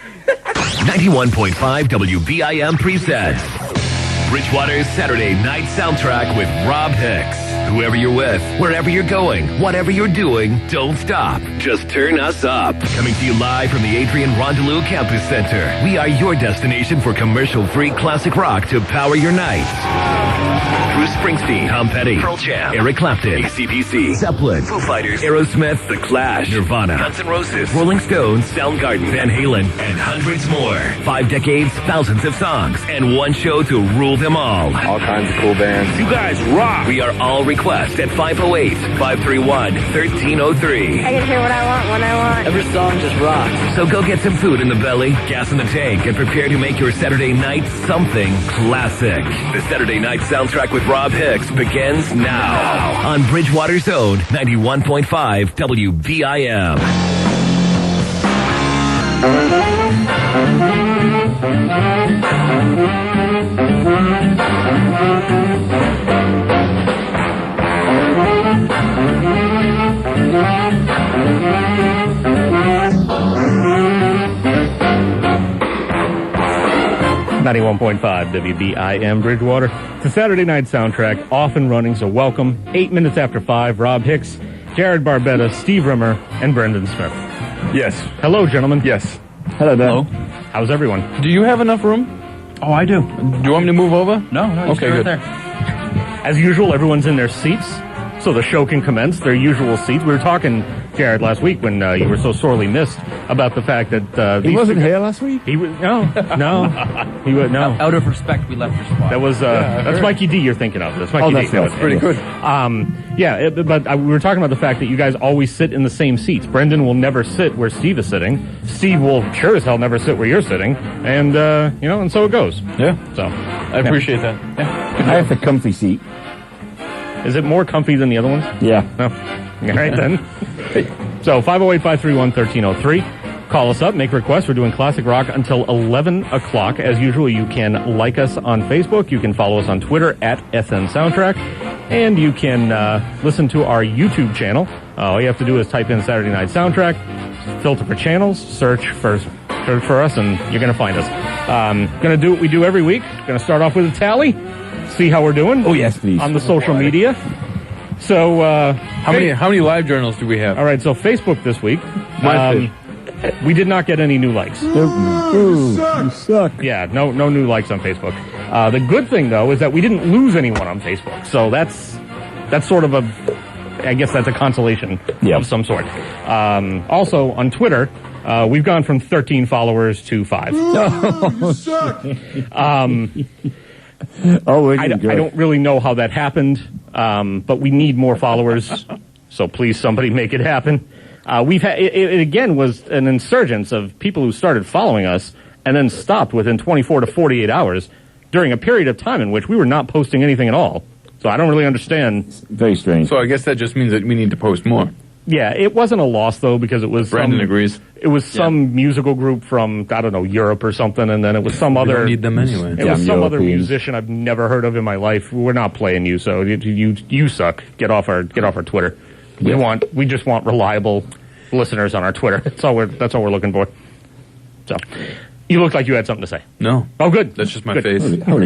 91.5 WBIM presents Bridgewater's Saturday Night Soundtrack with Rob Hicks. Whoever you're with, wherever you're going, whatever you're doing, don't stop. Just turn us up. Coming to you live from the Adrian Rondelou Campus Center. We are your destination for commercial-free classic rock to power your night. Bruce Springsteen, Tom Petty, Pearl Jam, Eric Clapton, AC/DC, Zeppelin, Foo Fighters, Aerosmith, The Clash, Nirvana, Guns N' Roses, Rolling Stones, Soundgarden, Van Halen, and hundreds more. 5 decades, thousands of songs, and one show to rule them all. All kinds of cool bands. You guys rock. We are all request at 508-531-1303. I can hear what I want when I want. Every song just rocks. So go get some food in the belly, gas in the tank, and prepare to make your Saturday night something classic. The Saturday Night Soundtrack with Rob Hicks begins now on Bridgewater's own 91.5 WBIM. 91.5 WBIM Bridgewater. It's a Saturday Night Soundtrack, off and running, so welcome. 8 minutes after 5, Rob Hicks, Jared Barbetta, Steve Rimmer, and Brendan Smith. Yes. Hello, gentlemen. Yes. Hello there. Hello. How's everyone? Do you have enough room? Oh, I do. Do you want me to move over? No, Okay, right good. there. As usual, everyone's in their seats, so the show can commence, their usual seats. We were talking, Jared, last week when you were so sorely missed about the fact that... he wasn't here last week? He was... No. He was... No. Out of respect, we left your spot. That was... that's Mikey D you're thinking of. That's Mikey D. That's That was Pretty good. we were talking about the fact that you guys always sit in the same seats. Brendan will never sit where Steve is sitting. Steve will sure as hell never sit where you're sitting. And, and so it goes. Yeah. So, I appreciate that. Yeah. I have the comfy seat. Is it more comfy than the other ones? Yeah. No. All right, then. So, 508-531-1303. Call us up, make requests. We're doing classic rock until 11 o'clock. As usual, you can like us on Facebook. You can follow us on Twitter at SN Soundtrack. And you can listen to our YouTube channel. All you have to do is type in Saturday Night Soundtrack, filter for channels, search for us, and you're going to find us. Going to do what we do every week. Going to start off with a tally, see how we're doing. Oh, yes, please. On the social media. So, How many live journals do we have? all right, so Facebook this week. We did not get any new likes. Ooh, you suck. Yeah, no new likes on Facebook. The good thing, though, is that we didn't lose anyone on Facebook. So that's sort of I guess that's a consolation of some sort. Also, on Twitter, we've gone from 13 followers to 5. You suck. I don't really know how that happened, but we need more followers. So please, somebody make it happen. We've had it again was an insurgence of people who started following us and then stopped within 24 to 48 hours during a period of time in which we were not posting anything at all. So I don't really understand. Very strange. So I guess that just means that we need to post more. Yeah, it wasn't a loss though because it was Brandon agrees. It was some musical group from I don't know Europe or something, and then it was some other. Don't need them anyway. It was some other musician I've never heard of in my life. We're not playing you, so you suck. Get off our Twitter. We just want reliable listeners on our Twitter. That's all we're looking for. So, you look like you had something to say. No. Oh, good. That's just my Good. face. What are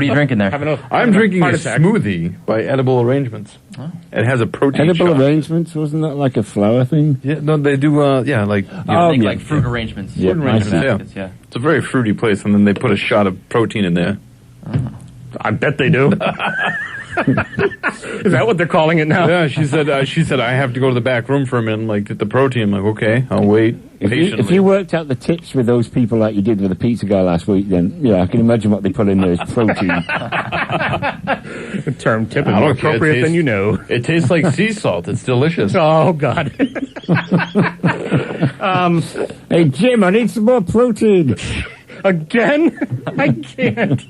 you drinking there? I'm drinking a heart attack. smoothie by Edible Arrangements. Oh. It has a protein Edible shot. Arrangements, wasn't that like a flower thing? Yeah, no, they do, like... Like fruit arrangements. Yeah, Fruit arrangements, Yeah. It's a very fruity place, and then they put a shot of protein in there. I bet they do. Is that what they're calling it now? Yeah, she said I have to go to the back room for a minute, like, get the protein. I'm like, okay, I'll wait patiently. If you worked out the tips with those people like you did with the pizza guy last week, then, yeah, I can imagine what they put in there is protein. The term tip is I more don't care. appropriate than you know. It tastes like sea salt. It's delicious. Oh, God. Hey, Jim, I need some more protein. Again? I can't.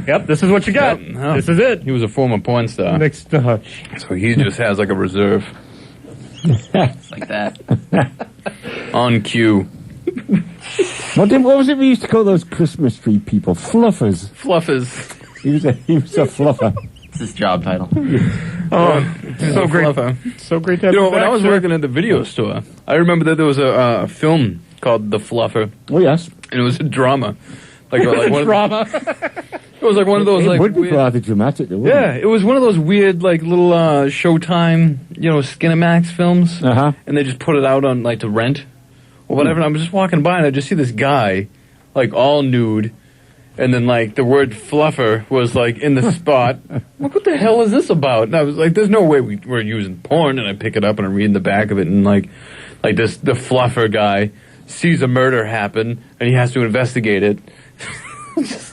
Yep, this is what you got. Yep, no. This is it. He was a former porn star. Next, So he just has like a reserve. It's like that. On cue. What was it we used to call those Christmas tree people? Fluffers. Fluffers. He was a fluffer. It's his job title. so great. Fluffer. So great to have You know, you when back, I was sir. working at the video store, I remember that there was a film called The Fluffer, Oh, yes. and it was a drama. Like one, Drama. it was like one of those It like would be weird, rather dramatic, though, wouldn't yeah, it was one of those weird like little Showtime, Skinemax films, it? Uh-huh. and they just put it out on like to rent or whatever. And I'm just walking by and I just see this guy, like all nude, and then like the word fluffer was like in the spot. Like, what the hell is this about? And I was like, there's no way we're using porn. And I pick it up and I'm reading the back of it, and like the fluffer guy sees a murder happen and he has to investigate it.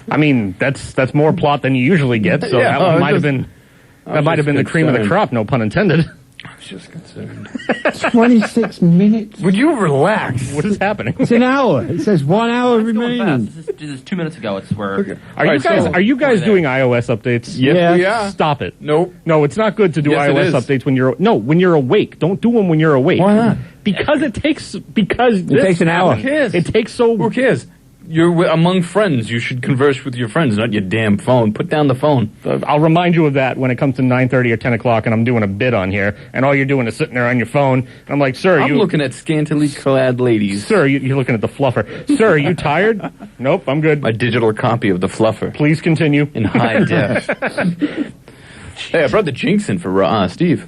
I mean, that's more plot than you usually get. So Yeah, that one I might was have just- been that might have been the cream of the concerned. crop. No pun intended. I was just concerned. 26 minutes. Would you relax? What is happening? It's an hour. It says 1 hour It's going remaining. fast. This is 2 minutes ago. It's where. Okay. Are you guys We're doing there. iOS updates? Yes, Yeah. we are. Stop it. Nope. No, it's not good to do Yes, it iOS is. updates when you're awake. Don't do them when you're awake. Why not? Because it takes It takes an hour. Who cares? It takes so. Who cares? You're among friends. You should converse with your friends, not your damn phone. Put down the phone. I'll remind you of that when it comes to 9:30 or 10 o'clock, and I'm doing a bid on here, and all you're doing is sitting there on your phone. And I'm like, sir, I'm looking at scantily clad ladies. Sir, you're looking at the fluffer. Sir, are you tired? Nope, I'm good. My digital copy of the Fluffer Please continue. in high def. Hey, I brought the Jinx in for Steve.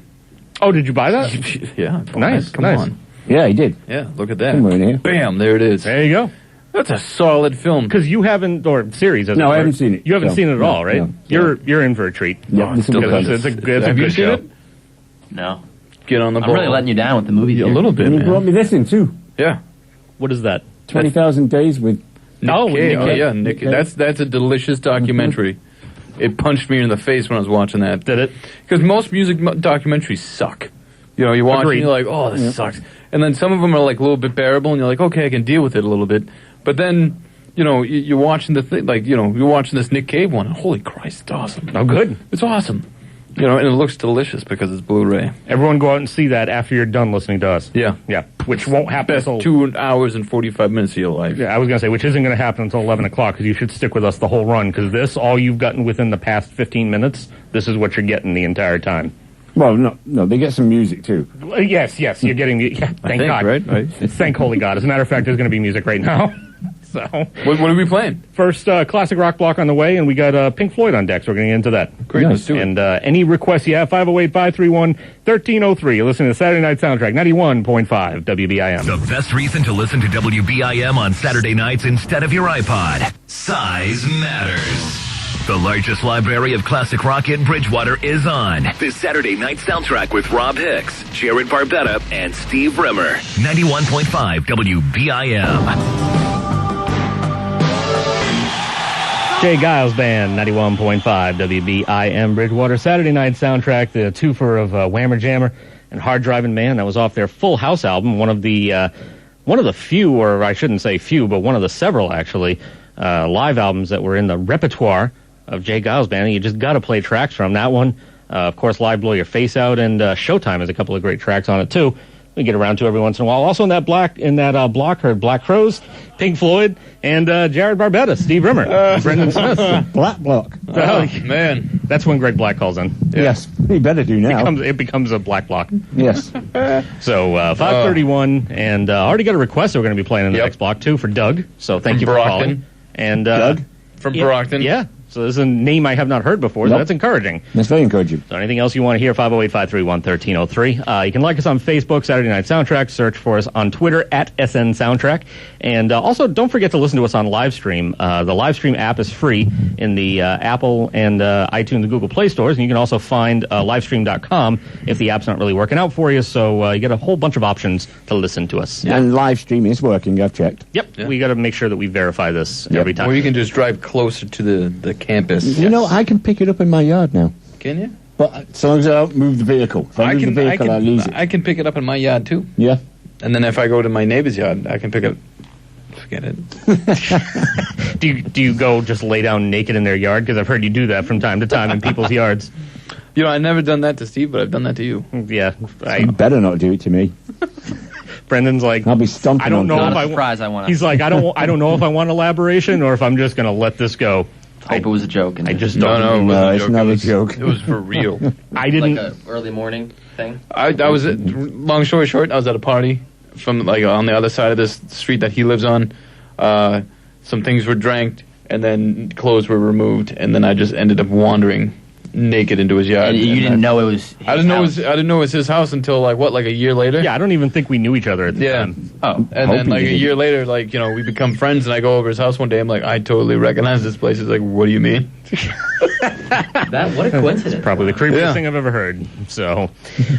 Oh, did you buy that? Yeah. Nice, Come nice. on. Yeah, he did. Yeah, look at that. Somewhere in here. Bam, there it is. There you go. That's a solid film. Because you haven't, or series, as No, it I were. haven't seen it. You haven't No, seen it at no, all, right? no. You're in for a treat. Yeah, this will be Because fun. it's a good Have you show. seen it? No. Get on the I'm ball. really letting you down with the movies. Yeah, a here. little bit, And he brought man. me this in, too. Yeah. What is that? 20,000 Days with... No, Nick with Cage. Nick Oh, Cage. yeah, Nick. That's a delicious documentary. It punched me in the face when I was watching that. Did it? Because most music documentaries suck. You know, you watch Agreed. and you're like, oh, this sucks. And then some of them are like a little bit bearable, and you're like, okay, I can deal with it a little bit. But then, you're watching the thing, like, you're watching this Nick Cave one, and holy Christ, it's awesome. Oh, good. It's awesome. And it looks delicious because it's Blu-ray. Everyone go out and see that after you're done listening to us. Yeah. Yeah, which won't happen Best until... 2 hours and 45 minutes of your life. Yeah, I was going to say, which isn't going to happen until 11 o'clock, because you should stick with us the whole run, because this, all you've gotten within the past 15 minutes, this is what you're getting the entire time. Well, no, they get some music, too. Yes, you're getting the... Yeah, thank think, God. right? Thank holy God. As a matter of fact, there's going to be music right now. So, What are we playing? first classic rock block on the way, and we got Pink Floyd on deck, so we're going to get into that. Great, Nice. let's do it. And any requests you have, 508-531-1303. You're listening to Saturday Night Soundtrack, 91.5 WBIM. The best reason to listen to WBIM on Saturday nights instead of your iPod. Size matters. The largest library of classic rock in Bridgewater is on. This Saturday Night Soundtrack with Rob Hicks, Jared Barbetta, and Steve Rimmer. 91.5 WBIM. Jay Giles Band, 91.5 WBIM Bridgewater. Saturday Night Soundtrack, the twofer of Whammer Jammer and Hard Driving Man. That was off their Full House album, one of the few, or I shouldn't say few, but one of the several, actually, live albums that were in the repertoire of Jay Giles Band. You just got to play tracks from that one. Of course, Live Blow Your Face Out, and Showtime has a couple of great tracks on it, too. We get around to every once in a while. Also in that block heard Black Crowes, Pink Floyd, and Jared Barbetta, Steve Rimmer, Brendan Smith. Black Block. Oh, man. That's when Greg Black calls in. Yes, he better do now. It becomes a black block. Yes. So 5:31, and already got a request that we're going to be playing in the Yep. next block too for Doug. So thank From you for Brockton. calling. And Doug? From yeah, Brockton. Yeah. So this is a name I have not heard before. So Nope. that's encouraging. That's very encouraging. So anything else you want to hear, 508-531-1303. You can like us on Facebook, Saturday Night Soundtrack. Search for us on Twitter, @SN Soundtrack. And also, don't forget to listen to us on Livestream. The Livestream app is free in the Apple and iTunes and Google Play stores. And you can also find livestream.com if the app's not really working out for you. So you get a whole bunch of options to listen to us. And live stream is working, I've checked. Yep. Yeah. We got to make sure that we verify this every time. Or you can just drive closer to the campus. You know, I can pick it up in my yard now. Can you? But so long as I don't move the vehicle. If I move the vehicle, I lose it. I can pick it up in my yard, too. Yeah. And then if I go to my neighbor's yard, I can pick it. Forget it. Do you go just lay down naked in their yard? Because I've heard you do that from time to time in people's yards. I've never done that to Steve, but I've done that to you. Yeah. You better not do it to me. Brendan's like, I'll be stomping I don't on know things. if Not I a surprise. I want. He's like, I don't know if I want elaboration or if I'm just going to let this go. hope it was a joke. And I just No, don't. no, No, it's not a joke. It was for real. I like didn't. a early morning thing. I was long story short, I was at a party from like on the other side of this street that he lives on. Some things were drank, and then clothes were removed, and then I just ended up wandering naked into his yard. And you didn't know it was. I didn't know it was his house until like a year later. Yeah, I don't even think we knew each other at the time. Oh, And then like a year later, like we become friends, and I go over his house one day. I'm like, I totally recognize this place. He's like, what do you mean? what a coincidence! Probably the creepiest thing I've ever heard. So,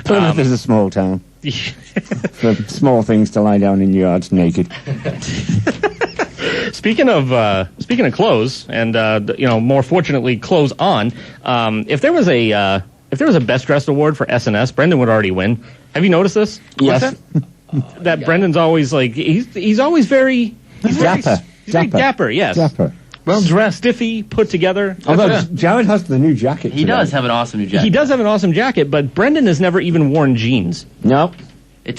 Plymouth is a small town. For small things to lie down in yards naked. Speaking of clothes, and more fortunately, clothes on. If there was a best dressed award for SNS, Brendan would already win. Have you noticed this? Yes. That Brendan's always like he's always very Dapper. He's very dapper. Yes. Dapper. Well dressed, stiffy, put together. Although Jared has the new jacket. He does have an awesome new jacket. He does have an awesome jacket, but Brendan has never even worn jeans. No.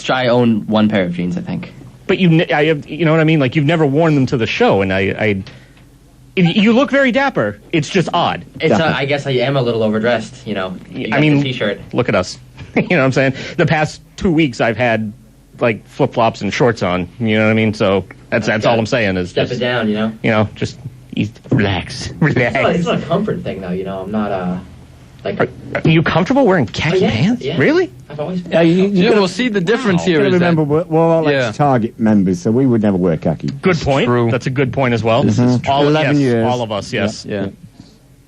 I own one pair of jeans, I think. But you know what I mean? Like, you've never worn them to the show, and you look very dapper. It's just odd. I guess I am a little overdressed, You got the t-shirt. Look at us. You know what I'm saying? The past 2 weeks, I've had, like, flip-flops and shorts on. You know what I mean? So that's all I'm saying is Step just, it down, just relax. It's not a comfort thing, though, I'm not, Are you comfortable wearing khaki pants? Yeah. Really? I've always been. We'll see the difference You here. gotta Is remember, we're all Yeah. ex-Target members, so we would never wear khaki. Good point. true. That's a good point as well. All 11 years. All of us, yes. yeah.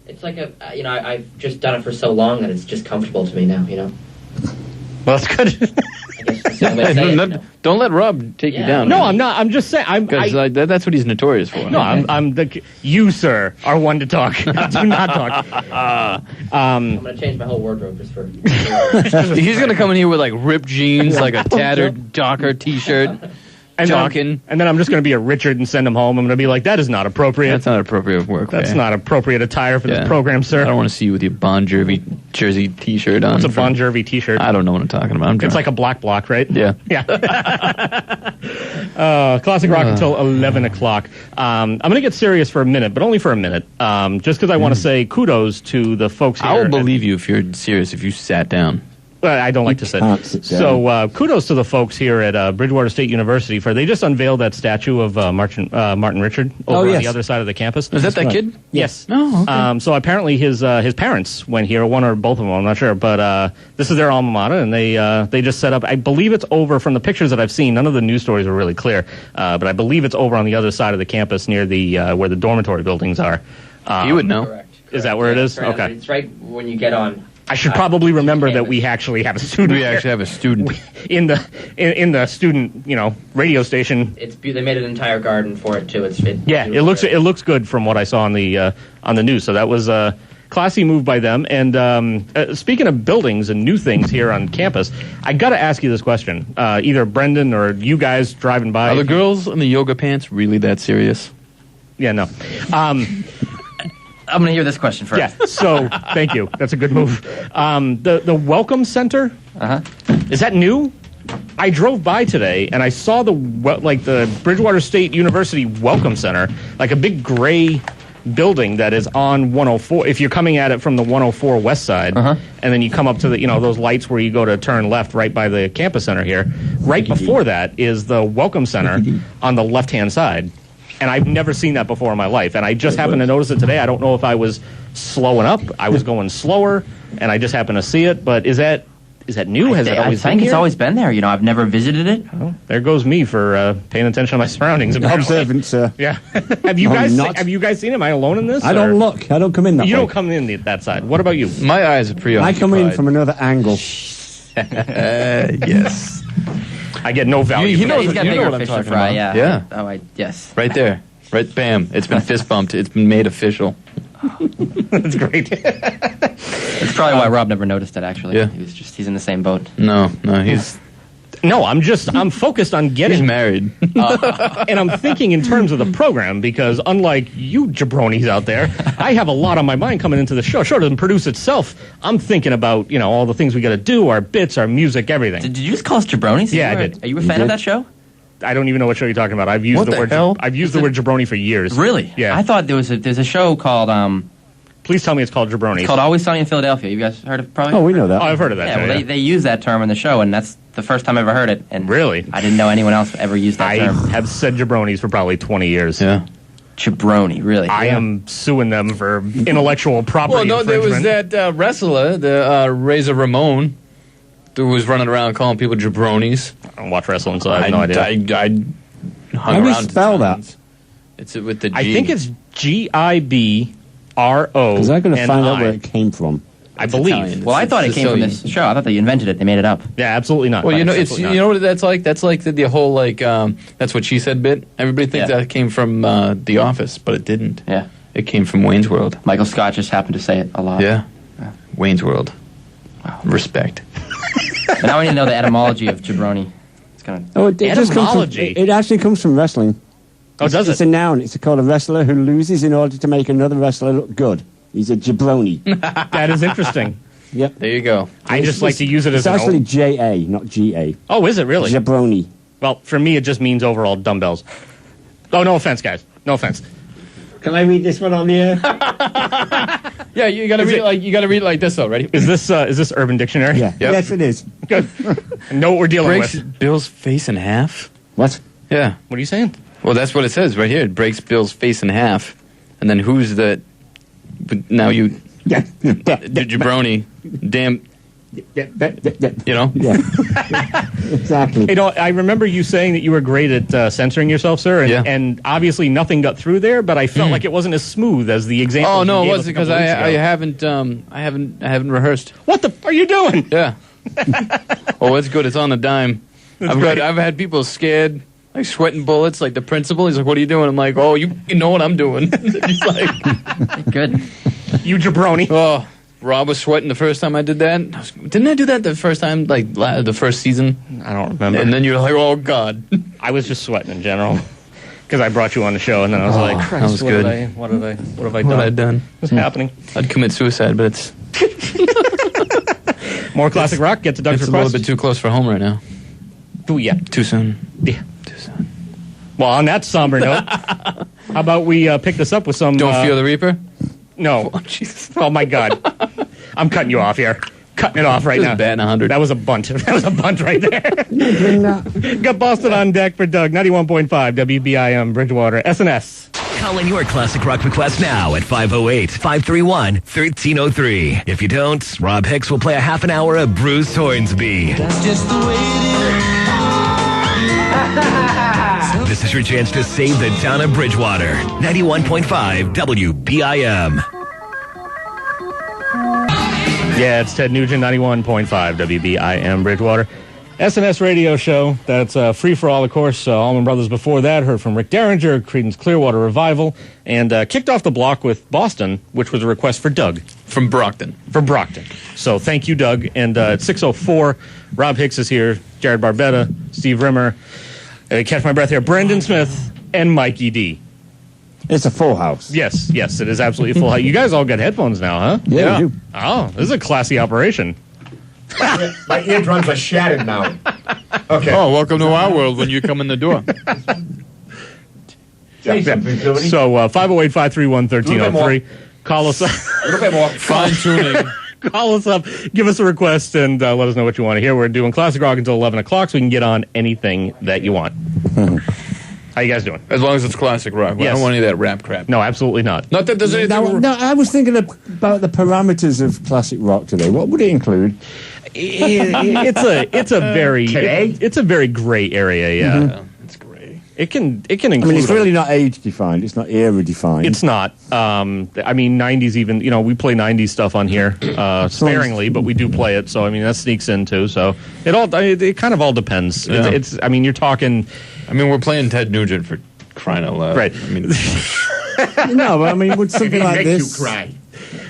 It's like I've just done it for so long that it's just comfortable to me now, Well, that's good. I guess that's the only way to say it, Don't let Rob take you Yeah. down. No, I'm not. I'm just saying. Because that's what he's notorious for. No, you, sir, are one to talk. Do not talk. I'm going to change my whole wardrobe just for... He's gonna come in here with like ripped jeans, like a tattered Docker T-shirt, And talking. then I'm just going to be a Richard and send him home. I'm going to be like, that is not appropriate. That's not appropriate work. That's not appropriate attire for Yeah. this program, sir. I don't want to see you with your Bon Jovi jersey T-shirt on. What's a Bon Jovi T-shirt? I don't know what I'm talking about. I'm drunk. It's like a black block, right? Yeah. Yeah. Classic rock until 11 o'clock. I'm going to get serious for a minute, but only for a minute. Just because I want to say kudos to the folks here. I will believe you if you're serious. If you sat down. I don't like to sit. can't sit down. So kudos to the folks here at Bridgewater State University for they just unveiled that statue of Martin Richard over on the other side of the campus. Is that kid? Yes. Oh, okay. So apparently his parents went here, one or both of them, I'm not sure, but this is their alma mater, and they just set up. I believe it's over from the pictures that I've seen. None of the news stories were really clear, but I believe it's over on the other side of the campus near the where the dormitory buildings are. You would know. Correct. Is that where it is? Correct. Okay. It's right when you get on. I should probably remember that we actually have a student. We actually have a student. in the student radio station. They made an entire garden for it too. It looks good from what I saw on the news. So that was a classy move by them. And speaking of buildings and new things here on campus, I got to ask you this question: either Brendan or you guys driving by. Are the girls in the yoga pants really that serious? Yeah, no. I'm going to hear this question first. Yeah. So thank you. That's a good move. The Welcome Center. Is that new? I drove by today and I saw the Bridgewater State University Welcome Center, like a big gray building that is on 104. If you're coming at it from the 104 west side, and then you come up to the those lights where you go to turn left right by the campus center here. Right before that is the Welcome Center on the left hand side. And I've never seen that before in my life. And I just happened to notice it today. I don't know if I was slowing up. I was going slower, and I just happened to see it. But is that new? Has it always been I think here? it's always been there. I've never visited it. Oh, there goes me for paying attention to my surroundings. Observant, sir. Yeah. Have you guys seen it? Am I alone in this? I don't look. I don't come in that way. You don't come in that side. What about you? My eyes are preoccupied. I come in from another angle. Yes. I get no value. He for knows that. He's got you know bigger what I'm fish to talking fry. about. Yeah. Yeah. Yes. Right there. Right, bam. It's been fist bumped. It's been made official. That's great. That's probably why Rob never noticed it. Actually, Yeah. he's in the same boat. No, he's No, I'm focused on getting married. and I'm thinking in terms of the program because unlike you jabronis out there, I have a lot on my mind coming into the show. Show doesn't produce itself. I'm thinking about, all the things we got to do, our bits, our music, everything. Did you just call us jabronis? Yeah, I did. Are you a fan of that show? I don't even know what show you're talking about. I've used What the the word hell? I've used the word jabroni for years. Really? Yeah. I thought there's a show called Please tell me it's called jabroni. Always Sunny in Philadelphia. You guys heard of probably? Oh, we know that. Oh, I've heard of that Yeah, show. well, Yeah. they use that term in the show, and that's the first time I ever heard it. And Really? I didn't know anyone else ever used that I term. have said jabronis for probably 20 years. Yeah. Jabroni, really. I am suing them for intellectual property Well, no, there was infringement. that wrestler, the Razor Ramon, who was running around calling people jabronis. I don't watch wrestling, so I have no idea. I hung How do you around. spell that? It's with the G. I think it's Gibro. Because I'm going to find out where it came from. I believe. Italian. Well, I thought it It's came from so- this show. I thought they invented it. They made it up. Yeah, absolutely not. Well, you know, it's Absolutely you not. know what that's like. That's like the whole like that's what she said bit. Everybody thinks Yeah. that came from The Office, but it didn't. Yeah. It came from Wayne's World. Michael Scott just happened to say it a lot. Yeah, Wayne's World. Respect. But now we need to know the etymology of jabroni. It's gonna. Oh, it just comes from, Etymology. it actually comes from wrestling. Oh, does It's it? a noun. It's called a wrestler who loses in order to make another wrestler look good. He's a jabroni. That is interesting. Yep. There you go. I just like to use it as It's an... actually J-A, not G-A. Oh, is it really? Jabroni. Well, for me, it just means overall dumbbells. Oh, no offense, guys. No offense. Can I read this one on the air? Yeah, you gotta read it like this though. Ready? Is this Urban Dictionary? Yeah. Yep. Yes, it is. Good. I know what we're dealing Breaks with. Bill's face in half. What? Yeah. What are you saying? Well, that's what it says right here. It breaks Bill's face in half, and then who's the? But now you, Yeah. the jabroni. Damn. You know. Yeah. Exactly. You know, I remember you saying that you were great at censoring yourself, sir, and, Yeah. and obviously nothing got through there. But I felt like it wasn't as smooth as the example. Oh no, you it gave us wasn't a couple because weeks ago. I haven't rehearsed. What the f- are you doing? Yeah. Oh, it's good. It's on the dime. great. I've had people scared, like sweating bullets. Like the principal, he's like, "What are you doing?" I'm like, "Oh, you know what I'm doing." He's like, Good. You jabroni. "Oh, Rob was sweating the first time I did that. Didn't I do that the first time, like the first season?" I don't remember. And then you're like, "Oh God." I was just sweating in general because I brought you on the show, and then I was like, that Christ, was what good. What have I What done? had I done? What's happening? I'd commit suicide, but it's More classic rock. Get to Doug's a little request. bit too close for home right now. Ooh, yeah. Too soon. Yeah. Too soon. Well, on that somber note, how about we pick this up with some? Don't fear the Reaper. No. Oh Jesus. Oh my God. I'm cutting you off here. Cutting it off right Just now. batting 100. That was a bunt. That was a bunt right there. Bring that. Got Boston on deck for Doug. 91.5 WBIM Bridgewater. SNS. Call in your classic rock request now at 508-531-1303. If you don't, Rob Hicks will play a half an hour of Bruce Hornsby. This is your chance to save the town of Bridgewater. 91.5 WBIM. Yeah, it's Ted Nugent, 91.5 WBIM Bridgewater. SNS radio show. That's free for all, of course. Allman Brothers before that. Heard from Rick Derringer, Creedence Clearwater Revival, and kicked off the block with Boston, which was a request for Doug. From Brockton. For Brockton. So thank you, Doug. And at 6:04, Rob Hicks is here, Jared Barbetta, Steve Rimmer, catch my breath here, Brendan Smith, and Mikey D. It's a full house. Yes, it is absolutely full. You guys all got headphones now, huh? Yeah, we do. Oh, this is a classy operation. My eardrums are shattered now. Okay. Oh, welcome to our world when you come in the door. Say something, Tony. So 508-531-1303. Call us up. A little bit more. Fine tuning. Call us up. Give us a request and let us know what you want to hear. We're doing classic rock until 11 o'clock, so we can get on anything that you want. How you guys doing? As long as it's classic rock. I Yes. don't want any of that rap crap. No, absolutely not. Not that there's anything. No, I was thinking about the parameters of classic rock today. What would it include? It's a very it's a very gray area. Yeah, Yeah, it's great. it can I include. mean, it's really not age defined. It's not era defined. It's not. I mean, 90s even, we play 90s stuff on here sparingly, but we do play it. So, I mean, that sneaks in too. So, it kind of all depends. Yeah. It's I mean, you're talking. I mean, we're playing Ted Nugent for crying out loud. Right. I mean, no, but I mean, would something like Makes this? you cry.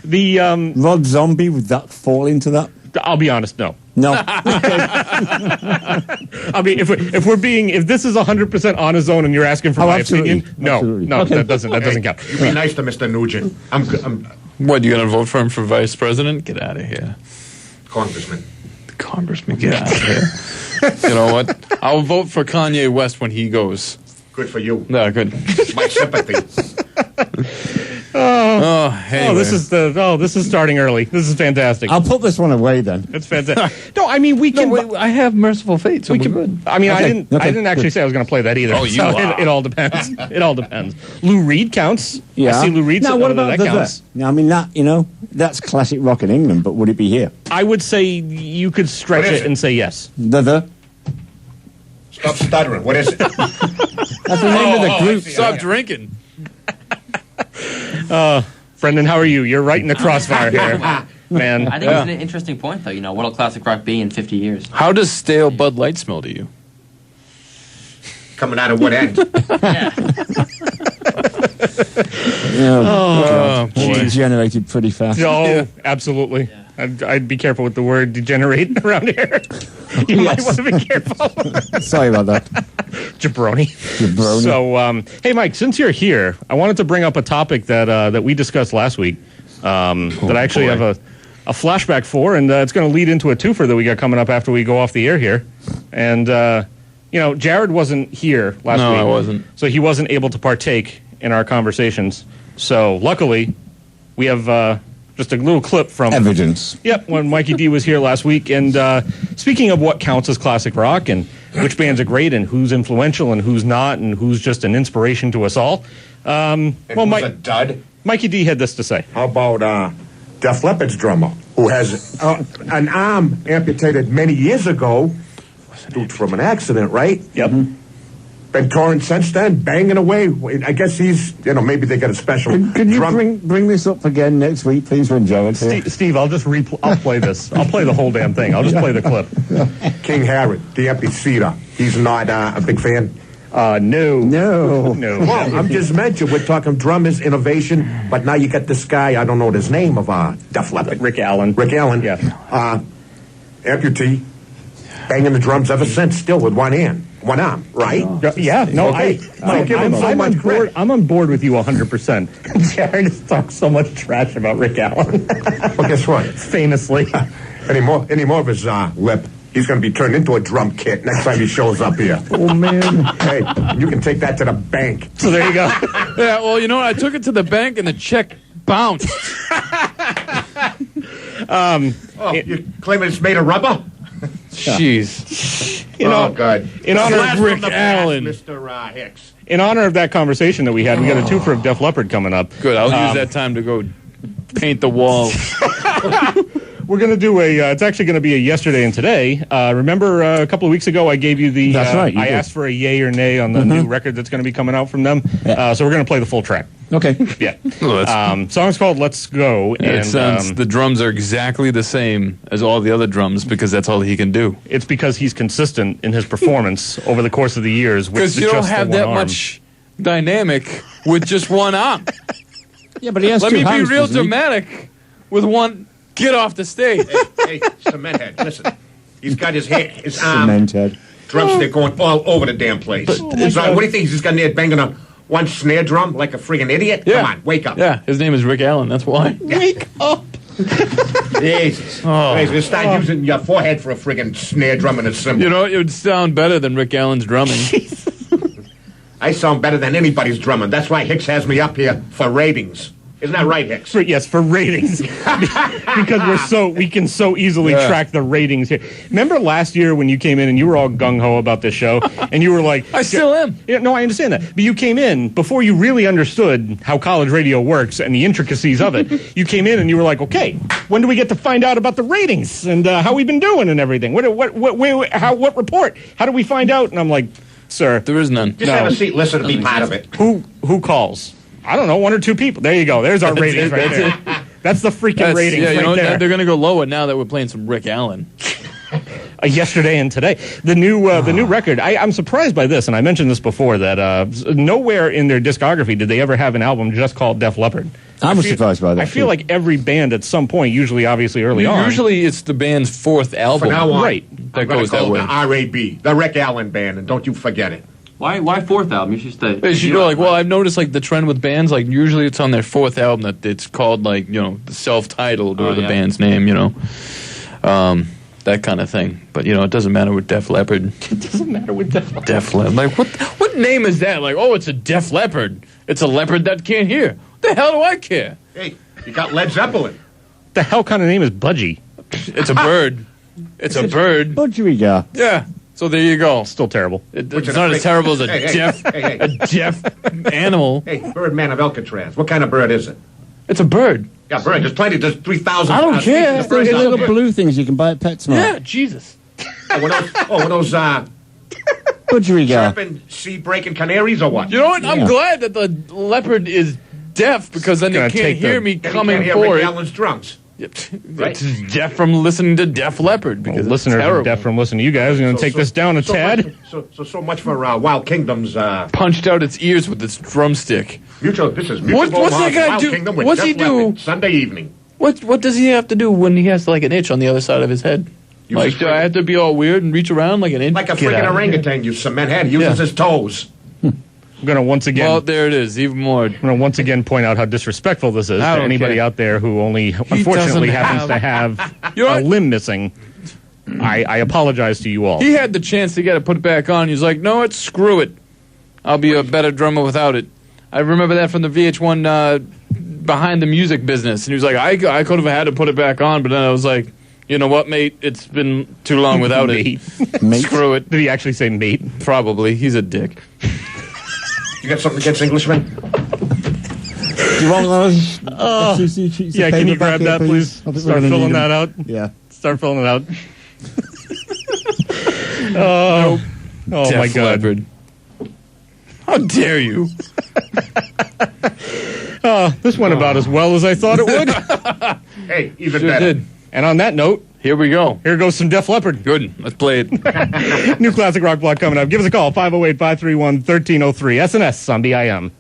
The Rod Zombie, would that fall into that? I'll be honest, no. No. I mean, if this is 100% on his own and you're asking for my absolutely. opinion, no, Absolutely. no, Okay. that doesn't count. You be nice to Mr. Nugent. I'm what, you gonna vote for him for vice president? Get out of here. congressman. Congressman, get out of here. You know what? I'll vote for Kanye West when he goes. Good for you. No, good. My sympathy. Anyway. This is starting early. This is fantastic. I'll put this one away then. It's fantastic. No, I mean we can. I have Merciful Fate, so we we're can. good. I mean, Okay, I didn't actually say I was going to play that either. Oh, you so are. it all depends. It all depends. Lou Reed counts. Yeah. I see Lou Reed. Now, sitting what over there. about That the counts? Now, I mean, that's classic rock in England, but would it be here? I would say you could stretch What is it it? and say yes. The. Stop stuttering. What is it? That's the name of the group. Stop drinking. Brendan, how are you? You're right in the crossfire here, man. I think it's an interesting point, though. What'll classic rock be in 50 years? How does stale Bud Light smell to you? Coming out of what end? Oh, boy. degenerated pretty fast. Oh, absolutely. I'd be careful with the word degenerate around here. You might want to be careful. Sorry about that. Jabroni. Jabroni. So, hey, Mike, since you're here, I wanted to bring up a topic that we discussed last week that I actually have a flashback for, and it's going to lead into a twofer that we got coming up after we go off the air here. And, Jared wasn't here last week. No, I wasn't. So he wasn't able to partake in our conversations. So, luckily, we have just a little clip from Evidence. Yep, when Mikey D was here last week. And speaking of what counts as classic rock and which bands are great and who's influential and who's not and who's just an inspiration to us all, And who's a dud? Mikey D had this to say. How about Def Leppard's drummer, who has an arm amputated many years ago due from an accident, right? Yep. Been touring since then, banging away. I guess he's, maybe they got a special Can you drum. bring this up again next week, please, when Jared's here? Steve, I'll just I'll play this. I'll play the whole damn thing. I'll just play the clip. King Herod, the empty cedar. He's not a big fan. No. No. No. Well, I'm just mentioning, we're talking drummers, innovation, but now you got this guy, I don't know his name, of Def Leppard. Rick Allen. Rick Allen. Yeah. Amputee, banging the drums ever since, still with one hand, one arm, right? Yeah, no, Okay. Mike, give him so I'm much on board. credit. I'm on board with you 100%. Jared has talked so much trash about Rick Allen, Well, guess what? famously. Any more of his lip, he's going to be turned into a drum kit next time he shows up here. Oh, man. Hey, you can take that to the bank. So there you go. Yeah, well, you know what? I took it to the bank and the check bounced. You claiming it's made of rubber? Jeez. Oh, God. In honor Blast of from Rick the past, Allen. Mr. Hicks. In honor of that conversation that we had, we got a twofer of Def Leppard coming up. Good. I'll use that time to go paint the wall. We're going to do it's actually going to be a yesterday and today. Remember a couple of weeks ago I gave you the, That's right, you I did. asked for a yay or nay on the new record that's going to be coming out from them. So we're going to play the full track. Okay. Yeah. Well, that's- Song's called Let's Go. It And sounds the drums are exactly the same as all the other drums because that's all he can do. it's because he's consistent in his performance over the course of the years. with Because you don't just the have one that arm. much dynamic with just one arm. Yeah, but he has Let two me be hands, real doesn't he? dramatic with one. Get off the stage. Hey, cement head, listen. He's got his arm, Cement head. drumstick going all over the damn place. So, what do you think? He's just got there banging on one snare drum like a friggin' idiot? Yeah. Come on, wake up. Yeah, his name is Rick Allen. That's why. Wake up! Jesus. Hey, start using your forehead for a friggin' snare drum and a cymbal. You know, it would sound better than Rick Allen's drumming. I sound better than anybody's drumming. That's why Hicks has me up here for ratings. Isn't that right, Hicks? Yes, for ratings, because we can so easily track the ratings here. Remember last year when you came in and you were all gung ho about this show, and you were like, I still am. Yeah, no, I understand that, but you came in before you really understood how college radio works and the intricacies of it. You came in and you were like, okay, when do we get to find out about the ratings and how we've been doing and everything? What report? How do we find out? And I'm like, sir, There is none. Just have a seat, listen to be part of it. who calls? I don't know, one or two people. There you go. There's our ratings right there. That's the freaking ratings yeah, you right know, there. they're going to go lower now that we're playing some Rick Allen. Yesterday and today, the new record. I'm surprised by this, and I mentioned this before that nowhere in their discography did they ever have an album just called Def Leppard. I was surprised by that. I feel too. like every band at some point, usually obviously early on. Usually it's the band's fourth album. From now on, Right. That I'm gonna goes that call way. it the RAB, the Rick Allen Band, and don't you forget it. Why fourth album? You should stay. You should go like, well, I've noticed like the trend with bands, like usually it's on their fourth album that it's called like, you know, the self-titled or the yeah. band's name, you know, that kind of thing. But you know, it doesn't matter with Def Leppard. It doesn't matter with Def Leppard. Def Leppard, like what name is that? Like, oh, it's a Def Leppard. It's a leopard that can't hear. What the hell do I care? Hey, you got Led Zeppelin. The hell kind of name is Budgie? It's a bird. It's a bird. Budgerigar. Yeah. So there you go. Still terrible. It's not as terrible as a deaf animal. Hey, Birdman of Alcatraz. What kind of bird is it? It's a bird. Yeah, bird. There's plenty. There's 3,000. I don't care. species of birds Those out little there. blue things you can buy at PetSmart. Yeah, Jesus. One of those Budgerigar. chirping, sea-breaking canaries or what? You know what? I'm Yeah. glad that the leopard is deaf because then Gonna they can't take hear the- me And you coming can't hear for Rick it. Allen's drums. It's deaf from listening to Def Leppard because it's Listeners are terrible. deaf from listening to you guys. We're going to take this down a tad. So much for Wild Kingdom's Punched out its ears with its drumstick. mutual. This is mutual. What's that guy Wild do? Kingdom with What's he Def do? Leppard, Sunday evening. What does he have to do when he has like an itch on the other side of his head? You Like, just do I have to be all weird and reach around like an itch? Like a Get friggin' out of here. orangutan, you cement head. He uses Yeah. his toes. I'm going to once again. Well, there it is. Even more. I'm going to once again point out how disrespectful this is I to don't anybody care. out there who only, unfortunately, doesn't happens to have You know a what? limb missing. I apologize to you all. He had the chance to get it put back on. He's like, no, screw it. I'll be a better drummer without it. I remember that from the VH1 Behind the Music Business. And he was like, I could have had to put it back on, but then I was like, you know what, mate? It's been too long without it. Mate. Screw it. Did he actually say mate? Probably. He's a dick. You got something against Englishmen? Do you want those? Yeah, can you grab that, please? Start filling that out. Yeah. Start filling it out. Oh, oh Def my God. Leppard. How dare you? Oh, this went about as well as I thought it would. Hey, even Sure better. did. And on that note, Here we go. here goes some Def Leppard. Good. Let's play it. New classic rock block coming up. Give us a call, 508-531-1303. SNS on BIM.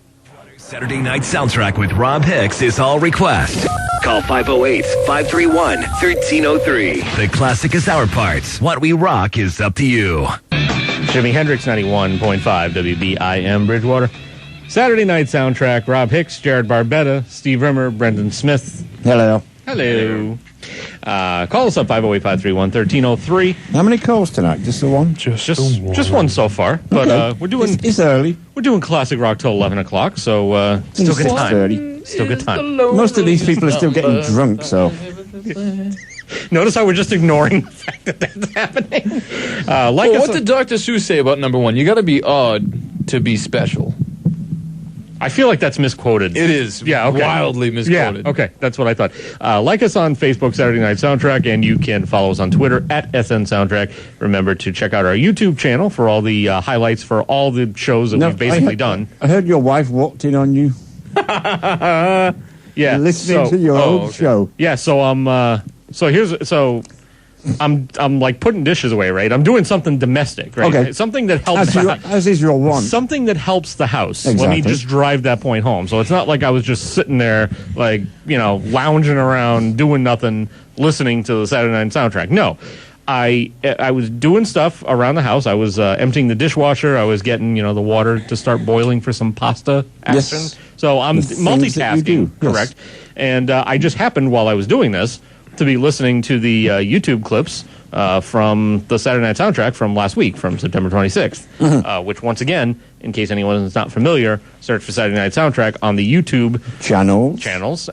Saturday Night Soundtrack with Rob Hicks is all request. Call 508-531-1303. The classic is our parts. What we rock is up to you. Jimi Hendrix, 91.5 WBIM Bridgewater. Saturday Night Soundtrack. Rob Hicks, Jared Barbetta, Steve Rimmer, Brendan Smith. Hello. Hello. Call us up, 508-531-1303. How many calls tonight? Just the one? Just one so far, but Okay. we're doing It's early. classic rock till 11 o'clock, so still It's good time. 6:30. Still good time. Most of these people are still getting drunk, so. Notice how we're just ignoring the fact that that's happening. Like Well, us what did Dr. Seuss say about number one? You got to be odd to be special. I feel like that's misquoted. It is. Yeah, okay. Wildly misquoted. Yeah, okay, that's what I thought. Like us on Facebook, Saturday Night Soundtrack, and you can follow us on Twitter at SN Soundtrack. Remember to check out our YouTube channel for all the highlights for all the shows that No, we've basically done. I heard your wife walked in on you Yeah, listening so- to your own okay. show. Yeah, so I'm like putting dishes away, right? I'm doing something domestic, right? Okay. Something that helps As is your one. something that helps the house. Let me Exactly. just drive that point home. So it's not like I was just sitting there, like, lounging around, doing nothing, listening to the Saturday Night Soundtrack. No. I was doing stuff around the house. I was emptying the dishwasher. I was getting, the water to start boiling for some pasta action. Yes. So I'm The things that you multitasking, do, yes. correct? And I just happened while I was doing this to be listening to the YouTube clips from the Saturday Night Soundtrack from last week, from September 26th, which, once again, in case anyone is not familiar, search for Saturday Night Soundtrack on the YouTube channels.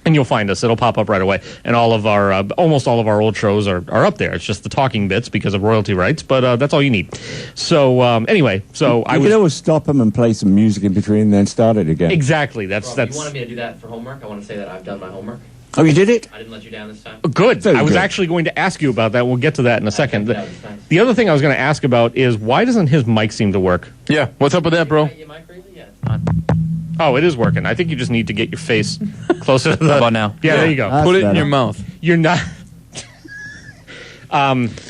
And you'll find us. It'll pop up right away. And all of our, almost all of our old shows are up there. It's just the talking bits because of royalty rights, but that's all you need. So, anyway, You can always stop them and play some music in between and then start it again. Exactly. Rob, you wanted me to do that for homework? I want to say that I've done my homework. Oh, you did it? I didn't let you down this time. Good. Very I was good. actually going to ask you about that. We'll get to that in a second. checked it out. It's nice. The other thing I was going to ask about is why doesn't his mic seem to work? Yeah. What's up with that, bro? Am I crazy? Yeah, it's not. Oh, it is working. I think you just need to get your face closer to the... How about now? Yeah, there you go. That's Put it in better. your mouth. You're not...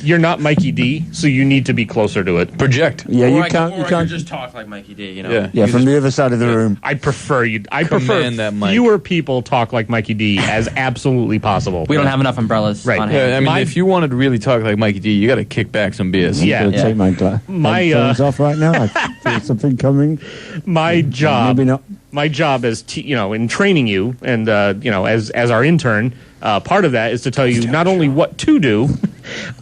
you're not Mikey D, so you need to be closer to it. Project. Yeah, Or you I can't. Or You I can can't. just talk like Mikey D, Yeah. Yeah, from the other side of the room. I prefer Command that mic. fewer people talk like Mikey D as absolutely possible. We don't have enough umbrellas Right. on Yeah, hand. I mean, My- if you wanted to really talk like Mikey D, you got to kick back some beers. Yeah. I'm going to take my headphones off right now. I feel something coming. My job... Maybe not. My job as in training you and as our intern, part of that is to tell you not only what to do,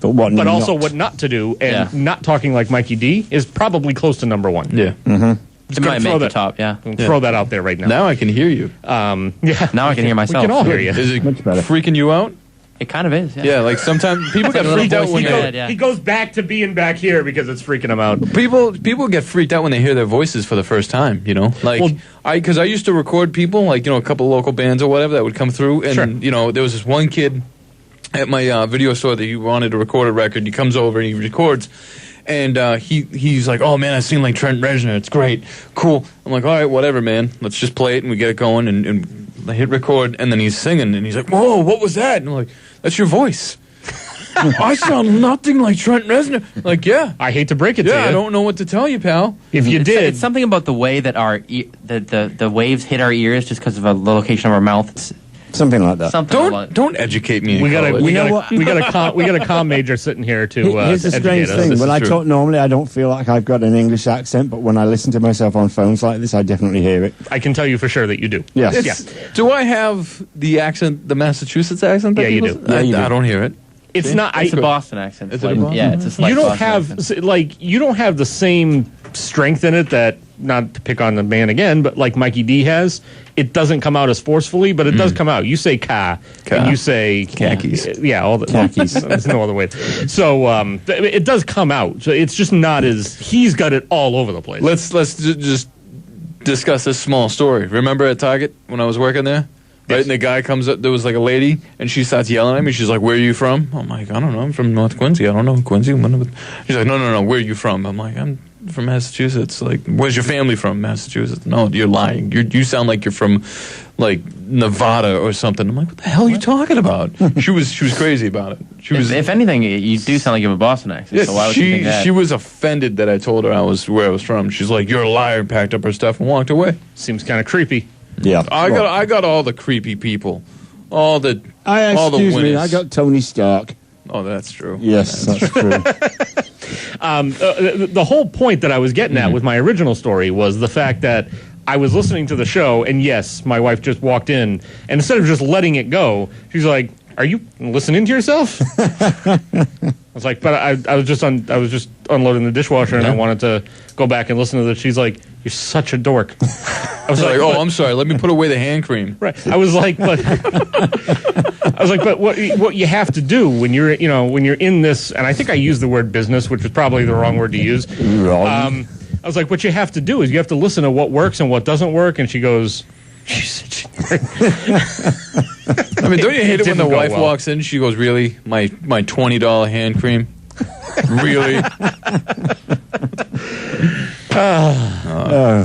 but also what not to do. And Yeah. not talking like Mikey D is probably close to number one. Yeah. It might make the top, yeah. Throw that out there right now. Now I can hear you. Yeah. Now I can hear myself. We can all hear you. Is it Much better. freaking you out? It kind of is, yeah. Yeah, like sometimes people get like a little freaked out voice when in your they head, yeah. He goes back to being back here because it's freaking him out. people get freaked out when they hear their voices for the first time. You know, like Well- because I used to record people, like a couple local bands or whatever that would come through, and Sure. there was this one kid at my video store that he wanted to record a record. He comes over and he records. And he's like, oh, man, I sing like Trent Reznor. It's great. Cool. I'm like, all right, whatever, man. Let's just play it, and we get it going, and I hit record, and then he's singing, and he's like, whoa, what was that? And I'm like, that's your voice. I sound nothing like Trent Reznor. Like, yeah. I hate to break it to you. Yeah, I don't know what to tell you, pal. If you did. It's something about the way that the waves hit our ears just because of the location of our mouth. It's Something like that. something about Don't educate me. We got college. a know what? comm major sitting here to Here's the educate strange us. thing. This When is I true. talk normally, I don't feel like I've got an English accent, but when I listen to myself on phones like this, I definitely hear it. I can tell you for sure that you do. Yes. It's- Do I have the accent, the Massachusetts accent? That Yeah, you people do. say? Yeah, you do. I don't hear it. It's not. it's a Boston accent. Is it a Boston? Yeah, it's a slight You don't Boston have accent. you don't have the same strength in it that, not to pick on the man again, but like Mikey D has. It doesn't come out as forcefully, but it does come out. You say ka, and you say Khakis. Yeah, all the Khakis. There's no other way. So it does come out. So it's just not as he's got it all over the place. Let's just discuss this small story. Remember at Target when I was working there? Right, Yes. and the guy comes up, there was like a lady, and she starts yelling at me. She's like, where are you from? I'm like, I don't know. I'm from North Quincy. I don't know Quincy. She's like, no. Where are you from? I'm like, I'm from Massachusetts. Like, where's your family from? Massachusetts. No, you're lying. You sound like you're from, like, Nevada or something. I'm like, what the hell are you talking about? she was crazy about it. She was. If anything, you do sound like you have a Boston accent. Yeah, so why would you think that? she was offended that I told her where I was from. She's like, you're a liar, and packed up her stuff and walked away. Seems kind of creepy. Yeah. I got all the creepy people. All the Excuse me, winners. I got Tony Stark. Oh, that's true. Yes, that's true. The whole point that I was getting at with my original story was the fact that I was listening to the show, and yes, my wife just walked in, and instead of just letting it go, she's like, "Are you listening to yourself?" I was like, "But I was just unloading the dishwasher, and I wanted to go back and listen to this." She's like, "You're such a dork." I was Like, oh, "But-" I'm sorry. Let me put away the hand cream. Right. I was like, but what you have to do when you're in this, and I think I used the word business, which is probably the wrong word to use. Wrong. I was like, what you have to do is you have to listen to what works and what doesn't work. And she goes, I mean, don't you hate it when the didn't go wife well. walks in? She goes, "Really, my $20 hand cream? Really?"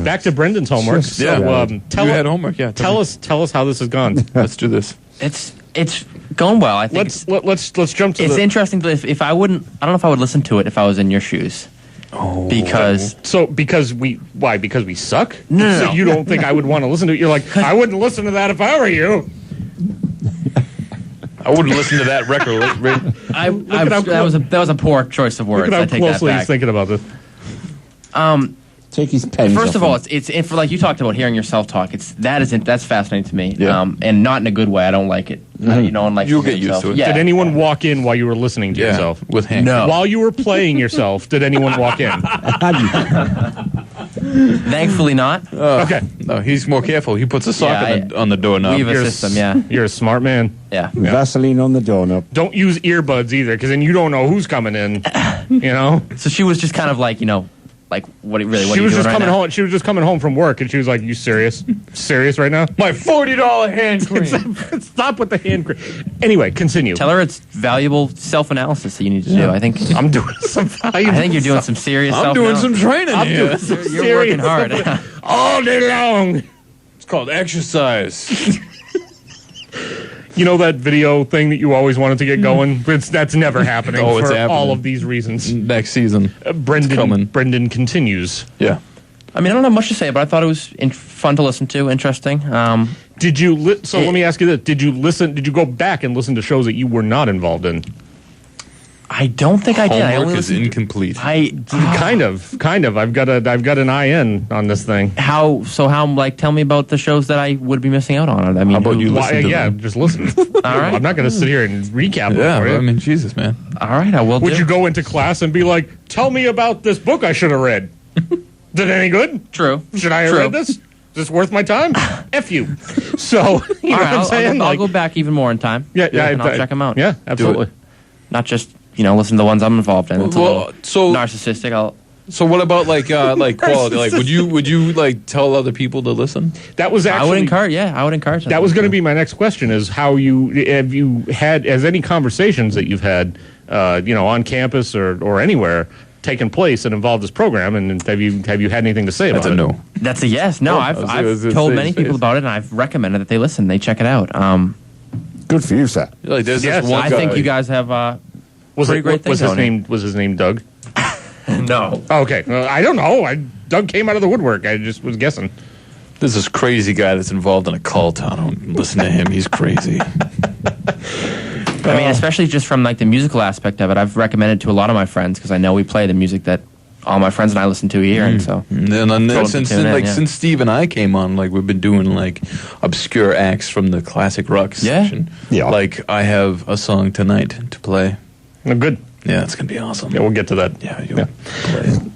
back to Brendan's homework. So, Yeah. tell You had homework. Yeah. tell us how this has gone. Let's do this. It's going well. I think Let's jump to it's the. interesting. If I wouldn't, I don't know if I would listen to it if I was in your shoes. Oh, because Because we suck? No. So you don't think I would want to listen to it? You're like, I wouldn't listen to that if I were you. I wouldn't listen to that record. that was a poor choice of words. Look I at how take that closely he's back. thinking about this. Take his pen. First of all, it's like you talked about hearing yourself talk. That's fascinating to me. Yeah. And not in a good way. I don't like it. No one likes. You'll to hear get used himself. to it. Yeah. Did anyone walk in while you were listening to yourself? with hand. No. While you were playing yourself, did anyone walk in? Thankfully not. Okay. No, he's more careful. He puts a sock Yeah, on the doorknob. We have a system. Yeah. You're a smart man. Yeah. Vaseline on the doorknob. Don't use earbuds either, because then you don't know who's coming in. You know? So she was just kind of like, like what She are was you doing just right coming now? home. She was just coming home from work, and she was like, "You serious? Serious right now?" My $40 hand cream. Stop with the hand cream. Anyway, continue. Tell her it's valuable self-analysis that you need to do. I think I'm doing some. I think you're doing some serious I'm doing some training I'm here. doing some You're working serious hard. all day long. It's called exercise. You know that video thing that you always wanted to get going? That's never happening Oh, it's for happening. all of these reasons. Next season. coming. Brendan continues. Yeah. I mean, I don't have much to say, but I thought it was fun to listen to, interesting. Did you? Let me ask you this: Did you listen? Did you go back and listen to shows that you were not involved in? I don't think I did. I Homework only is listened to- incomplete. Kind of. I've got an IN on this thing. How? Tell me about the shows that I would be missing out on. I mean, How about you listen to yeah, them? just listen. All right. I'm not going to sit here and recap it Yeah, for you. I mean, Jesus, man. All right, I will. Would do. you go into class and be like, "Tell me about this book I should have read"? Did it any good? True. Should I have True. read this? Is this worth my time? F you. So, you know All right, what I'm saying? I'll go back even more in time. Yeah, and I'll check them out. Yeah, absolutely. Not just listen to the ones I'm involved in. It's a Well, little so- narcissistic. So what about like quality? Like, would you like tell other people to listen? That was I actually. would encourage. Yeah, I would encourage. That was going to be my next question: is have you had any conversations that you've had, on campus or anywhere taken place that involved this program, and have you had anything to say about That's a it? no. That's a yes. No, I was I've gonna told say many his people face. about it, and I've recommended that they listen. They check it out. Good for you, sir. Like, there's Yes, this one I guy. think you guys have Was pretty it great was things his on it. name? Was his name Doug? No. Okay, I don't know. Doug came out of the woodwork. I just was guessing. There's this crazy guy that's involved in a cult. I don't listen to him. He's crazy. I mean, especially just from like the musical aspect of it, I've recommended to a lot of my friends because I know we play the music that all my friends and I listen to here, and so And then Told him to since tune in, like yeah. since Steve and I came on, like we've been doing like obscure acts from the classic rock Yeah. section. Yeah. Like I have a song tonight to play. Oh, good. Yeah, it's gonna be awesome. Yeah, we'll get to that. Yeah, you Yeah.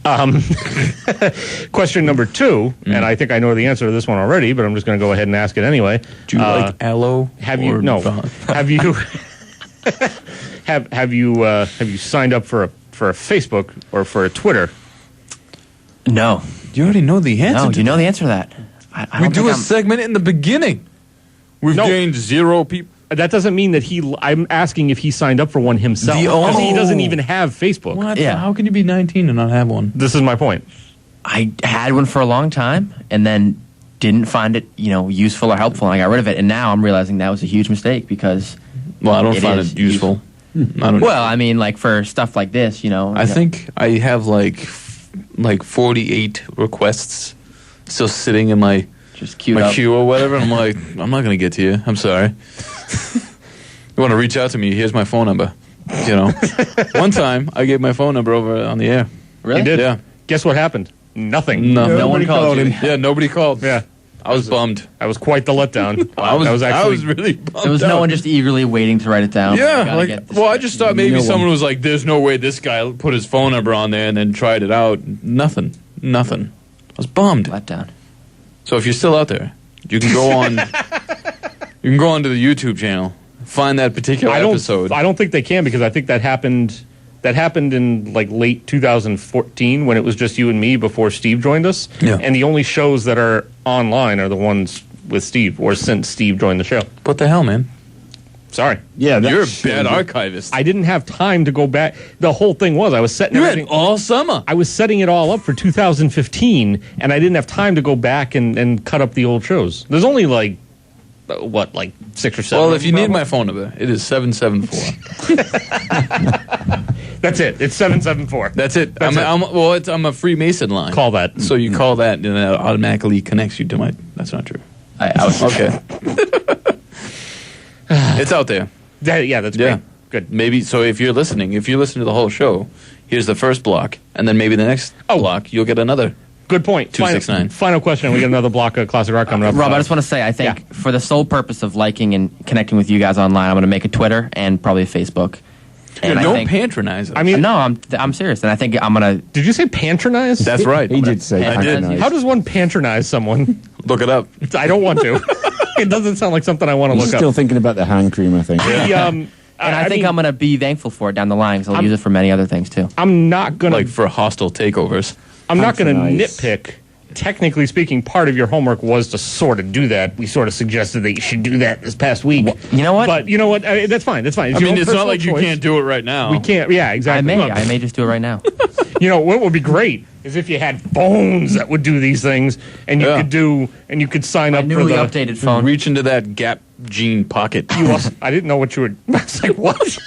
play. Question number 2, and I think I know the answer to this one already, but I'm just going to go ahead and ask it anyway. Do you like aloe? Have you or no? Vaughn? Have you have you signed up for a Facebook or for a Twitter? no, You already know the answer. no. to You know that. the answer to that. I We don't do think a I'm- segment in the beginning. We've No. gained 0 people. That doesn't mean that I'm asking if he signed up for one himself. The- Because he oh. doesn't even have Facebook. What? Yeah. How can you be 19 and not have one? This is my point. I had one for a long time, and then didn't find it useful or helpful, and I got rid of it. And now I'm realizing that was a huge mistake because Well, I don't It find is it useful. I don't. well, I mean, like for stuff like this, I think I have like 48 requests still sitting in my just queued up. queue or whatever. And I'm like, I'm not gonna get to you. I'm sorry. You want to reach out to me? Here's my phone number. One time I gave my phone number over on the air. Really? You did? Yeah. Guess what happened? Nothing. Nothing. No one called you. Yeah, nobody called. Yeah. I was bummed. That was quite the letdown. I was actually really bummed. There was no out. one just eagerly waiting to write it down. Yeah, Gotta like, get this- well, I just thought maybe No someone one. was like, "There's no way this guy put his phone number on there and then tried it out." Nothing. I was bummed. let down. So if you're still out there, you can go on. You can go onto the YouTube channel, find that particular episode. I don't think they can because I think that happened in like late 2014 when it was just you and me before Steve joined us. Yeah. And the only shows that are online are the ones with Steve or since Steve joined the show. What the hell, man? Sorry. Yeah, You're a that's- bad archivist. I didn't have time to go back. The whole thing was I was setting You had everything all summer. I was setting it all up for 2015 and I didn't have time to go back and cut up the old shows. There's only like 6 or 7. Well, if you need my phone number, it is 774. That's it. It's 774. That's it. That's I'm a Freemason line. Call that. So you call that, and it automatically connects you to my. That's not true. I was Okay. It's out there. Yeah, that's Yeah. great. Good. Maybe so. If you're listening to the whole show, here's the first block, and then maybe the next block you'll get another. Good point. 269. Final question. We got another block of classic rock coming up. Rob, I just want to say, I think for the sole purpose of liking and connecting with you guys online, I'm going to make a Twitter and probably a Facebook. And I Don't think, patronize us. I mean, no, I'm serious, and I think I'm going to. did you say patronize? That's right. He did say I did. patronize. How does one patronize someone? Look it up. I don't want to. It doesn't sound like something I want to He's look still up. thinking about the hand cream, I think. And I think mean, I'm going to be thankful for it down the line because I'll use it for many other things too. I'm not gonna. Like for hostile takeovers. I'm not gonna patronize. nitpick. Technically speaking, part of your homework was to sort of do that. We sort of suggested that you should do that this past week. You know what? But you know what? That's fine. That's fine. I mean, it's not like you can't do it right now. We can't. Yeah, I exactly. Look, may just do it right now. You know what would be great is if you had phones that would do these things, and you could sign up for Newly the. updated phone. Reach into that Gap jean pocket. You also, I didn't know what you were. I was like, what?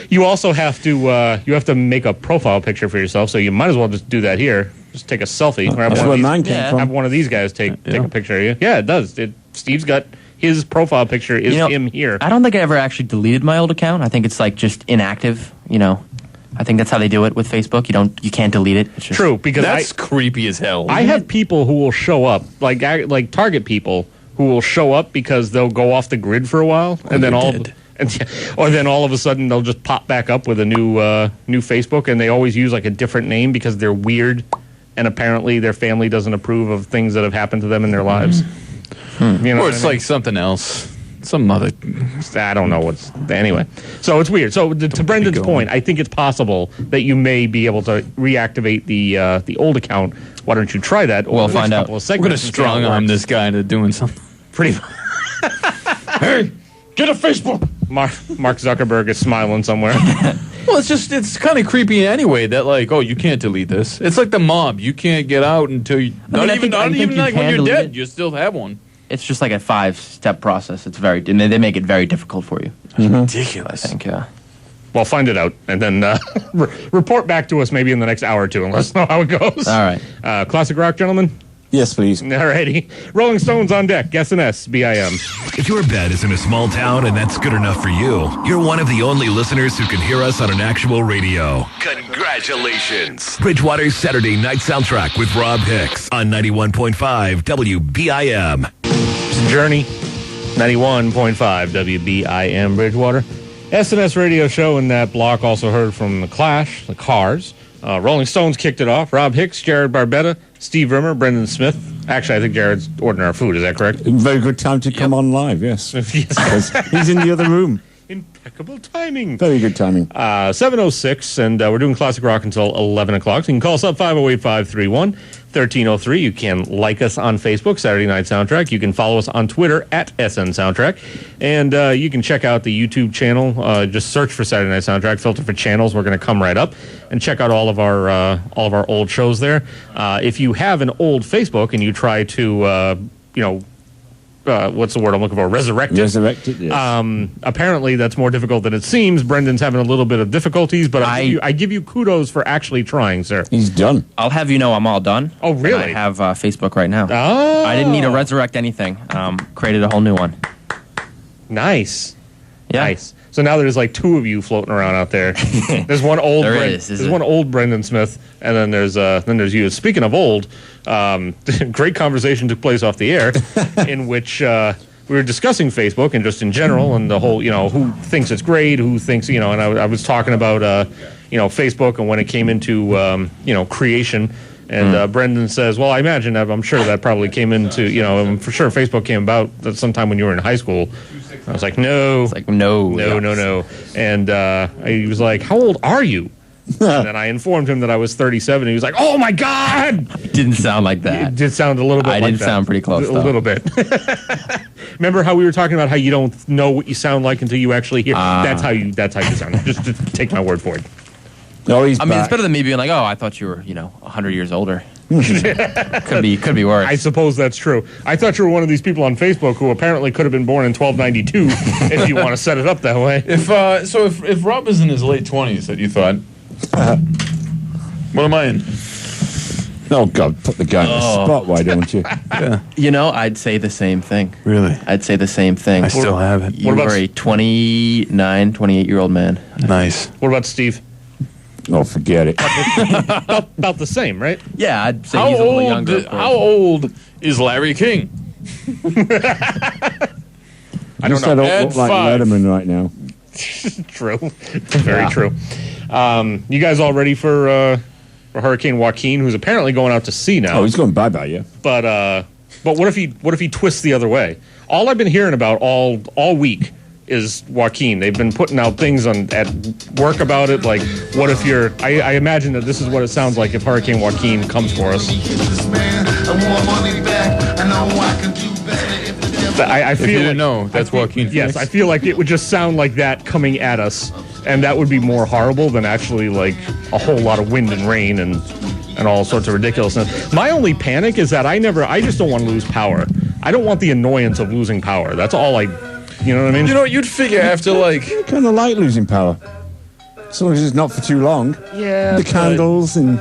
You also have to make a profile picture for yourself, so you might as well just do that here. Just take a selfie. Grab That's one where of these, mine came Yeah. from. have one of these guys take a picture of you. Yeah, it does. Steve's got his profile picture is him here. I don't think I ever actually deleted my old account. I think it's like just inactive. I think that's how they do it with Facebook. You can't delete it. It's just, True, because That's creepy as hell. I have people who will show up, like target people who will show up because they'll go off the grid for a while, and then all of a sudden they'll just pop back up with a new Facebook, and they always use like a different name because they're weird and apparently their family doesn't approve of things that have happened to them in their lives. You know Or what it's I mean? like something else. Some other. I don't know what's anyway. So it's weird. So to Brendan's going. point, I think it's possible that you may be able to reactivate the old account. Why don't you try that? We'll over the next find out. couple of We're going to segments and see how strong it arm works. this guy into doing something. Pretty. Hey, get a Facebook. Mark Zuckerberg is smiling somewhere. Well, it's kind of creepy anyway that like, oh, you can't delete this. It's like the mob. You can't get out until you. I think Not you even like when can you're delete dead, it. you still have one. It's just like a 5-step process. It's very, and they make it very difficult for you. Ridiculous. I think, yeah. Well, find it out and then report back to us maybe in the next hour or two and let us know how it goes. All right. Classic rock, gentlemen. Yes, please. Alrighty. Rolling Stones on deck. SNS BIM. If your bed is in a small town and that's good enough for you, you're one of the only listeners who can hear us on an actual radio. Congratulations. Bridgewater's Saturday night soundtrack with Rob Hicks on 91.5 WBIM. It's Journey. 91.5 WBIM Bridgewater. SNS radio show in that block also heard from The Clash, The Cars. Rolling Stones kicked it off. Rob Hicks, Jared Barbetta, Steve Rimmer, Brendan Smith. Actually, I think Jared's ordering our food. Is that correct? Very good time to come on live, yes. Yes. Because he's in the other room. Impeccable timing. Very good timing. 7:06, and we're doing classic rock until 11 o'clock. So you can call us up 508-531-1303. You can like us on Facebook, Saturday Night Soundtrack. You can follow us on Twitter at SN Soundtrack. And you can check out the YouTube channel. Just search for Saturday Night Soundtrack, filter for channels. We're going to come right up and check out all of our old shows there. If you have an old Facebook and you try to, what's the word I'm looking for? Resurrect it. Resurrected, yes. Apparently, that's more difficult than it seems. Brendan's having a little bit of difficulties, but I give you kudos for actually trying, sir. He's done. I'll have you know I'm all done. Oh, really? And I have Facebook right now. Oh. I didn't need to resurrect anything. Created a whole new one. Nice. Yeah. Nice. So now there's like two of you floating around out there. There's one old. There is There's it? one old Brendan Smith, and then there's you. Speaking of old, great conversation took place off the air, in which we were discussing Facebook and just in general, and the whole, who thinks it's great, who thinks, and I was talking about, Facebook and when it came into, creation. And Brendan says, well, I imagine, I'm sure that probably came into, for sure Facebook came about sometime when you were in high school. I was like, no. It's like, no. No. And he was like, how old are you? And then I informed him that I was 37. And he was like, oh, my God. It didn't sound like that. It did sound a little bit I like did that. sound pretty close, A though. little bit. Remember how we were talking about how you don't know what you sound like until you actually hear? That's how you sound. Just take my word for it. No, he's I mean, back. it's better than me being like, oh, I thought you were, 100 years older. could be worse. I suppose that's true. I thought you were one of these people on Facebook who apparently could have been born in 1292, if you want to set it up that way. If Rob is in his late 20s, that you thought, what am I in? Oh, God, put the guy on the spot, why don't you? Yeah, I'd say the same thing. really. I'd say the same thing. I still have it. You are a 29, 28-year-old man. Nice. What about Steve? Oh, forget it. About the same, right? Yeah, I'd say he's a little younger. of course. How old is Larry King? I don't Just I know. don't look like 5. Letterman right now. True. Very true. You guys all ready for Hurricane Joaquin, who's apparently going out to sea now? Oh, he's going bye-bye, yeah. But what if he twists the other way? All I've been hearing about all week is Joaquin. They've been putting out things at work about it. Like, what if you're? I imagine that this is what it sounds like if Hurricane Joaquin comes for us. I If you feel didn't like, know, that's Joaquin yes, Phoenix. I feel like it would just sound like that coming at us, and that would be more horrible than actually like a whole lot of wind and rain and all sorts of ridiculousness. My only panic is that I just don't want to lose power. I don't want the annoyance of losing power. That's all you know what I mean? You'd figure after like I kind of like losing power. As long as it's not for too long. yeah, The candles and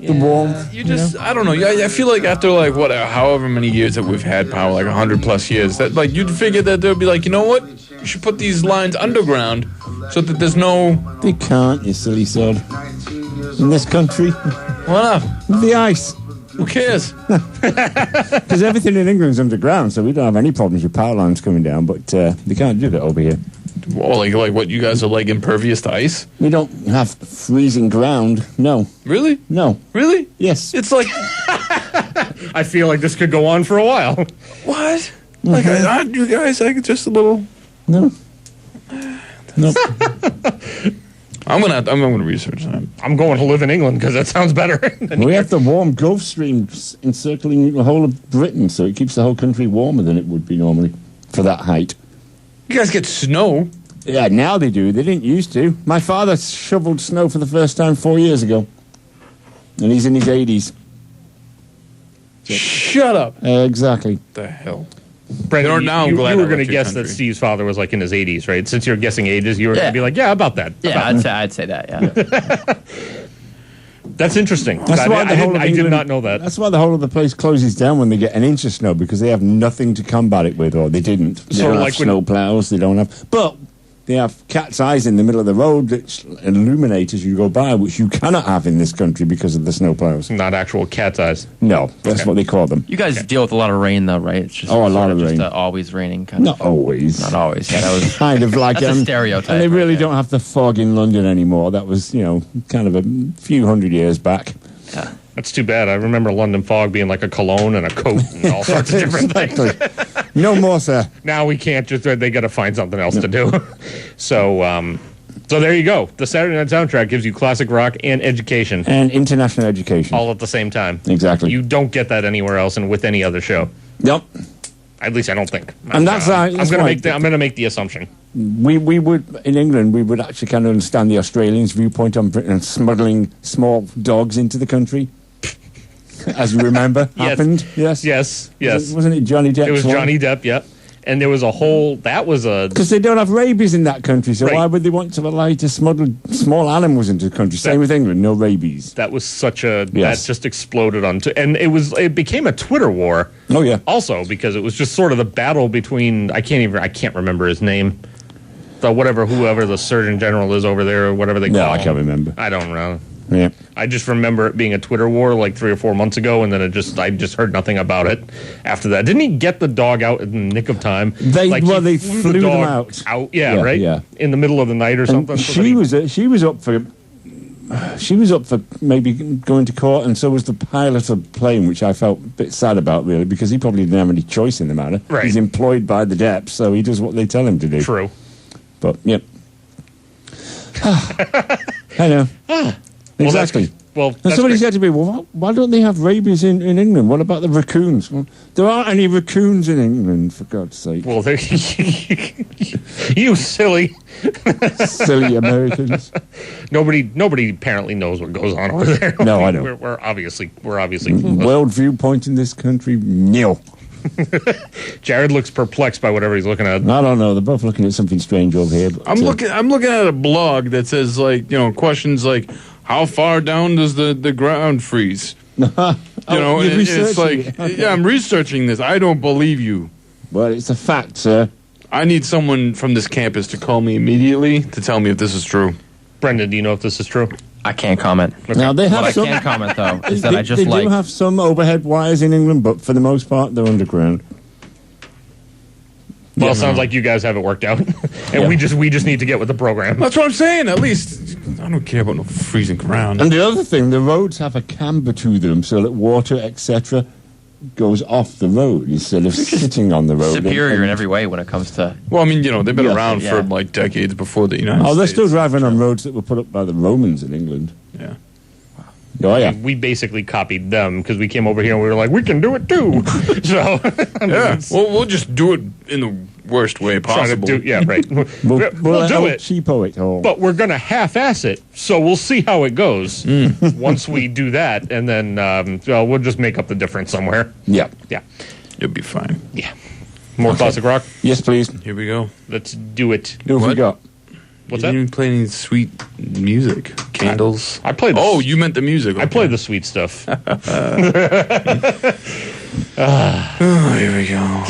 the warmth. You just, I don't know. I feel like after like however many years that we've had power, like 100+ years, that like you'd figure that there'd be like, you know what? You should put these lines underground so that there's no. They can't, you silly sod. In this country, Why not? the ice. Who cares? Because everything in England's underground, so we don't have any problems with power lines coming down, but they can't do that over here. Well, like what, you guys are like impervious to ice? We don't have freezing ground. No. Really? No. Really? Yes. It's like, I feel like this could go on for a while. what? Like, you guys, like, just a little... No. No. I'm gonna research that. I'm going to live in England because that sounds better. We have the warm Gulf Stream encircling the whole of Britain, so it keeps the whole country warmer than it would be normally for that height. You guys get snow. Yeah, now they do. They didn't used to. My father shoveled snow for the first time 4 years ago, and he's in his 80s. Shut up. Exactly. The hell. Brendan, Or now I'm you glad were I going to left your guess that country. Steve's father was like in his 80s, right? Since you're guessing ages, you were going Yeah. to be like, yeah, about that. Yeah, I'd say that. Yeah. That's interesting. That's why the whole of I did England- not know that. That's why the whole of the place closes down when they get an inch of snow, because they have nothing to combat it with, or they didn't. They Sort don't of have like when- snow plows. They don't have, but they have cat's eyes in the middle of the road that illuminate as you go by, which you cannot have in this country because of the snow plows. Not actual cat's eyes. No, that's what they call them. You guys deal with a lot of rain, though, right? It's just Oh, a lot sort of just rain. Always raining, kind Not of. always. Not always. Yeah, that was Kind of like That's a stereotype And they right really there. don't have the fog in London anymore. That was, kind of a few hundred years back. That's too bad. I remember London fog being like a cologne and a coat and all sorts of different things. Exactly. No more, sir. Now we can't just, they got to find something else to do. So there you go. The Saturday Night Soundtrack gives you classic rock and education And international education. all at the same time. Exactly. You don't get that anywhere else and with any other show. Yep. At least I don't think. And that's I'm that's going why to make the assumption. we would, in England, we would actually kind of understand the Australians' viewpoint on Britain smuggling small dogs into the country. As you remember, happened. Yes. Yes. Wasn't it Johnny Depp? It was Johnny Depp, yep. And there was a whole, that was a... Because they don't have rabies in that country, so Right. why would they want to allow you to smuggle small animals into the country? Same with England, no rabies. That was such a... Yes. That just exploded onto... And it became a Twitter war. Oh, yeah. Also, because it was just sort of the battle between... I can't remember his name. Whoever the Surgeon General is over there, or whatever they call him. I can't remember. I don't know. Yeah. I just remember it being a Twitter war like 3 or 4 months ago, and then I just heard nothing about it after that. Didn't he get the dog out in the nick of time? They he flew them dog out. Yeah, Yeah, right. yeah. In the middle of the night or something. And so that she was up for maybe going to court, and so was the pilot of the plane, which I felt a bit sad about, really, because he probably didn't have any choice in the matter. Right. He's employed by the Depp, so he does what they tell him to do. True. But, yep. I know. Exactly. Well, And that's somebody great. said to me, well, why don't they have rabies in England? What about the raccoons? Well, there aren't any raccoons in England, for God's sake. Well, you silly. Silly Americans. Nobody apparently knows what goes on over there. No, I know. We're obviously World viewpoint in this country? No. Jared looks perplexed by whatever he's looking at. I don't know. They're both looking at something strange over here. But, I'm looking at a blog that says, like, questions like, how far down does the ground freeze? you're And it's like, researching it. yeah, I'm researching this. I don't believe you. Well, it's a fact, sir. I need someone from this campus to call me immediately to tell me if this is true. Brendan, do you know if this is true? I can't comment. Now, they have What I some... can comment, though, is that They, I just they like... do have some overhead wires in England, but for the most part, they're underground. Well, it sounds like you guys have it worked out, and Yeah. we just need to get with the program. That's what I'm saying. At least I don't care about no freezing ground. And the other thing, the roads have a camber to them so that water, etc., goes off the road instead of sitting on the road. superior in every way when it comes to... Well, I mean, they've been Yeah, around yeah. for like decades before the United States. Oh, they're still driving on roads that were put up by the Romans in England. Yeah. Oh, yeah. We basically copied them because we came over here and we were like, we can do it too. So, I mean, Yeah. it's We'll just do it in the worst way trying to possible. do, yeah, right. We'll We'll do it, cheapo it all. but we're going to half-ass it. So we'll see how it goes once we do that, and then we'll just make up the difference somewhere. Yeah. Yeah, You'll be fine. yeah. More classic rock. Yes, please. Here we go. Let's do it. Who have we What? got? What's you that? didn't even play any sweet music, candles. I played. Oh, you meant the music. I played the sweet stuff. Oh, here we go.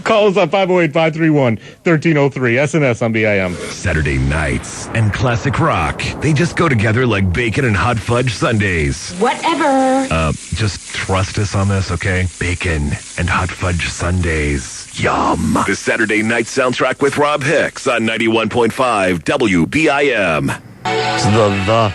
Call us at 508-531-1303. SNS on BIM. Saturday nights and classic rock. They just go together like bacon and hot fudge sundaes. Whatever. Just trust us on this, okay? Bacon and hot fudge sundaes. Yum. The Saturday night soundtrack with Rob Hicks on 91.5 WBIM. It's the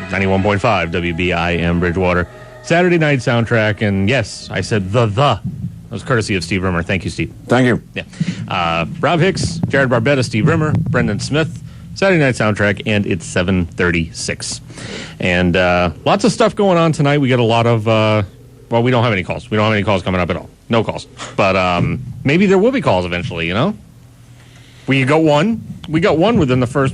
91.5 WBIM Bridgewater. Saturday night soundtrack, and yes, I said the. That was courtesy of Steve Rimmer. Thank you, Steve. Thank you. Yeah. Rob Hicks, Jared Barbetta, Steve Rimmer, Brendan Smith. Saturday night soundtrack, and it's 7:36. And lots of stuff going on tonight. We get a lot of, well, we don't have any calls. We don't have any calls coming up at all. No calls. But maybe there will be calls eventually, you know? We got one. We got one within the first,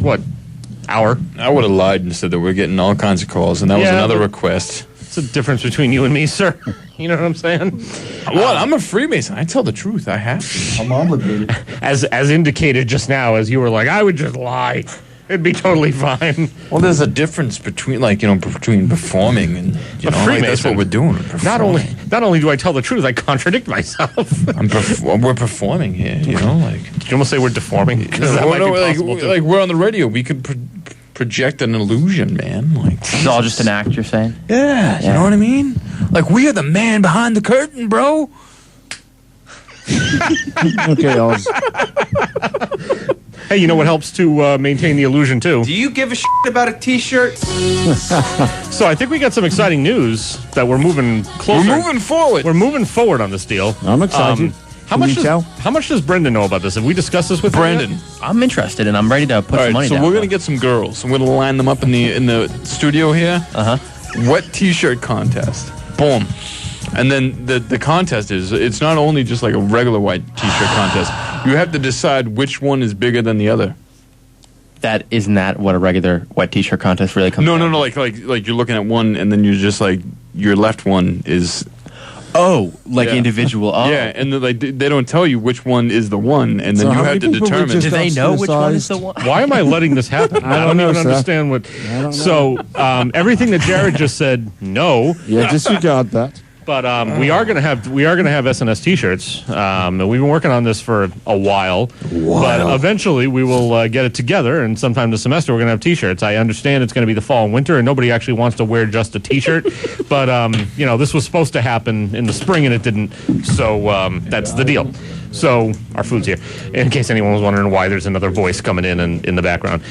hour? I would have lied and said that we're getting all kinds of calls, and that was another request. It's a difference between you and me, sir. You know what I'm saying? What? I'm a Freemason. I tell the truth. I have to. I'm obligated. As indicated just now, as you were like, I would just lie. It'd be totally fine. Well, there's a difference between, between performing and, that's what we're doing. Not only do I tell the truth, I contradict myself. We're performing here, Did you almost say we're deforming? We're on the radio. We could project an illusion, man. It's all just an act, you're saying? Yeah, you know what I mean? We are the man behind the curtain, bro. Okay, Oz. Hey, you know what helps to maintain the illusion, too? Do you give a shit about a T-shirt? So I think we got some exciting news that we're moving closer. We're moving forward. We're moving forward on this deal. I'm excited. How much does Brendan know about this? Have we discussed this with Brandon? him? I'm interested, and I'm ready to put some money down. So we're going to get some girls. I'm going to line them up in the studio here. Wet T-shirt contest. Boom. And then the contest it's not only just like a regular white T-shirt contest. You have to decide which one is bigger than the other. Isn't that what a regular wet T-shirt contest really comes down to? No. Like you're looking at one, and then you're just like your left one is. Individual. Oh. Yeah, and they don't tell you which one is the one, and then you have to determine. Do they know which one is the one? Why am I letting this happen? I don't even understand what. So everything that Jared just said, no. Yeah, disregard that. But we are going to have SNS T-shirts. We've been working on this for a while. But eventually we will get it together, and sometime this semester we're going to have T-shirts. I understand it's going to be the fall and winter, and nobody actually wants to wear just a T-shirt. But this was supposed to happen in the spring, and it didn't. So that's the deal. So our food's here. In case anyone was wondering why there's another voice coming in the background.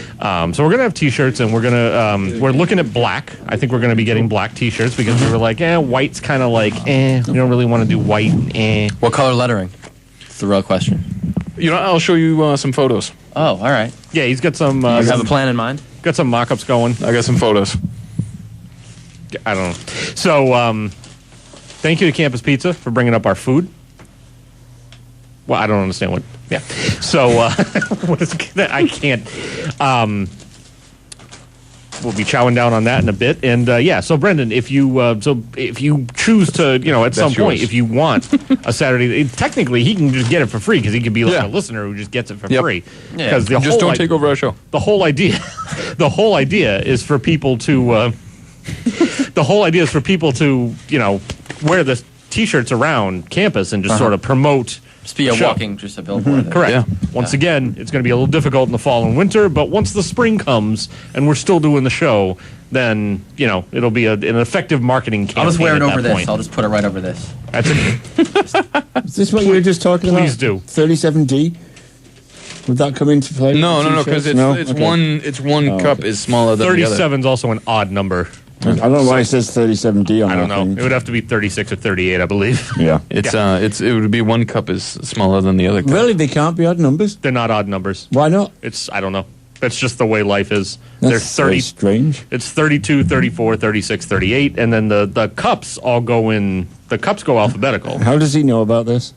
So we're gonna have T-shirts, and we're looking at black. I think we're gonna be getting black T-shirts because we were like, white's kind of like, we don't really want to do white. What color lettering? It's the real question. I'll show you some photos. Oh, all right. Yeah, he's got some. You have a plan in mind? Got some mock-ups going. I got some photos. I don't know. So thank you to Campus Pizza for bringing up our food. Well, I don't understand what. Yeah. So, what is that? I can't. We'll be chowing down on that in a bit, and So Brendan, if you choose to, at some point, if you want a Saturday, technically he can just get it for free because he could be like a listener who just gets it for free. Because just don't take over our show. The whole idea is for people to. Wear the T-shirts around campus and just sort of promote. Just be just a billboard. Correct. Yeah. Once again, it's going to be a little difficult in the fall and winter, but once the spring comes and we're still doing the show, then, it'll be an effective marketing campaign. I'll just wear it over this. Point. I'll just put it right over this. That's it. Is this what you were just talking about? Please do. 37D? Would that come into play? No, because it's one cup is smaller than the other. 37 is also an odd number. I don't know why it says 37D on I don't know. It would have to be 36 or 38, I believe. Yeah. It would be one cup is smaller than the other cup. Really? They can't be odd numbers? They're not odd numbers. Why not? I don't know. That's just the way life is. They're 30. Very strange. It's 32, 34, 36, 38, and then the cups all go in. The cups go alphabetical. How does he know about this?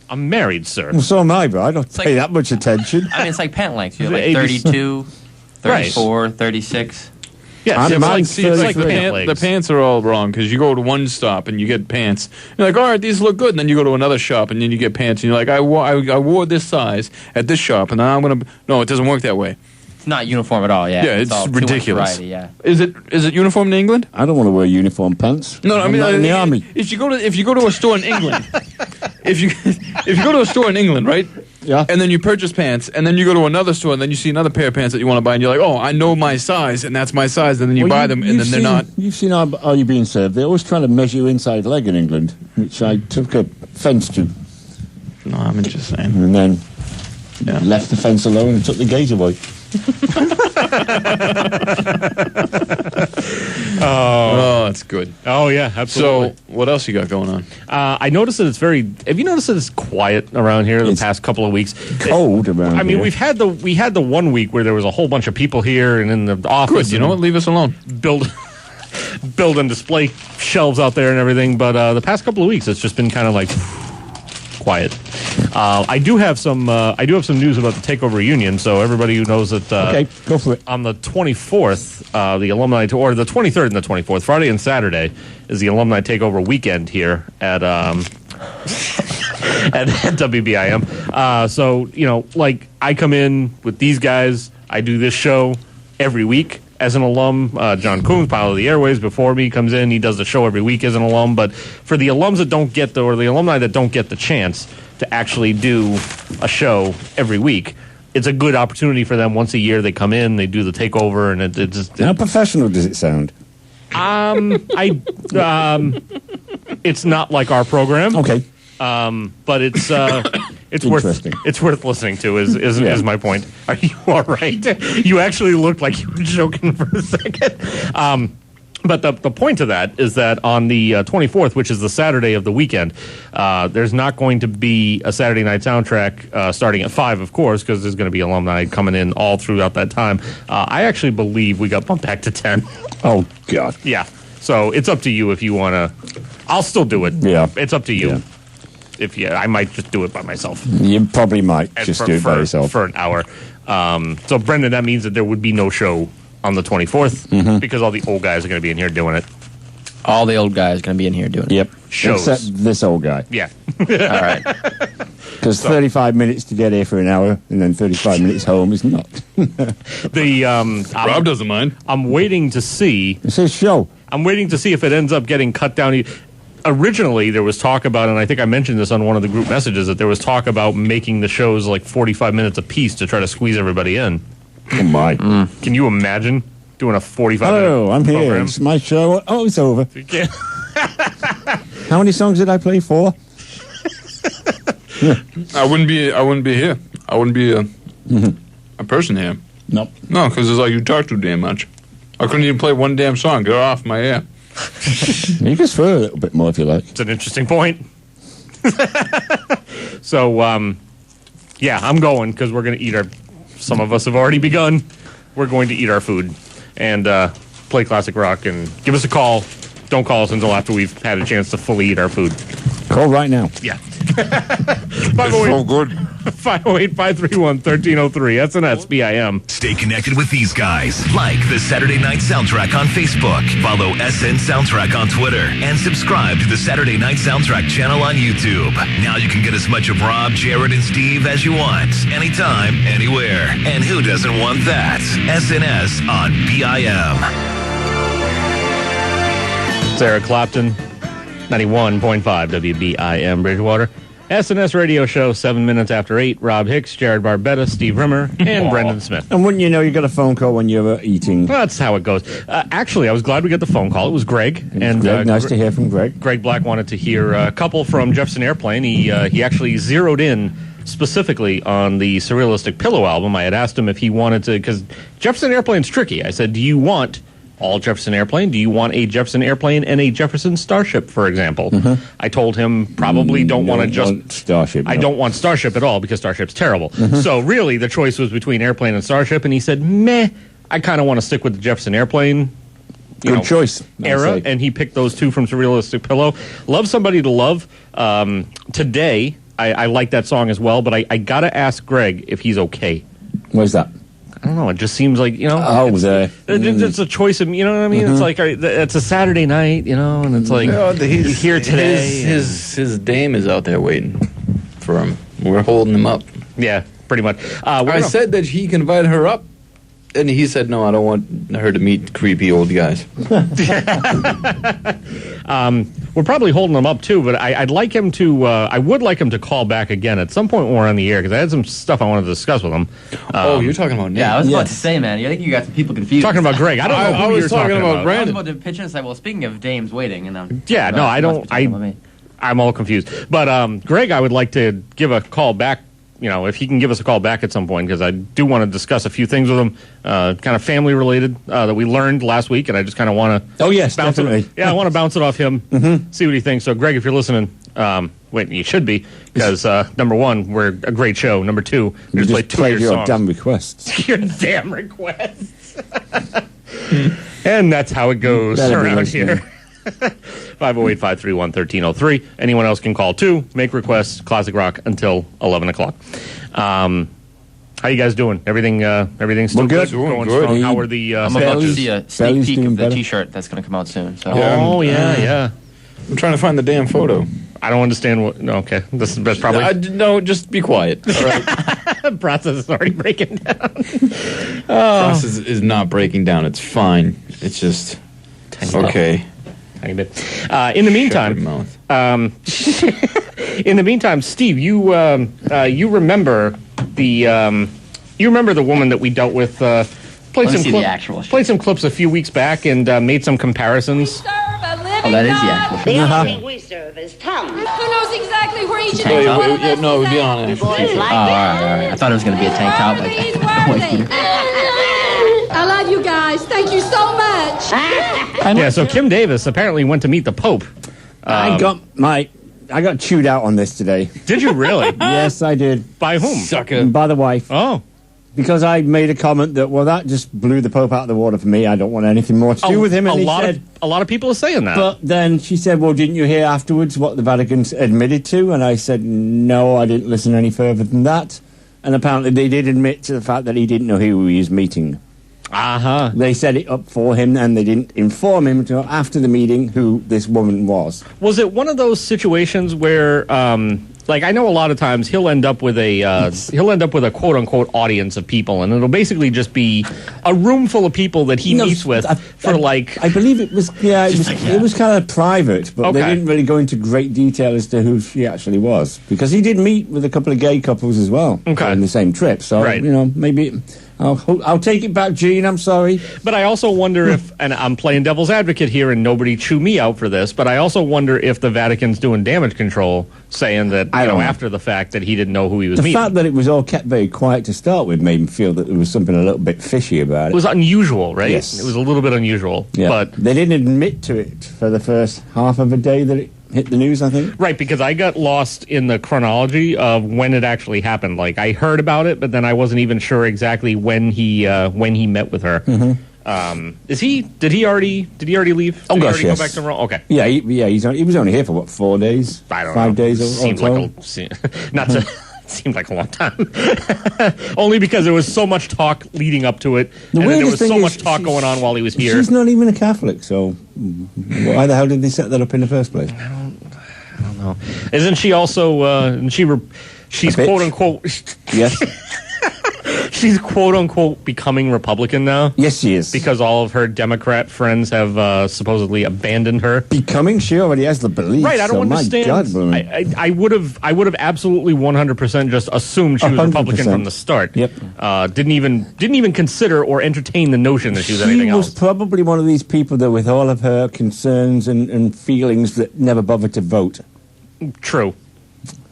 I'm married, sir. Well, so am I, but I don't pay that much attention. I mean, it's like pant length. You have like 32, 34, 36. Yes, it's like the pants are all wrong because you go to one stop and you get pants. You're like, all right, these look good. And then you go to another shop and then you get pants. And you're like, I wore this size at this shop, and I'm going to... No, it doesn't work that way. It's not uniform at all, yeah. Yeah, it's all ridiculous. Variety, yeah. Is it uniform in England? I don't want to wear uniform pants. No, I mean, I'm not in the army. If you go to a store in England... if you go to a store in England, right? Yeah. And then you purchase pants, and then you go to another store, and then you see another pair of pants that you want to buy, and you're like, oh, I know my size, and that's my size, and then you buy them, and then they're not. You've seen how you're being served. They're always trying to measure your inside leg in England, which I took offence to. No, I'm just saying. And then left the fence alone and took the gate away. Oh, that's good. Oh, yeah, absolutely. So, what else you got going on? I noticed that it's have you noticed that it's quiet around here the past couple of weeks? Cold around I mean, here. we had the 1 week where there was a whole bunch of people here and in the office. Good, you know what? Leave us alone. Build and display shelves out there and everything. But the past couple of weeks, it's just been kind of like quiet. I do have some news about the Takeover reunion. So everybody who knows that, okay, go for it. On the 24th, the alumni or the 23rd and the 24th, Friday and Saturday, is the alumni Takeover weekend here at at WBIM. So like I come in with these guys. I do this show every week as an alum. John Coombs, pilot of the airways before me, comes in. He does the show every week as an alum. But for the alums that don't get the alumni that don't get the chance to actually do a show every week, it's a good opportunity for them. Once a year, they come in, they do the takeover, and it just. How professional does it sound? It's not like our program. Okay. But it's worth listening to. Is my point. Are you all right? You actually looked like you were joking for a second. But the point of that is that on the 24th, which is the Saturday of the weekend, there's not going to be a Saturday night soundtrack starting at 5, of course, because there's going to be alumni coming in all throughout that time. I actually believe we got bumped back to 10. Oh, God. Yeah. So it's up to you if you want to. I'll still do it. Yeah. It's up to you. Yeah. I might just do it by myself. You probably might And just do it by yourself. For an hour. So, Brendan, that means that there would be no show on the 24th because all the old guys are going to be in here doing it. All the old guys are going to be in here doing it. Yep. Shows. Except this old guy. Yeah. All right. Because 35 minutes to get here for an hour and then 35 minutes home is not. Rob doesn't mind. I'm waiting to see. It's his show. I'm waiting to see if it ends up getting cut down. Originally, there was talk about, and I think I mentioned this on one of the group messages, that there was talk about making the shows like 45 minutes apiece to try to squeeze everybody in. Oh, my. Can you imagine doing a 45 minute Hello, I'm here. program? It's my show. Oh, it's over. You can't. How many songs did I play? 4? I wouldn't be here. I wouldn't be a person here. Nope. No, because it's like you talk too damn much. I couldn't even play one damn song. Get off my air. You can swear a little bit more if you like. It's an interesting point. So, yeah, I'm going because we're going to eat some of us have already begun. We're going to eat our food and play classic rock and give us a call. Don't call us until after we've had a chance to fully eat our food. Call right now. Yeah. It's so good. 508-531-1303. SNS BIM. Stay connected with these guys. Like the Saturday Night Soundtrack on Facebook. Follow SN Soundtrack on Twitter. And subscribe to the Saturday Night Soundtrack channel on YouTube. Now you can get as much of Rob, Jared, and Steve as you want. Anytime, anywhere. And who doesn't want that? SNS on BIM. Sarah Clapton, 91.5 WBIM Bridgewater. SNS Radio Show, 7 minutes after 8. Rob Hicks, Jared Barbetta, Steve Rimmer, and Brendan Smith. And wouldn't you know, you got a phone call when you were eating. Well, that's how it goes. Actually, I was glad we got the phone call. It was Greg. And Greg, nice to hear from Greg. Greg Black wanted to hear a couple from Jefferson Airplane. He actually zeroed in specifically on the Surrealistic Pillow album. I had asked him if he wanted to, because Jefferson Airplane's tricky. I said, do you want all Jefferson Airplane? Do you want a Jefferson Airplane and a Jefferson Starship, for example? I told him probably don't want to just Starship. I don't want Starship at all because Starship's terrible. So really, the choice was between Airplane and Starship, and he said, "Meh, I kind of want to stick with the Jefferson Airplane." Good choice. Era, and he picked those two from Surrealistic Pillow. Love Somebody to Love. Today, I like that song as well, but I gotta ask Greg if he's okay. Where's that? I don't know. It just seems like, it's a choice of, you know what I mean? It's like it's a Saturday night, and it's like he's here today. His dame is out there waiting for him. We're holding him up. Yeah, pretty much. I said that he can invite her up And he said, no, I don't want her to meet creepy old guys. We're probably holding him up too, but I'd like him to. I would like him to call back again at some point when we're on the air because I had some stuff I wanted to discuss with him. You're talking about Nate. Yeah, I was about Yes. to say, man. I think you got some people confused. Talking about Greg. I don't know who was you're talking about I was Brandon. about to pitch in and say, well, speaking of dames waiting, and Yeah, no, I don't. I'm all confused. But Greg, I would like to give a call back. You know, if he can give us a call back at some point, because I do want to discuss a few things with him, kind of family related that we learned last week, and I just kind of want to. Oh, yes, bounce definitely. It, yeah, I want to bounce it off him, see what he thinks. So, Greg, if you're listening, wait, you should be, because number one, we're a great show. Number two, we just play two of your your songs. damn requests. Your damn requests. And that's how it goes Better be around listening. here. 508-531-1303. Anyone else can call too. Make requests. Classic Rock until 11 o'clock. How you guys doing? Everything still We're good. Going Good. strong? How are the I'm about to sketches? see a Belly's sneak peek doing of the better. T-shirt that's going to come out soon. So. Oh, yeah. I'm trying to find the damn photo. I don't understand what... No, okay. That's probably... No, just be quiet. All right. The process is already breaking down. Process is not breaking down. It's fine. It's just... Okay. In the meantime... Shut your mouth. In the meantime, Steve, you remember the woman that we dealt with? Played Let me some see the actual shit. played some clips a few weeks back and made some comparisons. Oh, that is the actual shit. The only thing we serve is tongue. Who knows exactly where each Tank top? No, be honest. Boys like Oh, all right. I thought it was going to be a tank top. I love you guys. Thank you so much. Yeah, so Kim Davis apparently went to meet the Pope. I got chewed out on this today. Did you really? Yes, I did. By whom? Sucker. By the wife. Oh, Because I made a comment that, well, that just blew the Pope out of the water for me. I don't want anything more to do with him. And a he lot said, of people are saying that. but then she said, well, didn't you hear afterwards what the Vatican admitted to? And I said, no, I didn't listen any further than that. And apparently they did admit to the fact that he didn't know who he was meeting. Uh-huh. They set it up for him, and they didn't inform him until after the meeting who this woman was. Was it one of those situations where, like, I know a lot of times he'll end up with a quote unquote audience of people, and it'll basically just be a room full of people that he meets with I believe it was, it was kind of private, but they Okay. didn't really go into great detail as to who she actually was, because he did meet with a couple of gay couples as well on the same trip. So Right. maybe I'll take it back, Gene. I'm sorry. But I also wonder if, and I'm playing devil's advocate here, and nobody chew me out for this, but I also wonder if the Vatican's doing damage control, saying that, I don't know. after the fact that he didn't know who he was The meeting. fact that it was all kept very quiet to start with made me feel that there was something a little bit fishy about It it. was unusual, right? Yes. It was a little bit unusual. Yeah. But They didn't admit to it for the first half of a day that it hit the news, I think. right, because I got lost in the chronology of when it actually happened. Like, I heard about it, but then I wasn't even sure exactly when he met with her. Mm-hmm. Did he already leave? Oh, Did gosh, he already yes. go back to Rome? Okay. Yeah, he was only here for, 4 days? I don't 5 know. days all Seemed told? not to seemed like a long time. Only because there was so much talk leading up to it, The and then there was weirdest thing so is much talk going on while he was here. She's not even a Catholic, so why the hell did they set that up in the first place? I don't know. Isn't she also? She's A bitch? quote unquote. Yes. She's quote unquote becoming Republican now. Yes, she is. Because all of her Democrat friends have supposedly abandoned her. Becoming, she already has the belief. Right, I don't so understand. My God, Blooming. I would have absolutely 100% just assumed she was 100%. Republican from the start. Yep. Didn't even consider or entertain the notion that she was anything was else. probably one of these people that, with all of her concerns and feelings, that never bothered to vote. True.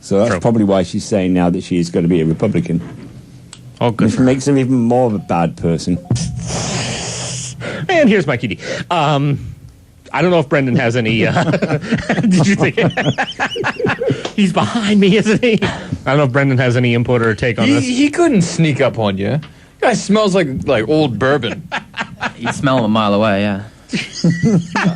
So that's True. probably why she's saying now that she's going to be a Republican. Oh, good. Which makes her even more of a bad person. And here's my kitty. I don't know if Brendan has any. Did you think? He's behind me, isn't he? I don't know if Brendan has any input or take on this. He couldn't sneak up on you. Guy smells like old bourbon. You smell him a mile away, yeah.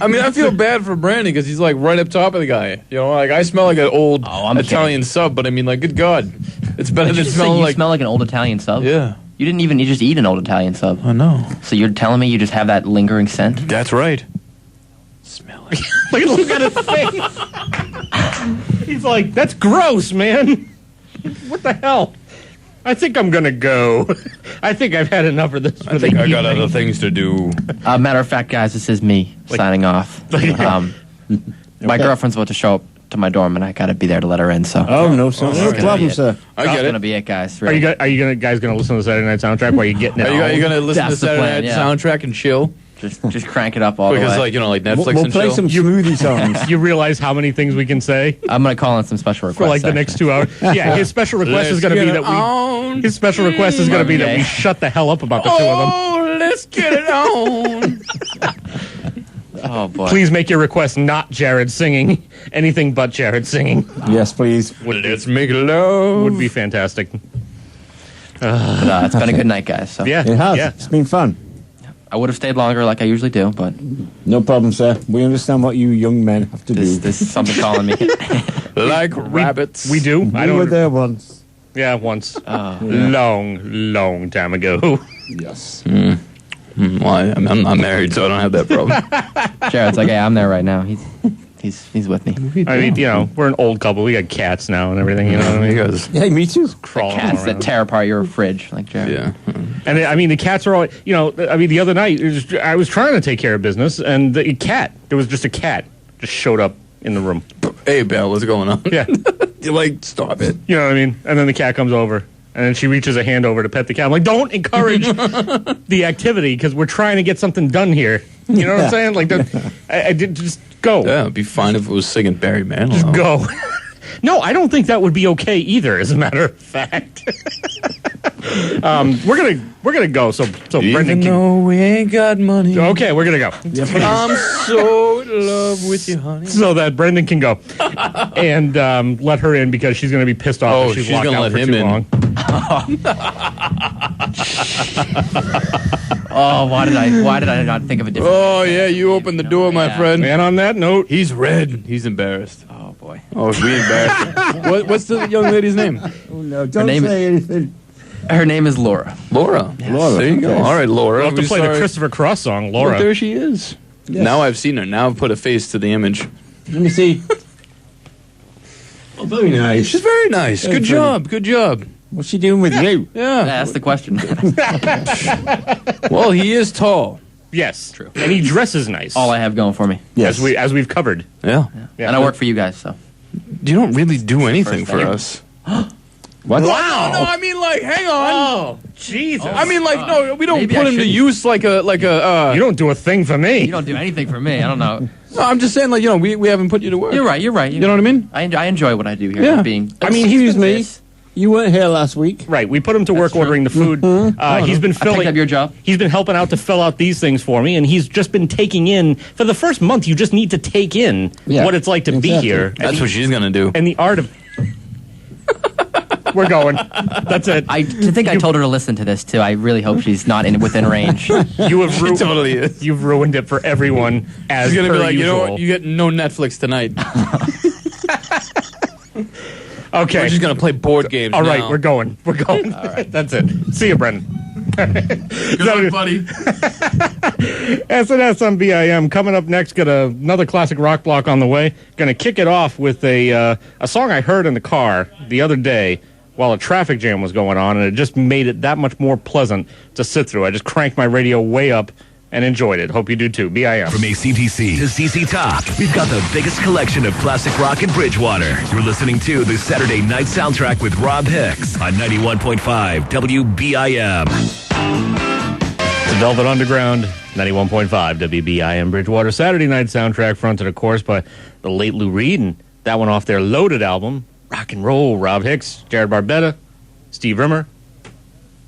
I mean, I feel bad for Brandon because he's like right up top of the guy. You know, like I smell like an old I'm Italian sub, but I mean, like, good God, it's better Did than you say smelling you like. smell like an old Italian sub? Yeah, You just eat an old Italian sub. I know. So you're telling me you just have that lingering scent? That's right. Smell it. Look at his face. He's like, that's gross, man. What the hell? I think I'm gonna go. I think I've had enough of this. I think I got other things to do. Matter of fact, guys, this is me signing off. My girlfriend's about to show up to my dorm, and I got to be there to let her in. So. Oh no, sir. No problem, sir. I get That's it. gonna be it, guys. Are you guys gonna listen to the Saturday Night Soundtrack while you're getting it? Are you gonna listen That's to the Saturday plan, Night Soundtrack and chill? Just crank it up all the Because way. like Netflix We'll and play chill. some smoothie songs. You realize how many things we can say I'm gonna call in some special requests for like the next 2 hours? Yeah, his special request is gonna be that we. His special request is gonna be that we shut the hell up about the two of them. Oh, let's get it on. Oh boy! Please make your request not Jared singing. Anything but Jared singing Yes, please. Let's make love. would be fantastic. But, it's been a good night, guys. So Yeah, It has. yeah. It's been fun. I would have stayed longer, like I usually do, but No problem, sir. We understand what you young men have to do. this is something calling me. Like rabbits. We do. I We were don't. there once. Yeah, once. Oh. Long time ago. Yes. Well, I'm not married, so I don't have that problem. Jared's like, hey, I'm there right now. He's with me. I mean, we're an old couple. We got cats now and everything. You know what I mean? You guys. Yeah, me too. Crawling Cats that around. tear apart your fridge, like Jared. Yeah. And I mean, the cats are all. The other night I was trying to take care of business, and there was just a cat just showed up in the room. Hey, Belle, what's going on? Yeah. You like, stop it. You know what I mean? And then the cat comes over, and then she reaches a hand over to pet the cat. I'm like, don't encourage the activity because we're trying to get something done here. You know what I'm saying? Like, I did just go. Yeah, it'd be fine if it was singing Barry Manilow. Just go. No, I don't think that would be okay either. As a matter of fact, we're gonna go. So Even Brendan. though we ain't got money. Okay, we're gonna go. I'm so in love with you, honey. So that Brendan can go and let her in because she's going to be pissed off Oh, if she's she's locked gonna out let for him too in. long. Oh, why did I not think of a different? Oh, yeah, you opened the door, my Yeah. friend. And on that note, He's red. He's embarrassed. Oh boy. Oh, is we embarrassed? What's the young lady's name? Oh, no, don't name say anything. Her name is Laura. Laura. Laura, There you go. okay. All right, Laura. we'll have to We play the sorry. Christopher Cross song, Look, Laura. there she is. Yes. Now I've seen her. Now I've put a face to the image. Let me see. Oh, very nice. She's very nice. Very Good pretty. job. Good job. What's she doing with you? Yeah. That's the question. Well, he is tall. Yes, true. And he dresses nice. All I have going for me. Yes. as we've covered. Yeah. Yeah. And I work for you guys, so. You don't really do anything First for thing. us. What? Wow. No, I mean, like, hang on. Oh, Jesus! I mean, like, no, we don't Maybe put I him to shouldn't. use like a. you don't do a thing for me. You don't do anything for me. I don't know. No, I'm just saying, like, we haven't put you to work. You're right. You know what I mean? I enjoy what I do here. Yeah. Being. I mean, excuse me. You weren't here last week. Right, we put him to work true. ordering the food. He's been I picked filling. up your job. He's been helping out to fill out these things for me, and he's just been taking in for the first month. You just need to take in Yeah, what it's like to be exactly. here. That's what she's gonna do. And the art of. We're going. That's it. To think I told her to listen to this too. I really hope she's not within range. You have ruined. totally is. You've ruined it for everyone. As She's gonna per be like, you know usual. what? You get no Netflix tonight. Okay. We're just gonna play board games. All right, now. we're going. We're going. All right. That's it. See you, Brendan. Good luck, buddy. SNS on BIM. Coming up next, got another classic rock block on the way. Going to kick it off with a song I heard in the car the other day while a traffic jam was going on, and it just made it that much more pleasant to sit through. I just cranked my radio way up and enjoyed it. Hope you do too. BIM. From ACTC to CC Top, we've got the biggest collection of classic rock in Bridgewater. You're listening to the Saturday Night Soundtrack with Rob Hicks on 91.5 WBIM. The Velvet Underground, 91.5 WBIM Bridgewater. Saturday Night Soundtrack, fronted, of course, by the late Lou Reed, and that one off their Loaded album, Rock and Roll. Rob Hicks, Jared Barbetta, Steve Rimmer,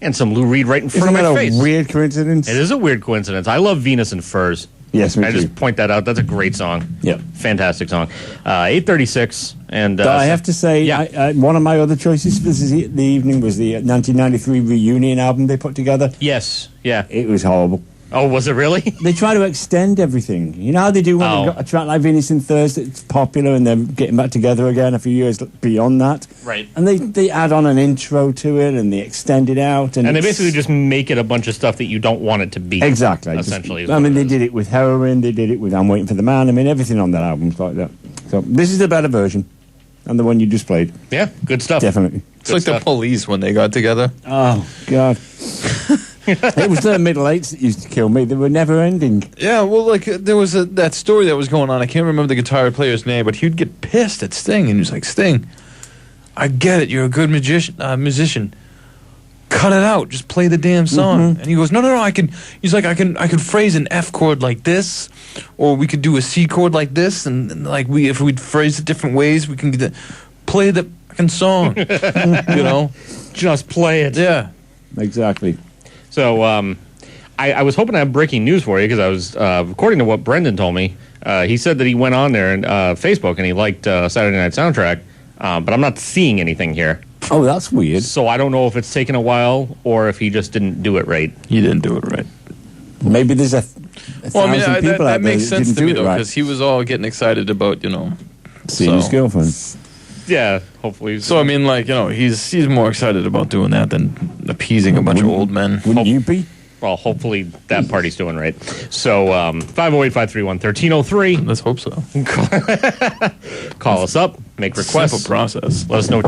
and some Lou Reed right in front Isn't of that my a face. weird coincidence? It is a weird coincidence. I love Venus and Furs. Yes, me I too. just point that out. That's a great song. Yeah. Fantastic song. 8:36, and But I have to say, yeah. one of my other choices for the evening was the 1993 reunion album they put together. Yes, yeah. It was horrible. Oh, was it really? They try to extend everything. You know how they do when Oh. they've got a track like Venus and Thursday, it's popular, and they're getting back together again a few years beyond that. Right. And they add on an intro to it, and they extend it out. And And they it's- basically just make it a bunch of stuff that you don't want it to be. Exactly. Essentially. is I what mean, it they is. did it with Heroin, they did it with I'm Waiting for the Man. I mean, everything on that album's like that. So this is the better version, and the one you just played. Yeah, good stuff. Definitely. It's like the Police when they got together. Oh, God. It was their middle eights that used to kill me. They were never ending. Yeah, well, like, there was that story that was going on. I can't remember the guitar player's name, but he'd get pissed at Sting, and he was like, Sting, I get it. You're a good musician. Cut it out. Just play the damn song. And he goes, no, I can. He's like, I could phrase an F chord like this, or we could do a C chord like this, and like if we'd phrase it different ways, we can play the fucking song. You know, just play it. Yeah, exactly. So I was hoping to have breaking news for you because I was, according to what Brendan told me, he said that he went on there and Facebook and he liked Saturday Night Soundtrack, but I'm not seeing anything here. Oh, that's weird. So I don't know if it's taken a while or if he just didn't do it right. He didn't do it right. Maybe there's a thousand people out that there makes that sense didn't to me do it though, right. because he was all getting excited about seeing his girlfriend. Yeah, hopefully. So I mean, like, he's more excited about doing that than appeasing a bunch of old men. Wouldn't you be? Well, hopefully that party's doing right. So 508-531-1303. Let's hope so. Call us up, make requests. Simple process. Let us know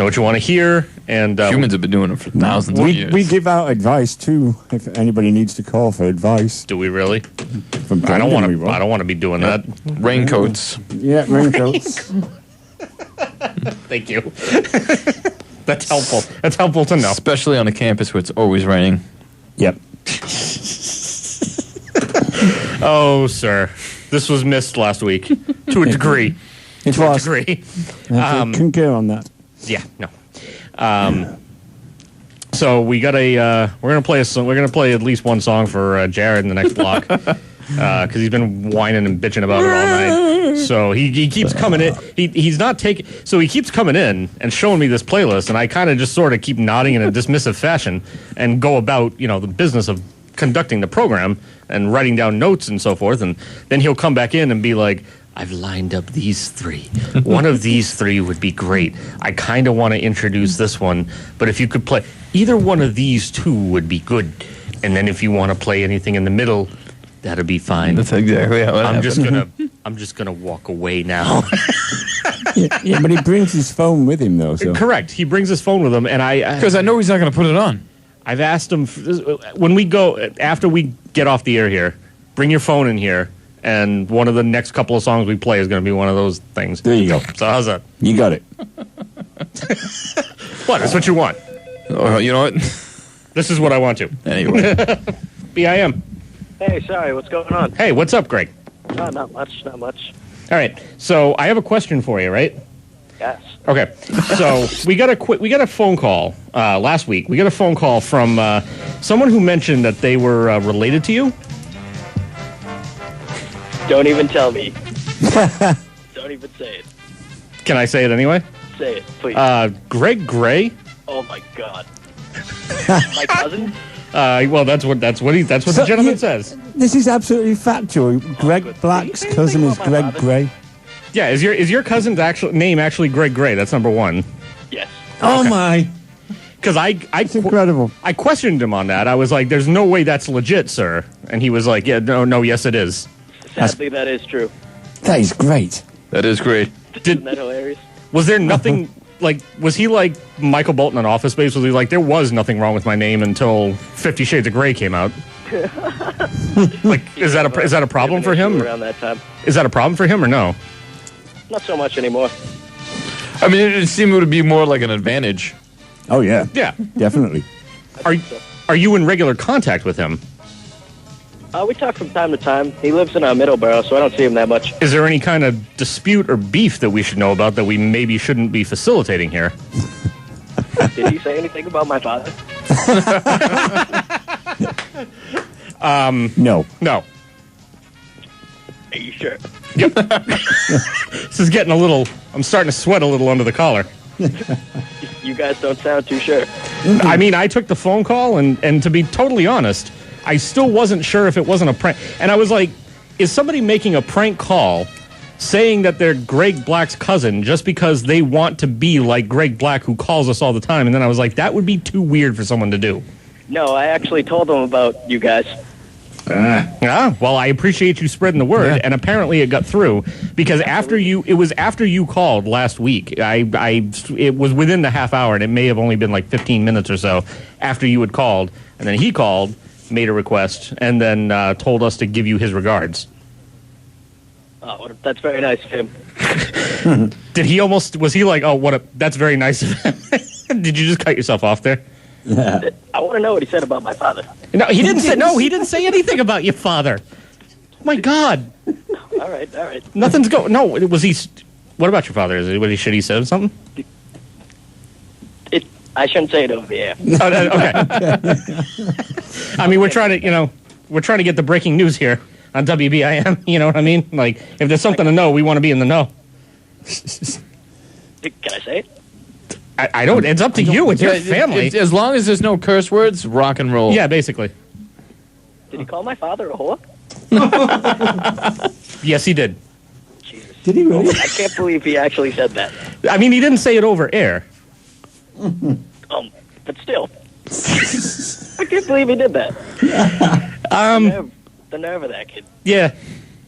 what you want to hear. And humans have been doing it for thousands of years. We give out advice too if anybody needs to call for advice. Do we really? I don't want to be doing that. Raincoats. Yeah, raincoats. Thank you. That's helpful. That's helpful to know. Especially on a campus where it's always raining. Yep. Oh, sir. This was missed last week. To a degree. It to was. a degree. I concur on that. Yeah, no. So we got we're gonna play at least one song for Jared in the next block. Because he's been whining and bitching about it all night. So he keeps coming in. He's not taking. So he keeps coming in and showing me this playlist, and I kind of just sort of keep nodding in a dismissive fashion and go about the business of conducting the program and writing down notes and so forth. And then he'll come back in and be like, "I've lined up these three. One of these three would be great. I kind of want to introduce this one, but if you could play either one of these two would be good. And then if you want to play anything in the middle." That'll be fine. That's exactly how it happened. I'm just gonna walk away now. Yeah, but he brings his phone with him though. So. Correct. He brings his phone with him, and because I know he's not gonna put it on. I've asked him when we go after we get off the air here. Bring your phone in here, and one of the next couple of songs we play is gonna be one of those things. There you go. So how's that? You got it. What? That's what you want. You know what? This is what I want to. Anyway. BIM. Hey, sorry, what's going on? Hey, what's up, Greg? Not much. All right, so I have a question for you, right? Yes. Okay, so we got a phone call last week. We got a phone call from someone who mentioned that they were related to you. Don't even tell me. Don't even say it. Can I say it anyway? Say it, please. Greg Gray. Oh my God. My cousin? Well, that's what the gentleman says. This is absolutely factual. Greg Black's cousin is Greg Gray. Yeah, is your cousin's name actually Greg Gray? That's number one. Yes. Oh my! Because it's incredible. I questioned him on that. I was like, "There's no way that's legit, sir." And he was like, "Yeah, no, yes, it is." Sadly, that is true. That is great. That is great. Isn't that hilarious? Was there nothing? Was he like Michael Bolton on Office Space? Was he like, there was nothing wrong with my name until 50 Shades of Grey came out? Is that a problem for him? Around that time. Is that a problem for him or no? Not so much anymore. I mean, it seemed to be more like an advantage. Oh yeah. Yeah. Definitely. Are you in regular contact with him? We talk from time to time. He lives in Middleborough, so I don't see him that much. Is there any kind of dispute or beef that we should know about that we maybe shouldn't be facilitating here? Did he say anything about my father? No. No. Are you sure? Yep. This is getting I'm starting to sweat a little under the collar. You guys don't sound too sure. I mean, I took the phone call, and to be totally honest, I still wasn't sure if it wasn't a prank. And I was like, is somebody making a prank call saying that they're Greg Black's cousin just because they want to be like Greg Black, who calls us all the time? And then I was like, that would be too weird for someone to do. No, I actually told him about you guys. Well, I appreciate you spreading the word, and apparently it got through because after you called last week. It was within the half hour, and it may have only been like 15 minutes or so after you had called, and then he called, made a request, and then told us to give you his regards. Oh, that's very nice of him. Was he like, oh, that's very nice of him? Did you just cut yourself off there? I want to know what he said about my father. No, he didn't say anything about your father. Oh my God. All right. Nothing's going. No, was he? What about your father? Should he say something? I shouldn't say it over the air. Okay. I mean, we're trying to get the breaking news here on WBIM. You know what I mean? Like, if there's something to know, we want to be in the know. Can I say it? I don't. It's up to you. It's your family. As long as there's no curse words, rock and roll. Yeah, basically. Did he call my father a whore? Yes, he did. Jesus. Did he really? I can't believe he actually said that. I mean, he didn't say it over air. But still. I can't believe he did that. The nerve of that kid. Yeah.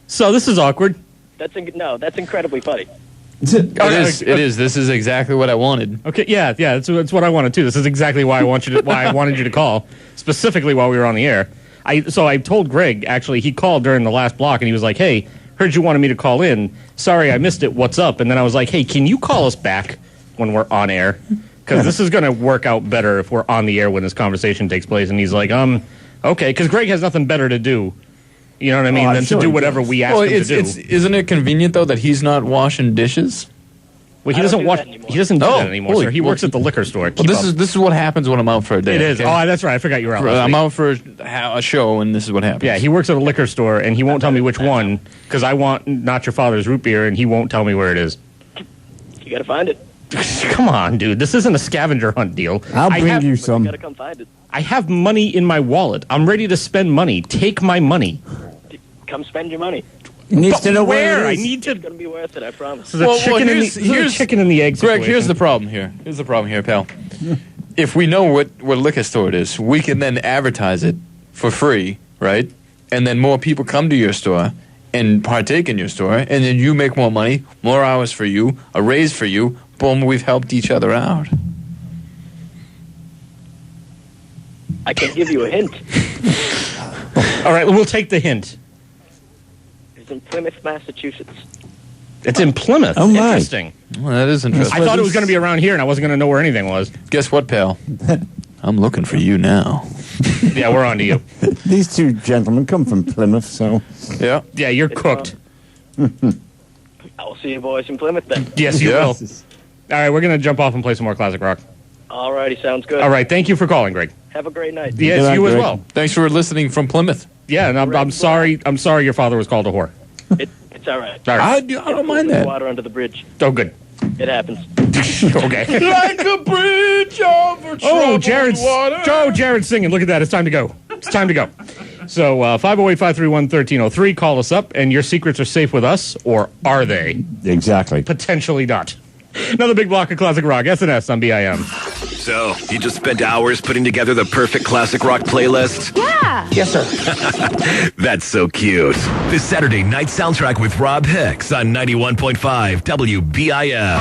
So this is awkward. That's incredibly funny. It is. This is exactly what I wanted. Okay, yeah, that's what I wanted too. This is exactly why I wanted you to call, specifically while we were on the air. So I told Greg, actually, he called during the last block, and he was like, hey, heard you wanted me to call in. Sorry, I missed it. What's up? And then I was like, hey, can you call us back when we're on air? Because this is going to work out better if we're on the air when this conversation takes place. And he's like, okay, because Greg has nothing better to do. You know what I mean? Than to do whatever we ask him to do. Isn't it convenient, though, that he's not washing dishes? Well, he doesn't do that anymore, sir. He works at the liquor store. Well, this is what happens when I'm out for a day. It is. Okay? Oh, that's right. I forgot you were out. I'm out for a show, and this is what happens. Yeah, he works at a liquor store, and he won't tell me which one, because I want Not Your Father's root beer, and he won't tell me where it is. You gotta find it. Come on, dude. This isn't a scavenger hunt deal. I'll bring you some. You gotta come find it. I have money in my wallet. I'm ready to spend money. Take my money. Come spend your money. He needs to know where. it is. I need to. It's gonna be worth it. I promise. This is a chicken and the egg situation. Greg, here's the problem here, pal. If we know what liquor store it is, we can then advertise it for free, right? And then more people come to your store and partake in your store, and then you make more money, more hours for you, a raise for you. Boom, we've helped each other out. I can give you a hint. All right, we'll take the hint. It's in Plymouth, Massachusetts. It's in Plymouth. Oh, my. Interesting. Well, that is interesting. I thought it was going to be around here, and I wasn't going to know where anything was. Guess what, pal? I'm looking for you now. Yeah, we're on to you. These two gentlemen come from Plymouth, so... Yeah. Yeah, you're cooked. I'll see you boys in Plymouth then. Yes, you will. All right, we're going to jump off and play some more classic rock. Alrighty, sounds good. All right, thank you for calling, Greg. Have a great night. Yes, you as well. Thanks for listening from Plymouth. Yeah, and I'm sorry. I'm sorry your father was called a whore. It's all right. All right. I don't mind that. Water under the bridge. Oh, good. It happens. Okay. Like a bridge over troubled water. Jared's singing. Look at that. It's time to go. It's time to go. So 508-531-1303. Call us up, and your secrets are safe with us, or are they? Exactly. Potentially not. Another big block of classic rock. SNS on BIM. So, you just spent hours putting together the perfect classic rock playlist? Yeah. Yes, sir. That's so cute. This Saturday night soundtrack with Rob Hicks on 91.5 WBIM.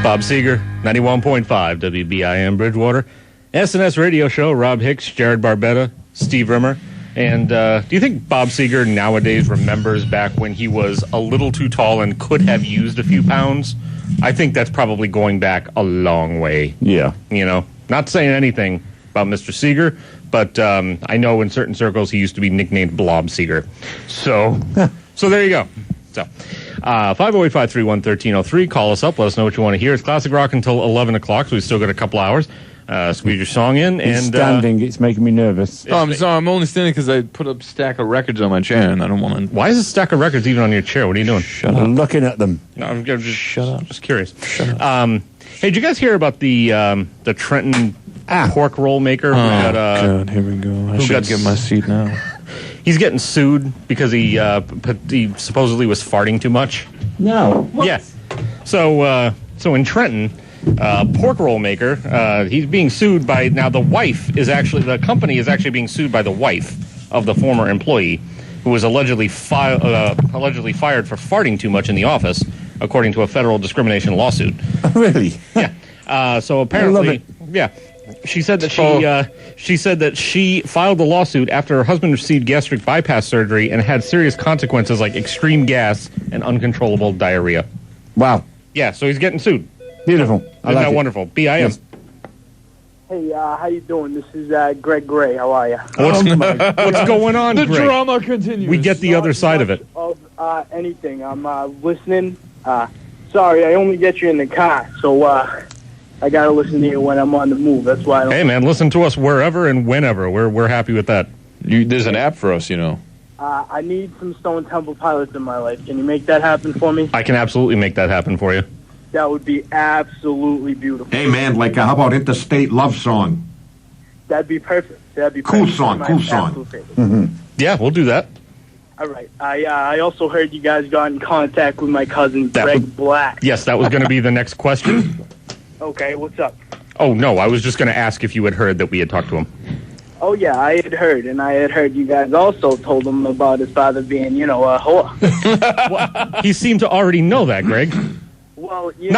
Bob Seger, 91.5 WBIM Bridgewater. SNS radio show, Rob Hicks, Jared Barbetta, Steve Rimmer. And do you think Bob Seger nowadays remembers back when he was a little too tall and could have used a few pounds? I think that's probably going back a long way. Yeah. You know, not saying anything about Mr. Seger, but I know in certain circles he used to be nicknamed Blob Seger. So there you go. So 508-531-1303. Call us up. Let us know what you want to hear. It's classic rock until 11 o'clock, so we've still got a couple hours. Squeeze your song in. He's and standing. It's making me nervous. Oh, I'm sorry. I'm only standing because I put a stack of records on my chair, and I don't want to. Why is a stack of records even on your chair? What are you doing? Shut up. I'm looking at them. No, I'm just Shut up. Just curious. Shut up. Hey, did you guys hear about the Trenton pork roll maker? God, here we go. I should get my seat now. He's getting sued because he supposedly was farting too much. No. Yeah. So in Trenton, pork roll maker. He's being sued by, now the company is actually being sued by the wife of the former employee, who was allegedly fired for farting too much in the office, according to a federal discrimination lawsuit. Really? Yeah. So apparently, yeah. She said that she filed the lawsuit after her husband received gastric bypass surgery and had serious consequences like extreme gas and uncontrollable diarrhea. Wow. Yeah, so he's getting sued. Beautiful. Isn't that wonderful? BIM. Yes. Hey, how you doing? This is Greg Gray. How are you? What's going on, The Greg? drama continues. We get the other side of it. Of anything. I'm listening. Sorry, I only get you in the car, so I gotta listen to you when I'm on the move. That's why I don't... Hey, man, listen to us wherever and whenever. We're happy with that. There's an app for us, you know. I need some Stone Temple Pilots in my life. Can you make that happen for me? I can absolutely make that happen for you. That would be absolutely beautiful. Hey, man, like, how about Interstate Love Song? That'd be perfect. That'd be Cool perfect. song, My cool song. absolute favorite. Mm-hmm. Yeah, we'll do that. All right. I also heard you guys got in contact with my cousin, Greg Black. Yes, that was going to be the next question. Okay, what's up? Oh, no, I was just going to ask if you had heard that we had talked to him. Oh, yeah, I had heard, and I had heard you guys also told him about his father being, a whore. Well, he seemed to already know that, Greg. Well, you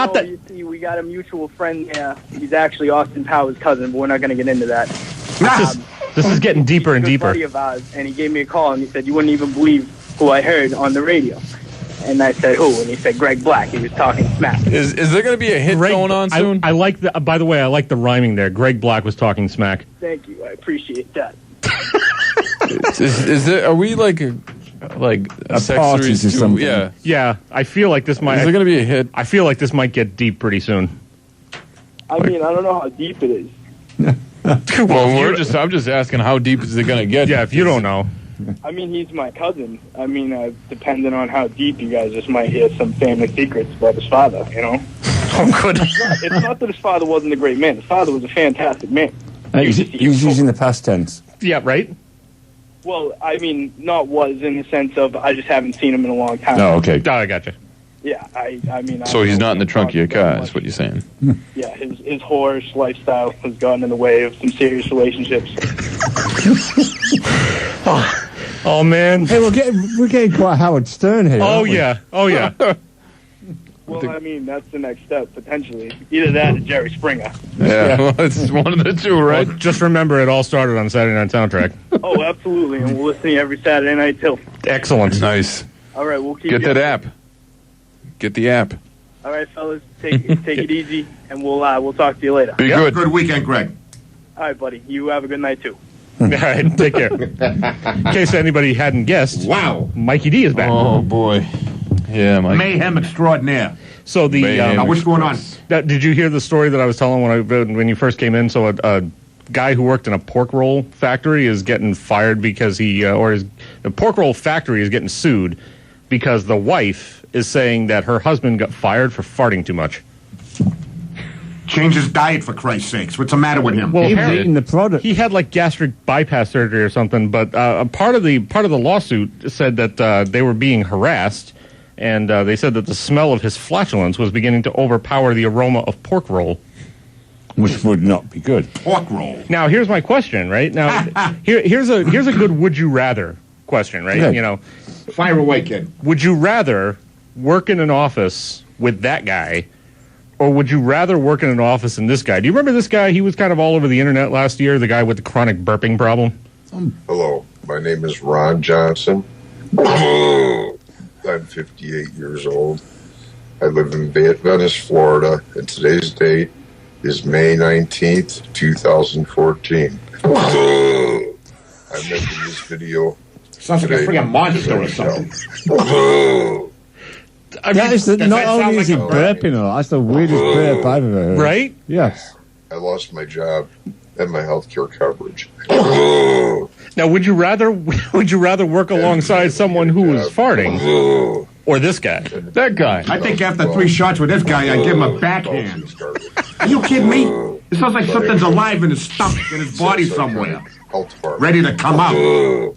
see, we got a mutual friend there. He's actually Austin Powers' cousin, but we're not going to get into that. This is getting deeper and He's a good deeper. buddy of ours, and he gave me a call, and he said, you wouldn't even believe who I heard on the radio. And I said, who? And he said, Greg Black. He was talking smack. Is there going to be a hit going on soon? I like the. By the way, I like the rhyming there. Greg Black was talking smack. Thank you. I appreciate that. Is there? Are we like a sex party series or too? something. Yeah. Yeah, I feel like this might. Is there going to be a hit? I feel like this might get deep pretty soon. I mean, I don't know how deep it is. Well, I'm just asking, how deep is it going to get? Yeah, if you don't know. I mean, he's my cousin. I mean, depending on how deep, you guys just might hear some family secrets about his father, Oh, good. It's not that his father wasn't a great man. His father was a fantastic man. He's using the past tense. Yeah, right? Well, I mean, not was in the sense of I just haven't seen him in a long time. Oh, okay. Oh, I gotcha. Yeah, I mean... So he's not in the trunk of your car, is what you're saying? Yeah, his whorish lifestyle has gotten in the way of some serious relationships. Oh, man. Hey, we're getting quite Howard Stern here. Oh, aren't we? yeah. Oh, yeah. Well, I mean, that's the next step, potentially. Either that or Jerry Springer. Yeah, well, it's one of the two, right? Well, just remember, it all started on Saturday Night Soundtrack. Oh, absolutely, and we'll listen to you every Saturday night, too. Excellent. Nice. All right, we'll keep Get that app. Get the app. All right, fellas, take it easy, and we'll talk to you later. Be good. Good weekend, Greg. All right, buddy. You have a good night, too. All right, take care. In case anybody hadn't guessed, Wow. Mikey D is back. Oh, boy. Yeah, Mike. Mayhem extraordinaire. So the Mayhem. What's going on? did you hear the story that I was telling when you first came in? So a guy who worked in a pork roll factory is getting fired because the pork roll factory is getting sued because the wife is saying that her husband got fired for farting too much. Change his diet, for Christ's sakes. What's the matter with him? Well, He was apparently- eating the product. He had like gastric bypass surgery or something, but a part of the lawsuit said that they were being harassed, and they said that the smell of his flatulence was beginning to overpower the aroma of pork roll. Which would not be good. Pork roll. Now, here's my question, right? Now, here's a good would you rather question, right? Okay. You know, Fire away, kid. would you rather work in an office with that guy, or would you rather work in an office in this guy? Do you remember this guy? He was kind of all over the internet last year, the guy with the chronic burping problem. Hello, my name is Ron Johnson. I'm 58 years old. I live in Venice, Florida, and today's date is May 19th, 2014. I'm making this video. Sounds like a today freaking monster or because I something. felt- Not only is he burping a lot, that's the weirdest burp I've ever heard. Right? Yes. I lost my job and my health care coverage. Now, would you rather work alongside someone who is farting, or this guy? That guy. I think after 3 shots with this guy, I'd give him a backhand. Are you kidding me? It sounds like something's alive in his stomach, in his body somewhere. Ready to come out.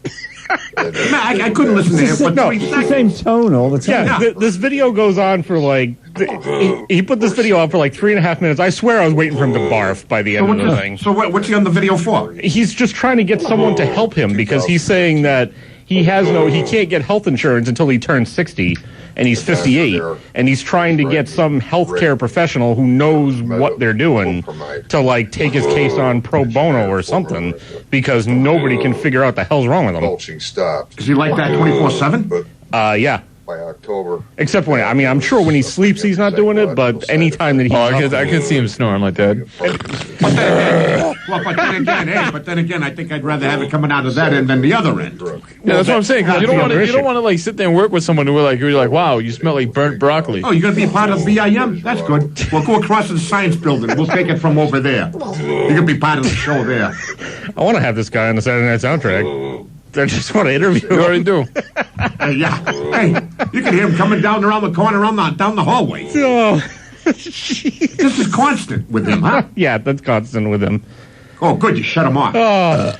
I couldn't listen to him for 3 It's the seconds. same tone all the time. Yeah, this video goes on for like. He put this video up for like 3.5 minutes. I swear I was waiting for him to barf by the end of the thing. So what's he on the video for? He's just trying to get someone to help him because he's saying that he can't get health insurance until he turns 60, and he's 58, and he's trying to get some healthcare professional who knows what they're doing to like take his case on pro bono or something because nobody can figure out the hell's wrong with him. Mulching stopped. Is he like that 24/7? Yeah. By October. Except when, I mean, I'm sure when he sleeps he's not doing it, but anytime that he... I could see him snoring like that. But then again, I think I'd rather have it coming out of that end than the other end. Yeah, that's what I'm saying. 'Cause you don't want to like sit there and work with someone who're like, wow, you smell like burnt broccoli. Oh, you're going to be part of BIM? That's good. We'll go across to the science building. We'll take it from over there. You're going to be part of the show there. I want to have this guy on the Saturday Night Soundtrack. I just want to interview him. You already do. Yeah. Hey, you can hear him coming down around the corner, down the hallway. Oh. This is constant with him, huh? Yeah, that's constant with him. Oh, good. You shut him off. Oh.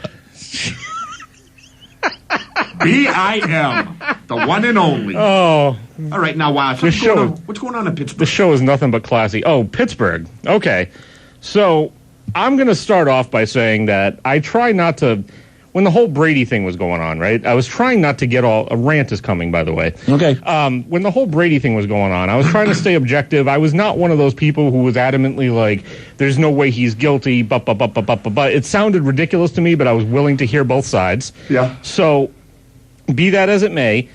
BIM, the one and only. Oh. All right, now, what's going on in Pittsburgh? The show is nothing but classy. Oh, Pittsburgh. Okay. So I'm going to start off by saying that I try not to... When the whole Brady thing was going on, right? I was trying not to get a rant is coming, by the way. Okay. When the whole Brady thing was going on, I was trying to stay objective. I was not one of those people who was adamantly like, there's no way he's guilty, but. It sounded ridiculous to me, but I was willing to hear both sides. Yeah. So, be that as it may,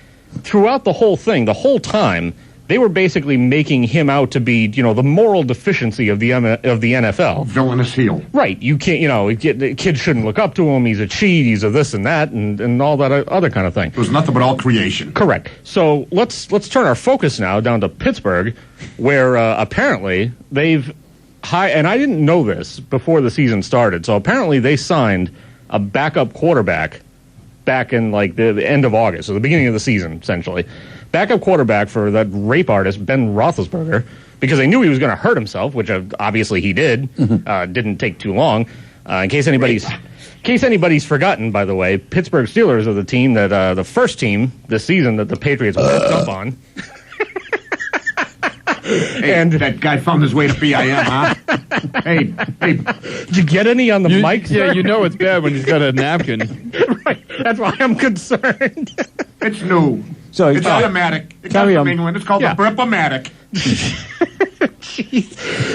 throughout the whole thing, the whole time, they were basically making him out to be, the moral deficiency of the NFL. Villainous heel. Right. You can't, the kids shouldn't look up to him. He's a cheat. He's a this and that and all that other kind of thing. It was nothing but all creation. Correct. So let's turn our focus now down to Pittsburgh, where apparently they've and I didn't know this before the season started. So apparently they signed a backup quarterback back in like the end of August, so the beginning of the season, essentially. Backup quarterback for that rape artist, Ben Roethlisberger, because they knew he was going to hurt himself, which obviously he did. Didn't take too long. In case anybody's forgotten, by the way, Pittsburgh Steelers are the team that the first team this season that the Patriots whipped up on. Hey, and that guy found his way to BIM, huh? hey, did you get any on the mic? Yeah, you know it's bad when he's got a napkin. Right, that's why I'm concerned. It's new. So it's automatic. It comes from England. It's called the Burp-O-Matic.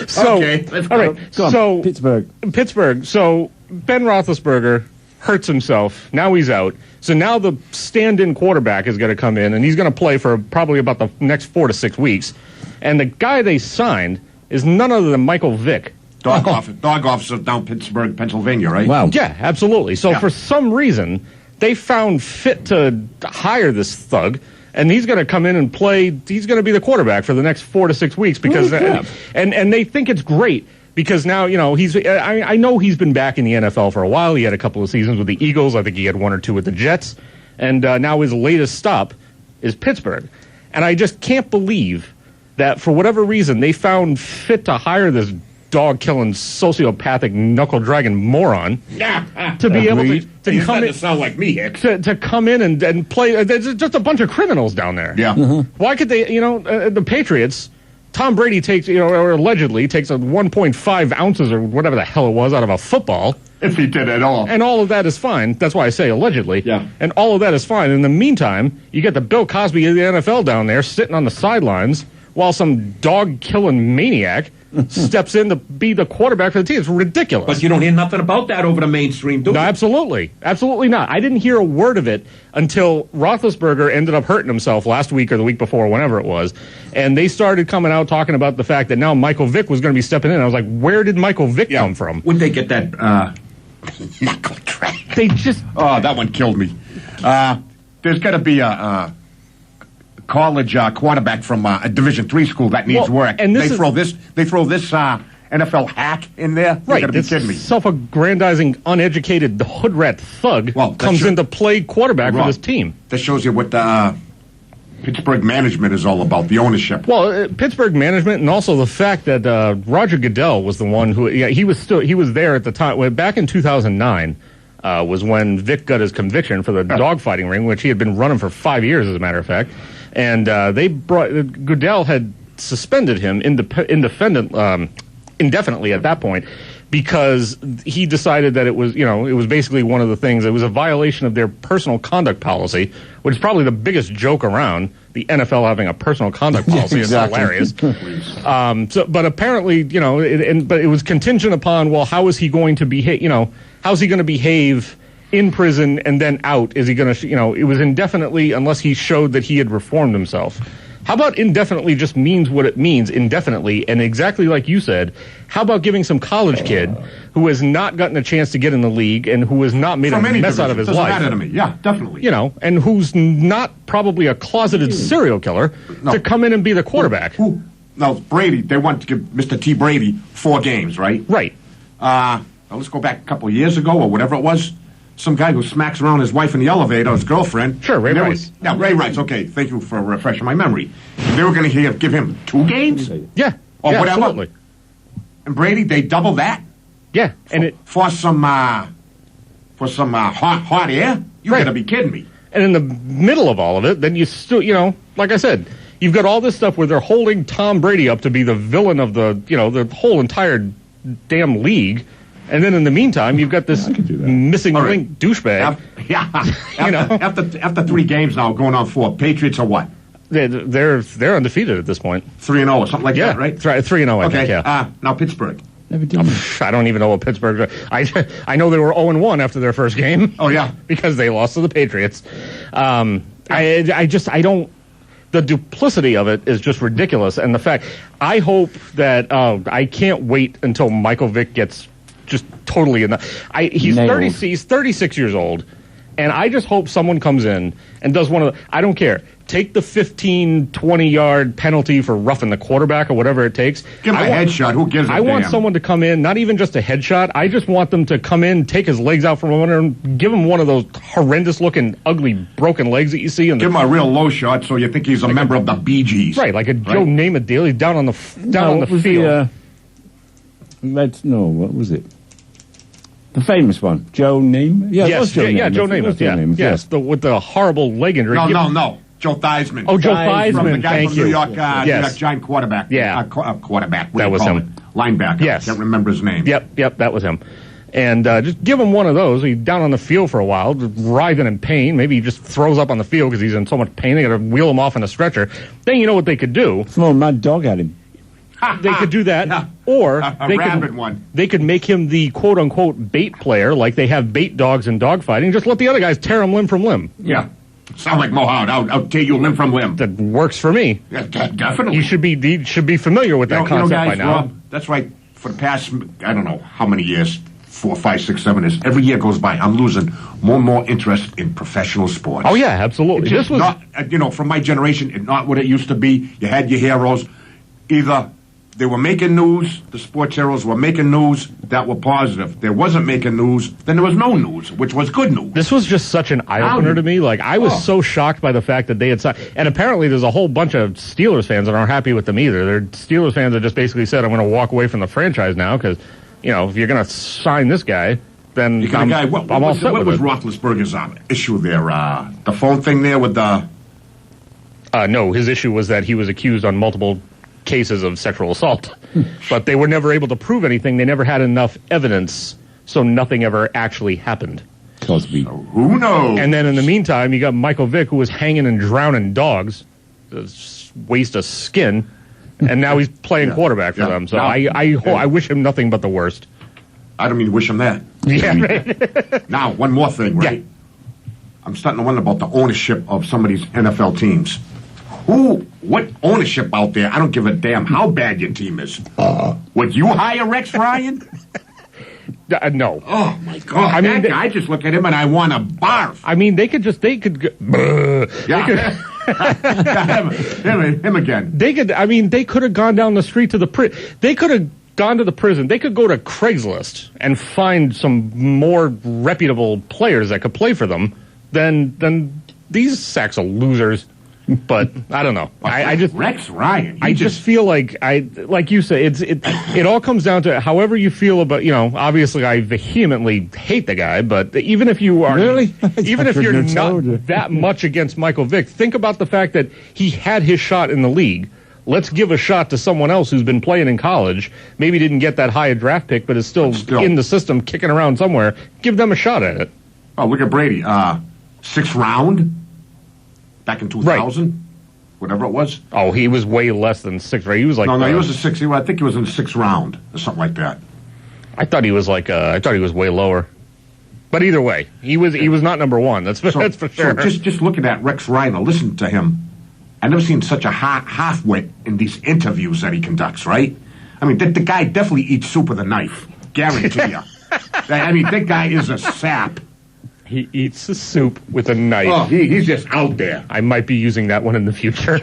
So, okay, let's go. All right, so Pittsburgh. So Ben Roethlisberger hurts himself. Now he's out. So now the stand-in quarterback is going to come in, and he's going to play for probably about the next 4 to 6 weeks. And the guy they signed is none other than Michael Vick. Dog officer down Pittsburgh, Pennsylvania, right? Wow. Yeah, absolutely. So for some reason, they found fit to hire this thug, and he's going to come in and play. He's going to be the quarterback for the next 4 to 6 weeks because, and they think it's great because now he's. I know he's been back in the NFL for a while. He had a couple of seasons with the Eagles. I think he had 1 or 2 with the Jets, and now his latest stop is Pittsburgh, and I just can't believe that for whatever reason they found fit to hire this dog-killing, sociopathic, knuckle-dragging moron to be able to come in. To sound like me, Hicks. To come in and play. There's just a bunch of criminals down there. Yeah. Why could they? The Patriots. Tom Brady takes, or allegedly takes 1.5 ounces or whatever the hell it was out of a football. If he did at all. And all of that is fine. That's why I say allegedly. Yeah. And all of that is fine. In the meantime, you get the Bill Cosby of the NFL down there sitting on the sidelines while some dog-killing maniac steps in to be the quarterback for the team. It's ridiculous. But you don't hear nothing about that over the mainstream, do you? No, absolutely. Absolutely not. I didn't hear a word of it until Roethlisberger ended up hurting himself last week or the week before, whenever it was. And they started coming out talking about the fact that now Michael Vick was going to be stepping in. I was like, where did Michael Vick come from? Where'd they get that knuckle drag? They just... Oh, that one killed me. There's got to be a college quarterback from a Division III school that needs work. And they throw this NFL hack in there. Right, You got to be kidding me. Self-aggrandizing, uneducated hood rat thug comes in to play quarterback for this team. That shows you what the Pittsburgh management is all about, the ownership. Well, Pittsburgh management, and also the fact that Roger Goodell was the one who he was there at the time. Back in 2009, was when Vic got his conviction for the dogfighting ring, which he had been running for 5 years, as a matter of fact. And Goodell had suspended him indefinitely at that point, because he decided that it was basically one of the things. It was a violation of their personal conduct policy, which is probably the biggest joke around. The NFL having a personal conduct policy is hilarious. But apparently, but it was contingent upon, well, how is he going to behave? How's he going to behave in prison and then out? Is he going to? It was indefinitely, unless he showed that he had reformed himself. How about indefinitely just means what it means indefinitely? And exactly like you said, how about giving some college kid who has not gotten a chance to get in the league and who has not made a mess out of his life? Matter to me. Yeah, definitely. And who's not probably a closeted serial killer to come in and be the quarterback. Now, Brady, they want to give Mr. T. Brady 4 games, right? Right. Now let's go back a couple of years ago or whatever it was. Some guy who smacks around his wife in the elevator, his girlfriend. Sure, Ray Rice. Ray Rice. Okay, thank you for refreshing my memory. They were going to give him 2 games? Yeah. Or whatever. Absolutely. And Brady, they double that? Yeah. For some hot air? You got to be kidding me. And in the middle of all of it, then you still, like I said, you've got all this stuff where they're holding Tom Brady up to be the villain of the whole entire damn league. And then in the meantime, you've got this missing link douchebag. After 3 games now, going on 4. Patriots are what? They're undefeated at this point. 3-0 or something like that, right? 3-0, I think, yeah. Now Pittsburgh. I don't even know what Pittsburgh. I know they were 0-1 after their first game. Oh yeah, because they lost to the Patriots. I don't. The duplicity of it is just ridiculous, and the fact. I hope that I can't wait until Michael Vick gets just totally in the. He's 30. He's 36 years old, and I just hope someone comes in and does one of the. I don't care. Take the 15, 20-yard penalty for roughing the quarterback or whatever it takes. Give him a headshot. Who gives a damn? I want someone to come in, not even just a headshot. I just want them to come in, take his legs out from under him, give him one of those horrendous-looking, ugly, broken legs that you see. Give him a real low shot so you think he's a member of the Bee Gees. Right, like a Joe Namath deal. He's down on the field. What was it? The famous one. Joe Namath? Yeah, yes, Joe Namath. Joe Namath, yes. With the horrible leg injury. No. Joe Theismann. Oh, Joe Theismann. The guy from New York, New York Giant quarterback. Yeah. Quarterback. That was him. Linebacker. Yes. Can't remember his name. Yep, that was him. And just give him one of those. He's down on the field for a while, writhing in pain. Maybe he just throws up on the field because he's in so much pain. They got to wheel him off in a stretcher. Then you know what they could do. Throw a mad dog at him. They could do that, or they could make him the quote-unquote bait player, like they have bait dogs in dogfighting. Just let the other guys tear him limb from limb. Yeah. Sound like Mohawk. I'll tear you limb from limb. That works for me. Yeah, definitely. You should be familiar with that concept guys, by now. Rob, that's right. For the past, I don't know how many years, 4, 5, 6, 7 years. Every year goes by, I'm losing more and more interest in professional sports. Oh yeah, absolutely. This was not, from my generation, it's not what it used to be. You had your heroes. Either they were making news, the sports heroes were making news that were positive. There wasn't making news, then there was no news, which was good news. This was just such an eye-opener to me. Like, I was so shocked by the fact that they had signed. And apparently there's a whole bunch of Steelers fans that aren't happy with them either. They're Steelers fans that just basically said, I'm going to walk away from the franchise now because, if you're going to sign this guy, then I'm all set with it. What was Roethlisberger's issue there? The phone thing there with the... No, his issue was that he was accused on multiple cases of sexual assault, but they were never able to prove anything. They never had enough evidence, so nothing ever actually happened. Cosby. Who knows? And then in the meantime, you got Michael Vick, who was hanging and drowning dogs, waste of skin, and now he's playing quarterback for them. So I wish him nothing but the worst. I don't mean to wish him that. Yeah. Right. Now, one more thing, right? Yeah. I'm starting to wonder about the ownership of some of these NFL teams. What ownership out there? I don't give a damn how bad your team is. Would you hire Rex Ryan? No. Oh my God! I just look at him and I want to barf. I mean, they could. Him again. They could have gone down the street to the prison. They could have gone to the prison. They could go to Craigslist and find some more reputable players that could play for them than these sacks of losers. But I don't know. I just Rex Ryan. I just feel like you say it all comes down to however you feel about, obviously I vehemently hate the guy, but even if you are even if you're not that much against Michael Vick, think about the fact that he had his shot in the league. Let's give a shot to someone else who's been playing in college, maybe didn't get that high a draft pick, but is still in the system kicking around somewhere. Give them a shot at it. Oh, look at Brady. 6th round back in 2000, whatever it was. Oh, he was way less than 6th, right? He was like no, he was a 6th. I think he was in the 6th round or something like that. I thought he was way lower. But either way, he was not number one. That's for sure. So just looking at Rex Ryan, and listening to him, I've never seen such a half-wit in these interviews that he conducts. Right? I mean, the guy definitely eats soup with a knife. Guarantee you. I mean, that guy is a sap. He eats the soup with a knife. Oh, he's just out there. I might be using that one in the future.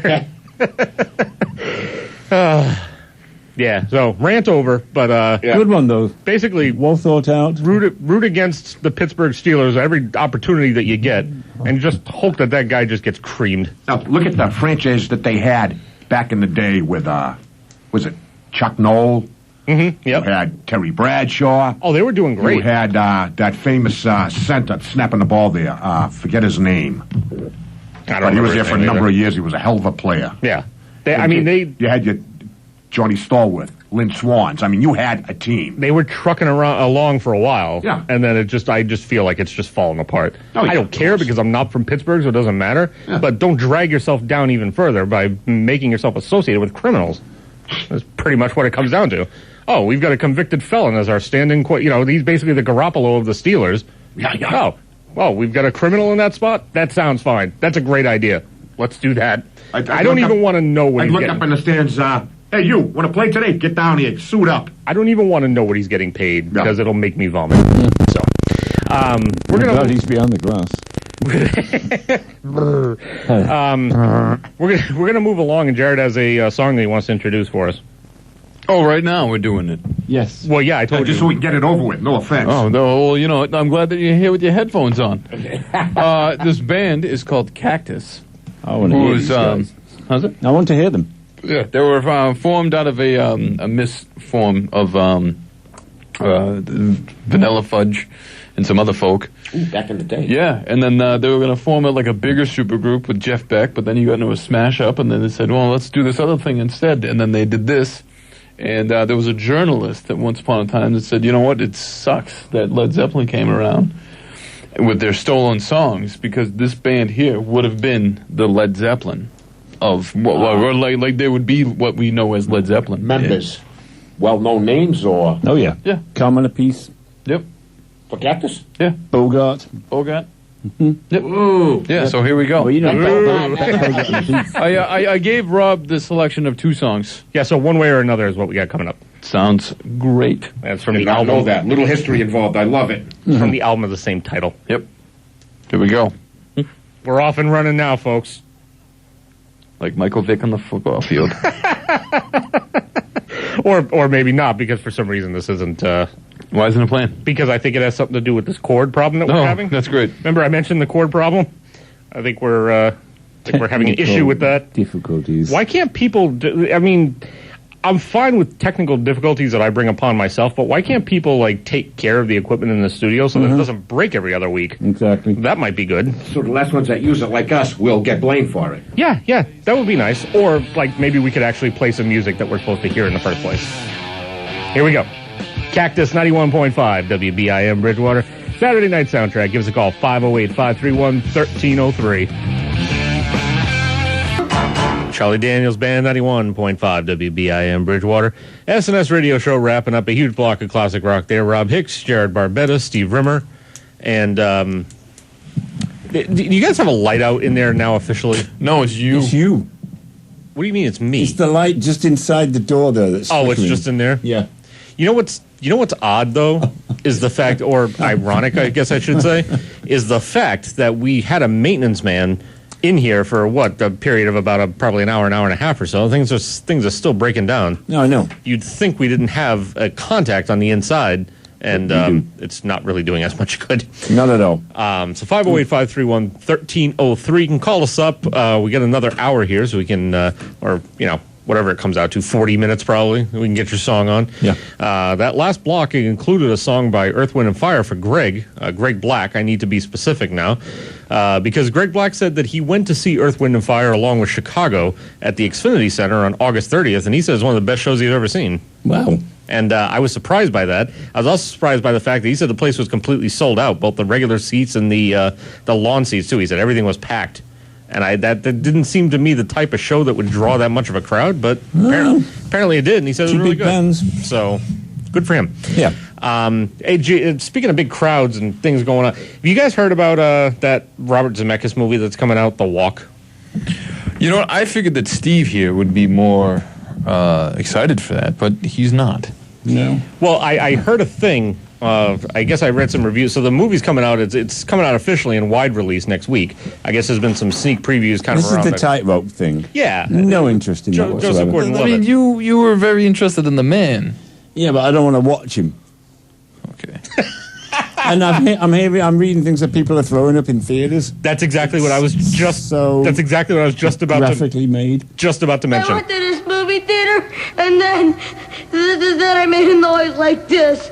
Yeah, so rant over, but good one though. Basically, well thought out. Root against the Pittsburgh Steelers every opportunity that you get, and just hope that guy just gets creamed. Now look at the franchise that they had back in the day with was it Chuck Noll? Mm-hmm. Yep. You had Terry Bradshaw. Oh, they were doing great. You had that famous center snapping the ball there. Forget his name. But he was there for a number of years. He was a hell of a player. Yeah. You had your Johnny Stallworth, Lynn Swans. I mean, you had a team. They were trucking along for a while. Yeah. And then I just feel like it's just falling apart. Oh, yeah, I don't care because I'm not from Pittsburgh, so it doesn't matter. Yeah. But don't drag yourself down even further by making yourself associated with criminals. That's pretty much what it comes down to. Oh, we've got a convicted felon as our standing, he's basically the Garoppolo of the Steelers. Yeah. Oh, we've got a criminal in that spot? That sounds fine. That's a great idea. Let's do that. I don't even want to know what he's getting. I look up in the stands, hey, you, want to play today? Get down here, suit up. I don't even want to know what he's getting paid because it'll make me vomit. So, we're going to... He's beyond the glass. We're gonna move along, and Jared has a song that he wants to introduce for us. Oh, right now we're doing it. Yes. Well, yeah, I told you. Just so we can get it over with. No offense. Oh no, well, I'm glad that you're here with your headphones on. This band is called Cactus. I want to hear these guys. How's it? I want to hear them. Yeah, they were formed out of a misform of Vanilla Fudge and some other folk. Ooh, back in the day. Yeah, and then they were going to form like a bigger supergroup with Jeff Beck, but then you got into a smash up, and then they said, well, let's do this other thing instead. And then they did this. And there was a journalist that once upon a time that said, you know what, it sucks that Led Zeppelin came around with their stolen songs, because this band here would have been the Led Zeppelin of, or like they would be what we know as Led Zeppelin. Members. Well-known names, or? Oh, yeah. Yeah. Carmine Apiece. Yep. For Cactus? Yeah. Bogart. Mm-hmm. Yep. Ooh. Yeah, so here we go. Well, you know, I gave Rob the selection of 2 songs. Yeah, so one way or another is what we got coming up. Sounds great. That's from Did the not album. know that. Little history involved. I love it. From the album of the same title. Yep. Here we go. We're off and running now, folks. Like Michael Vick on the football field. Or maybe not, because for some reason this isn't... Why isn't it playing? Because I think it has something to do with this chord problem that we're having. That's great. Remember I mentioned the chord problem? I think we're having an issue with that. Difficulties. Why can't people... I'm fine with technical difficulties that I bring upon myself, but why can't people take care of the equipment in the studio so that it doesn't break every other week? Exactly. That might be good. So the last ones that use it, like us, will get blamed for it. Yeah, that would be nice. Or maybe we could actually play some music that we're supposed to hear in the first place. Here we go. Cactus 91.5 WBIM Bridgewater. Saturday Night Soundtrack. Give us a call, 508-531-1303. Charlie Daniels Band, 91.5 WBIM Bridgewater. SNS Radio Show wrapping up a huge block of classic rock there. Rob Hicks, Jared Barbetta, Steve Rimmer. And do you guys have a light out in there now officially? No, it's you. It's you. What do you mean it's me? It's the light just inside the door there. That's it's flickering. just in there? Yeah. You know what's odd though is the fact, or ironic, I guess I should say, is the fact that we had a maintenance man in here for a period of about probably an hour and a half or so. Things are still breaking down. No, I know. You'd think we didn't have a contact on the inside, and it's not really doing as much good. Not at all. So 508-531-1303. You can call us up. We got another hour here, so we can, whatever it comes out to, 40 minutes probably. We can get your song on. Yeah. That last block included a song by Earth, Wind, and Fire for Greg Black. I need to be specific now. Because Greg Black said that he went to see Earth, Wind, and Fire along with Chicago at the Xfinity Center on August 30th, and he says it's one of the best shows he's ever seen. Wow. And I was surprised by that. I was also surprised by the fact that he said the place was completely sold out, both the regular seats and the lawn seats, too. He said everything was packed. And that didn't seem to me the type of show that would draw that much of a crowd, but apparently it did, and he said it was really good. Bands. So, good for him. Yeah. Speaking of big crowds and things going on, have you guys heard about that Robert Zemeckis movie that's coming out, The Walk? You know what? I figured that Steve here would be more excited for that, but he's not. No. Well, I heard a thing. I guess I read some reviews. So the movie's coming out. It's coming out officially in wide release next week. I guess there's been some sneak previews kind of around. This is the tightrope thing. Yeah. No interest in that whatsoever. Joseph Gordon-Levitt. I mean, you were very interested in The Man. Yeah, but I don't want to watch him. Okay. And I'm reading things that people are throwing up in theaters. That's exactly what I was just. That's exactly what I was just about graphically made. Just about to mention. I went to this movie theater, and then I made a noise like this.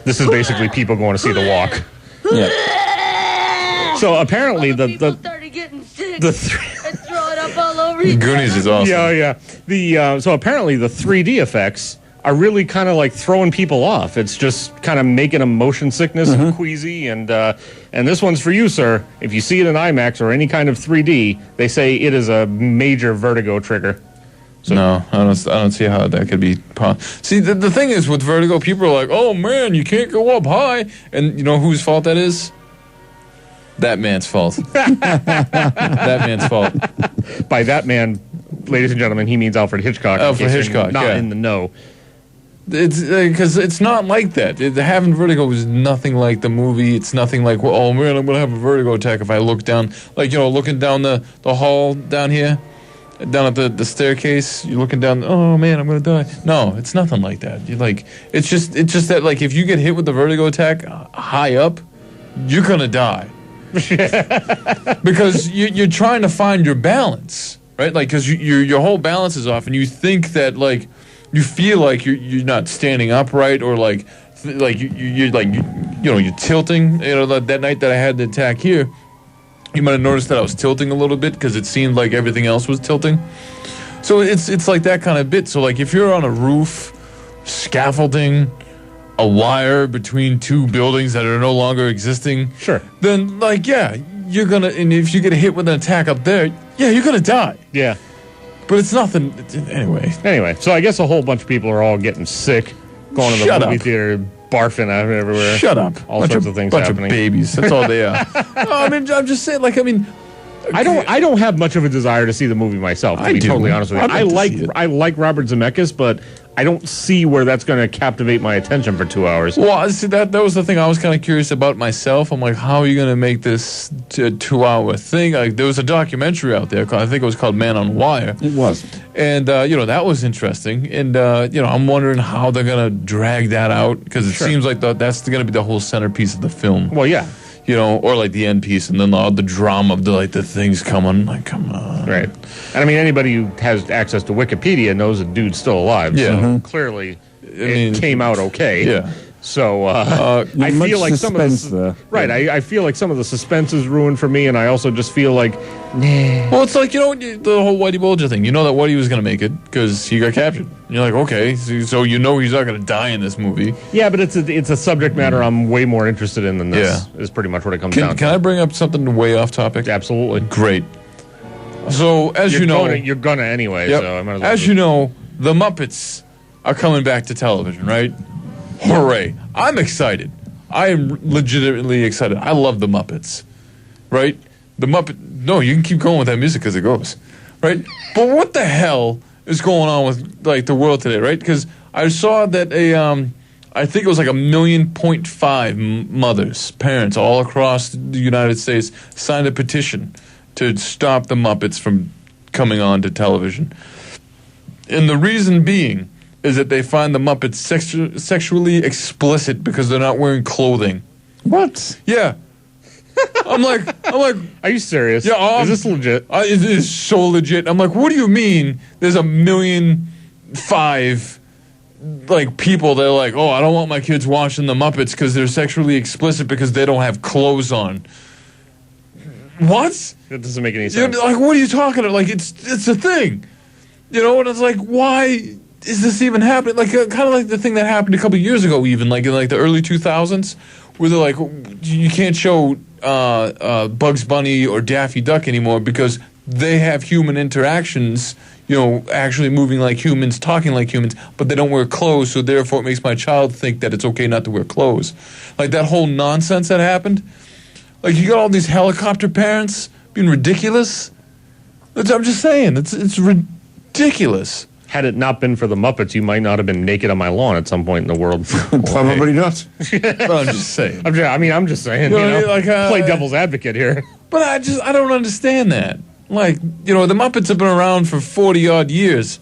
This is basically people going to see The Walk. Yeah. So apparently people started getting sick and throwing up all over each Goonies is awesome. Yeah. So apparently the 3D effects are really kind of like throwing people off. It's just kind of making them motion sickness and queasy. And this one's for you, sir. If you see it in IMAX or any kind of 3D, they say it is a major vertigo trigger. So, no, I don't see how that could be. See, the thing is with vertigo, people are like, "Oh man, you can't go up high," and you know whose fault that is? That man's fault. That man's fault. By that man, ladies and gentlemen, he means Alfred Hitchcock. Alfred Hitchcock, not in the know. It's because it's not like that. Having vertigo is nothing like the movie. It's nothing like, well, oh man, I'm gonna have a vertigo attack if I look down, like looking down the hall down here. Down at the staircase, you're looking down. Oh man, I'm gonna die. No, it's nothing like that. It's just that like if you get hit with a vertigo attack high up, you're gonna die because you're trying to find your balance, right? Like because your whole balance is off, and you think that like you feel like you're not standing upright or like you're tilting. That night that I had the attack here. You might have noticed that I was tilting a little bit because it seemed like everything else was tilting. So it's like that kind of bit. So like if you're on a roof, scaffolding, a wire between two buildings that are no longer existing, sure. Then like you're gonna. And if you get hit with an attack up there, you're gonna die. Yeah. But it's nothing. Anyway, so I guess a whole bunch of people are all getting sick, going to the movie theater. Barfing out everywhere. Shut up. All sorts of things happening. Bunch of babies. That's all they are. No, I'm just saying. I don't have much of a desire to see the movie myself. To be totally honest with you, I like Robert Zemeckis, but I don't see where that's going to captivate my attention for 2 hours. Well, see that was the thing I was kind of curious about myself. I'm like, how are you going to make this a 2-hour thing? Like, there was a documentary out there. I think it was called Man on Wire. It was, and that was interesting. And I'm wondering how they're going to drag that out because it seems like that's going to be the whole centerpiece of the film. Well, yeah. Or like the end piece, and then all the drama of the things coming. Like, come on, right? And I mean, anybody who has access to Wikipedia knows the dude's still alive. Yeah, so clearly, it came out okay. Yeah. So I feel like some of the I feel like some of the suspense is ruined for me, and I also just feel like, nah. Well, it's like the whole Whitey Bulger thing. You know that Whitey was going to make it because he got captured. And you're like, okay, so he's not going to die in this movie. Yeah, but it's a subject matter I'm way more interested in than this. Yeah. Is pretty much what it comes down to. Can I bring up something way off topic? Absolutely. Great. So as you're gonna anyway. Yep. So I might as well as you know, the Muppets are coming back to television, right? Hooray! I'm excited. I am legitimately excited. I love the Muppets, right? The Muppet. No, you can keep going with that music as it goes, right? But what the hell is going on with like the world today, right? Because I saw that I think it was like 1.5 million parents all across the United States signed a petition to stop the Muppets from coming on to television, and the reason being is that they find the Muppets sexually explicit because they're not wearing clothing. What? Yeah. I'm like, are you serious? Yeah, is this legit? It is so legit. I'm like, what do you mean? There's 1,000,005 like people that are like, oh, I don't want my kids watching the Muppets because they're sexually explicit because they don't have clothes on. What? That doesn't make any sense. Like, what are you talking about? Like, it's a thing. You know, and it's like, why is this even happening? Like, kind of like the thing that happened a couple of years ago, even like in like the early 2000s, where they're like, you can't show Bugs Bunny or Daffy Duck anymore because they have human interactions, you know, actually moving like humans, talking like humans, but they don't wear clothes, so therefore it makes my child think that it's okay not to wear clothes. Like that whole nonsense that happened. Like, you got all these helicopter parents being ridiculous. I'm just saying, it's ridiculous. Had it not been for the Muppets, you might not have been naked on my lawn at some point in the world. Probably not. Well, I'm just saying. I'm just saying. Play devil's advocate here. But I don't understand that. Like, you know, the Muppets have been around for 40-odd years.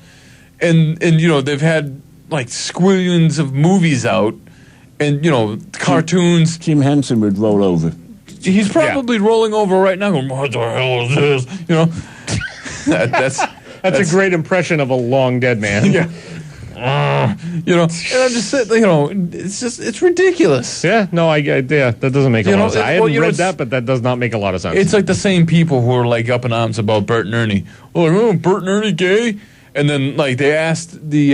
And you know, they've had, like, squillions of movies out. And, you know, cartoons. Jim Henson would roll over. He's probably rolling over right now going, what the hell is this? You know? That's a great impression of a long dead man. Yeah. You know, and I'm just saying, you know, it's ridiculous. Yeah, no, that doesn't make a lot of sense. I haven't read that, but that does not make a lot of sense. It's like the same people who are like up in arms about Bert and Ernie. Oh, Bert and Ernie gay? And then like they asked the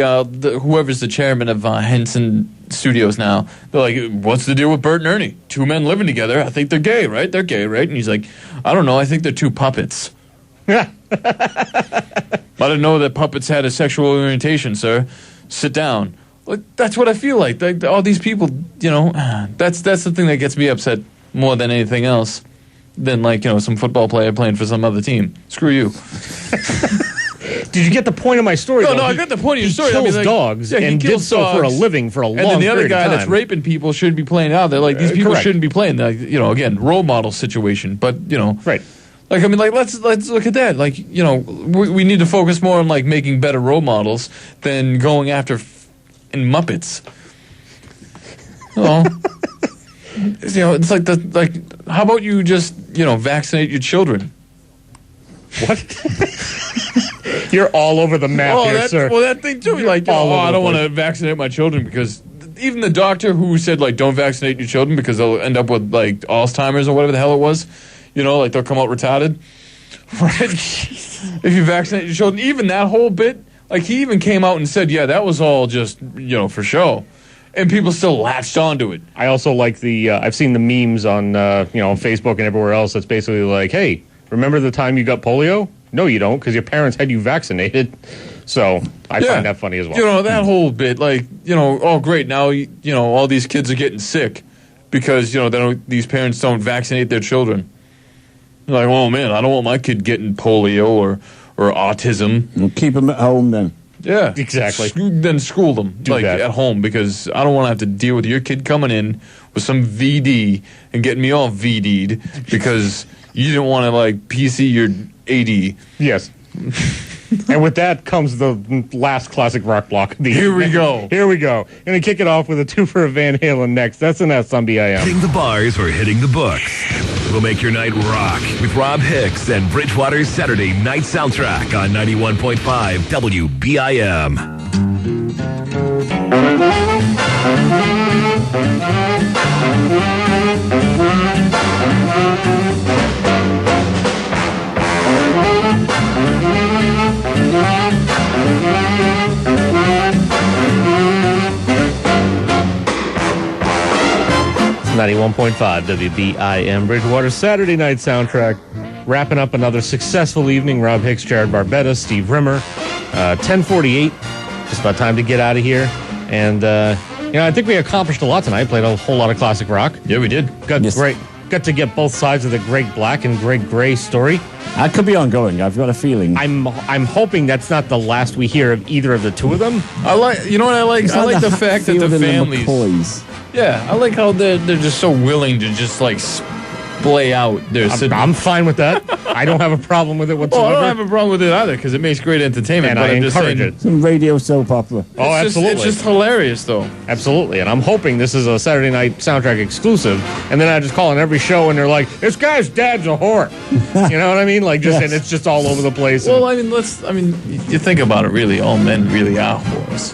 whoever's the chairman of Henson Studios now, they're like, what's the deal with Bert and Ernie? Two men living together. I think they're gay, right? They're gay, right? And he's like, I don't know. I think they're two puppets. I didn't know that puppets had a sexual orientation, sir. Sit down. Like, that's what I feel like. Like all these people, you know, that's the thing that gets me upset more than anything else. Than like, you know, some football player playing for some other team. Screw you. Did you get the point of my story? No, I got the point of your story. He kills like, dogs and did so for a living for a long period of time. And then the other guy that's raping people should be playing out there. Like, these people shouldn't be playing. Like, you know, again, role model situation. But, you know. Right. Like, I mean, like, let's look at that. Like, you know, we need to focus more on, like, making better role models than going after in Muppets. You know, it's like how about you just, you know, vaccinate your children? What? You're all over the map here, sir. Well, that thing too. Like, I don't want to vaccinate my children because even the doctor who said like don't vaccinate your children because they'll end up with like Alzheimer's or whatever the hell it was. You know, like they'll come out retarded. Right? If you vaccinate your children, even that whole bit, like he even came out and said, yeah, that was all just, you know, for show. And people still latched onto it. I also like I've seen the memes on, you know, Facebook and everywhere else that's basically like, hey, remember the time you got polio? No, you don't, because your parents had you vaccinated. So I find that funny as well. You know, that whole bit, like, you know, oh, great, now, you know, all these kids are getting sick because, you know, these parents don't vaccinate their children. Like, oh, man, I don't want my kid getting polio or autism. We'll keep them at home then. Yeah. Exactly. Then school them that. At home because I don't want to have to deal with your kid coming in with some VD and getting me all VD'd because you didn't want to, like, PC your AD. Yes. And with that comes the last classic rock block. Here we go. Here we go. Going to kick it off with a two for a Van Halen next. That's an S on BIM. Hitting the bars or hitting the books. We'll make your night rock with Rob Hicks and Bridgewater's Saturday Night Soundtrack on 91.5 WBIM. 91.5 WBIM Bridgewater Saturday Night Soundtrack. Wrapping up another successful evening. Rob Hicks, Jared Barbetta, Steve Rimmer. 10:48. Just about time to get out of here. And, I think we accomplished a lot tonight. Played a whole lot of classic rock. Yeah, we did. Got to get both sides of the Greg Black and Greg Gray story. That could be ongoing. I've got a feeling. I'm hoping that's not the last we hear of either of the two of them. I like, you know what I like? I like the fact that the families. McCoys. Yeah, I like how they're just so willing to just like splay out their. I'm fine with that. I don't have a problem with it whatsoever. Well, I don't have a problem with it either because it makes great entertainment. And but I I'm just encourage saying, it. Some radio soap opera. Oh, absolutely. It's just hilarious, though. Absolutely. And I'm hoping this is a Saturday night soundtrack exclusive. And then I just call in every show and they're like, this guy's dad's a whore. You know what I mean? Like, just and it's just all over the place. Well, I mean, you think about it, really, all men really are whores.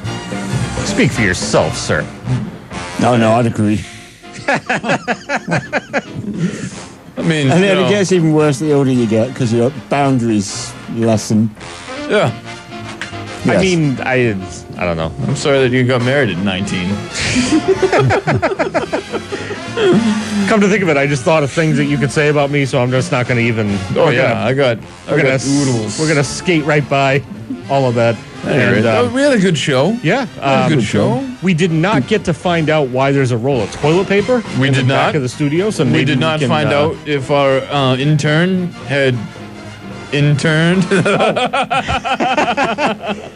Speak for yourself, sir. No, I'd agree. I mean, and then it gets even worse the older you get because your boundaries lessen. Yeah. Yes. I mean, I don't know. I'm sorry that you got married at 19. Come to think of it, I just thought of things that you could say about me, so I'm just not going to even. Oh yeah, I got oodles. We're gonna skate right by all of that. And, we had a good show. Yeah, good show. We did not get to find out why there's a roll of toilet paper. We did not back of the studio, so we did not find out if our intern had interned.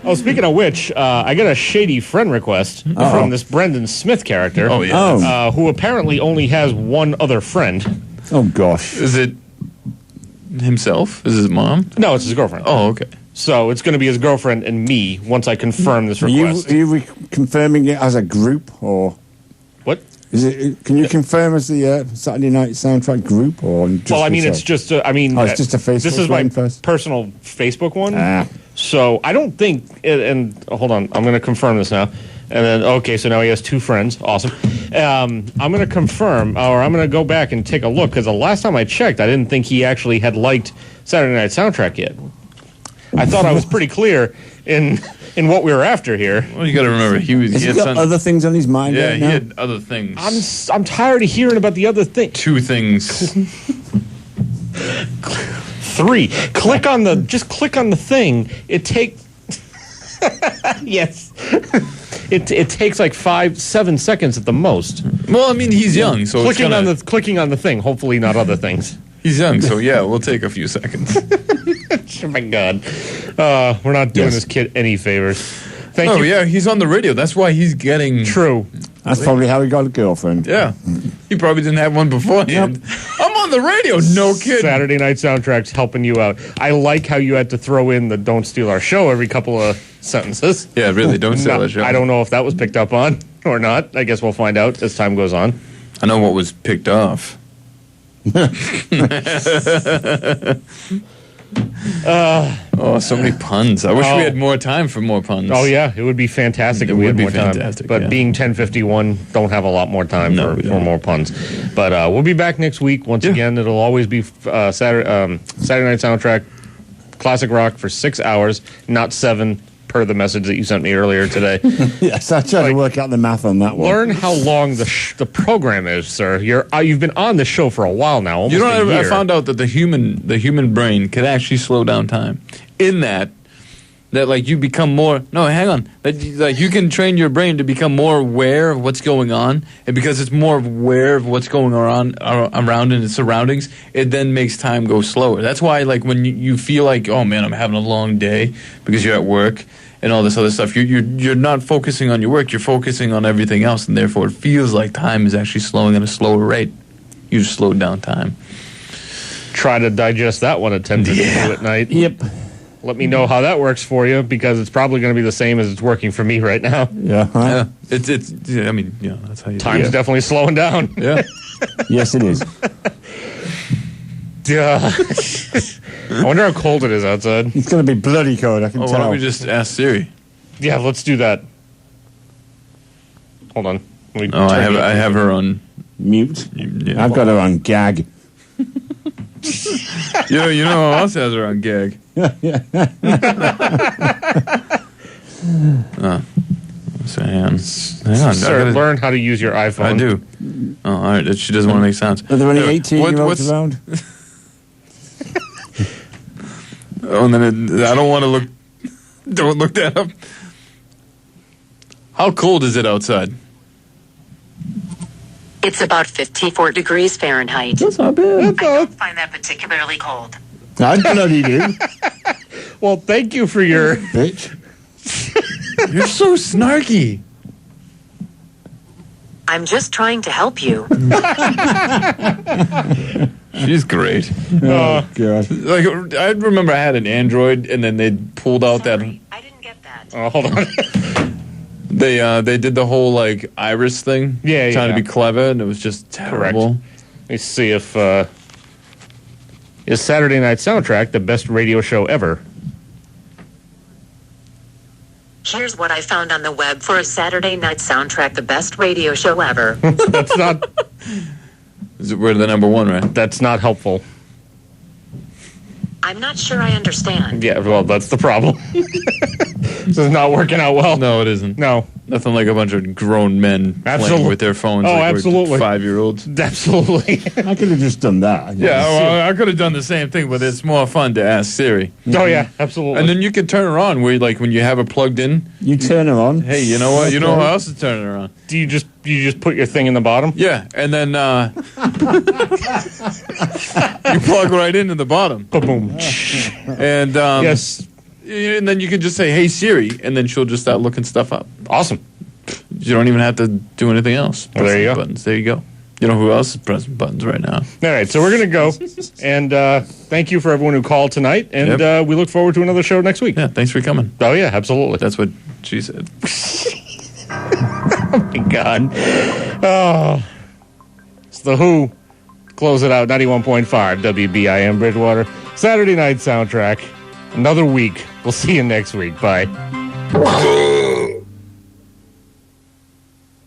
Oh, speaking of which, I got a shady friend request from this Brendan Smith character. Oh yeah, who apparently only has one other friend. Oh gosh, is it himself? Is his mom? No, it's his girlfriend. Oh, okay. So it's going to be his girlfriend and me once I confirm this request. Are you confirming it as a group or what? Is it? Can you confirm as the Saturday Night Soundtrack group or? Just well, I mean, yourself? it's just. It's just a Facebook. This is my first? personal Facebook one. So I don't think. And hold on, I'm going to confirm this now. And then so now he has two friends. Awesome. I'm going to confirm, or I'm going to go back and take a look because the last time I checked, I didn't think he actually had liked Saturday Night Soundtrack yet. I thought I was pretty clear in what we were after here. Well, you got to remember he had got other things on his mind. Yeah, right he now? had other things. I'm tired of hearing about the other thing. Two things. 3. Click on the thing. It takes. Yes. It takes like 5-7 seconons at the most. Well, I mean, he's young, so clicking on the thing. Hopefully, not other things. He's young, so yeah, we'll take a few seconds. Oh my God, we're not doing this kid any favors. Thank you. Oh yeah, he's on the radio. That's why he's getting. True. That's probably how he got a girlfriend. Yeah, he probably didn't have one beforehand. Yep. I'm on the radio. No kidding. Saturday Night Soundtrack's helping you out. I like how you had to throw in the "Don't steal our show" every couple of sentences. Yeah, really, don't steal our show. I don't know if that was picked up on or not. I guess we'll find out as time goes on. I know what was picked off. So many puns. I wish we had more time for more puns. Oh yeah, it would be fantastic if we had more time. But being 10:51, don't have a lot more time for more puns. But we'll be back next week. Once again, it'll always be Saturday Night Soundtrack, classic rock for 6 hours, not 7. Per the message that you sent me earlier today. Yes, I tried to work out the math on that one. Learn how long the program is, sir. You've been on the show for a while now. Almost a year. I found out that the human brain can actually slow down time. In that like you become more. No, hang on. Like you can train your brain to become more aware of what's going on, and because it's more aware of what's going on around in its surroundings, it then makes time go slower. That's why, like when you feel like, oh man, I'm having a long day because you're at work. And all this other stuff. You're not focusing on your work. You're focusing on everything else, and therefore it feels like time is actually slowing at a slower rate. You just slowed down time. Try to digest that one at 10:52 at night. Yep. Let me know how that works for you, because it's probably going to be the same as it's working for me right now. Yeah. Huh? Yeah. I mean, that's how you. Time's definitely slowing down. Yeah. Yes, it is. I wonder how cold it is outside. It's going to be bloody cold, I can tell. Why don't we just ask Siri? Yeah, let's do that. Hold on. I have her on mute. Yeah. I've got her on gag. You know who else has her on gag? So hang on. Sir, learn how to use your iPhone. I do. Oh, all right. She doesn't want to make sounds. Are there any 18-year-olds around? Oh, and then I don't want to look. Don't look that up. How cold is it outside? It's about 54 degrees Fahrenheit. That's not bad. I don't find that particularly cold. I bloody do. Well, thank you for your... Bitch. You're so snarky. I'm just trying to help you. She's great. Oh, God. Like, I remember I had an Android, and then they pulled out that. I didn't get that. Oh, hold on. They did the whole like iris thing, trying to be clever, and it was just terrible. Correct. Let me see if is Saturday Night Soundtrack the best radio show ever? Here's what I found on the web for a Saturday night soundtrack, the best radio show ever. That's not. We're the number one, right? That's not helpful. I'm not sure I understand. Yeah, well, that's the problem. This is not working out well. No, it isn't. No. Nothing like a bunch of grown men playing with their phones. Oh, like absolutely. 5-year-olds. Absolutely. I could have just done that. Yeah, well, I could have done the same thing, but it's more fun to ask Siri. Oh, yeah, absolutely. And then you can turn her on where, like, when you have her plugged in. You turn her on. Hey, you know what? You know who else is turning her on? Do you just put your thing in the bottom? Yeah, and then you plug right into the bottom. Boom. And yes. And then you can just say, "Hey Siri," and then she'll just start looking stuff up. Awesome. You don't even have to do anything else. Well, there you go. Buttons. There you go. You know who else is pressing buttons right now? All right, so we're going to go. And thank you for everyone who called tonight. And we look forward to another show next week. Yeah, thanks for coming. Oh, yeah, absolutely. That's what she said. Oh, my God. Oh. It's The Who. Close it out, 91.5 WBIM Bridgewater. Saturday Night Soundtrack. Another week. We'll see you next week. Bye.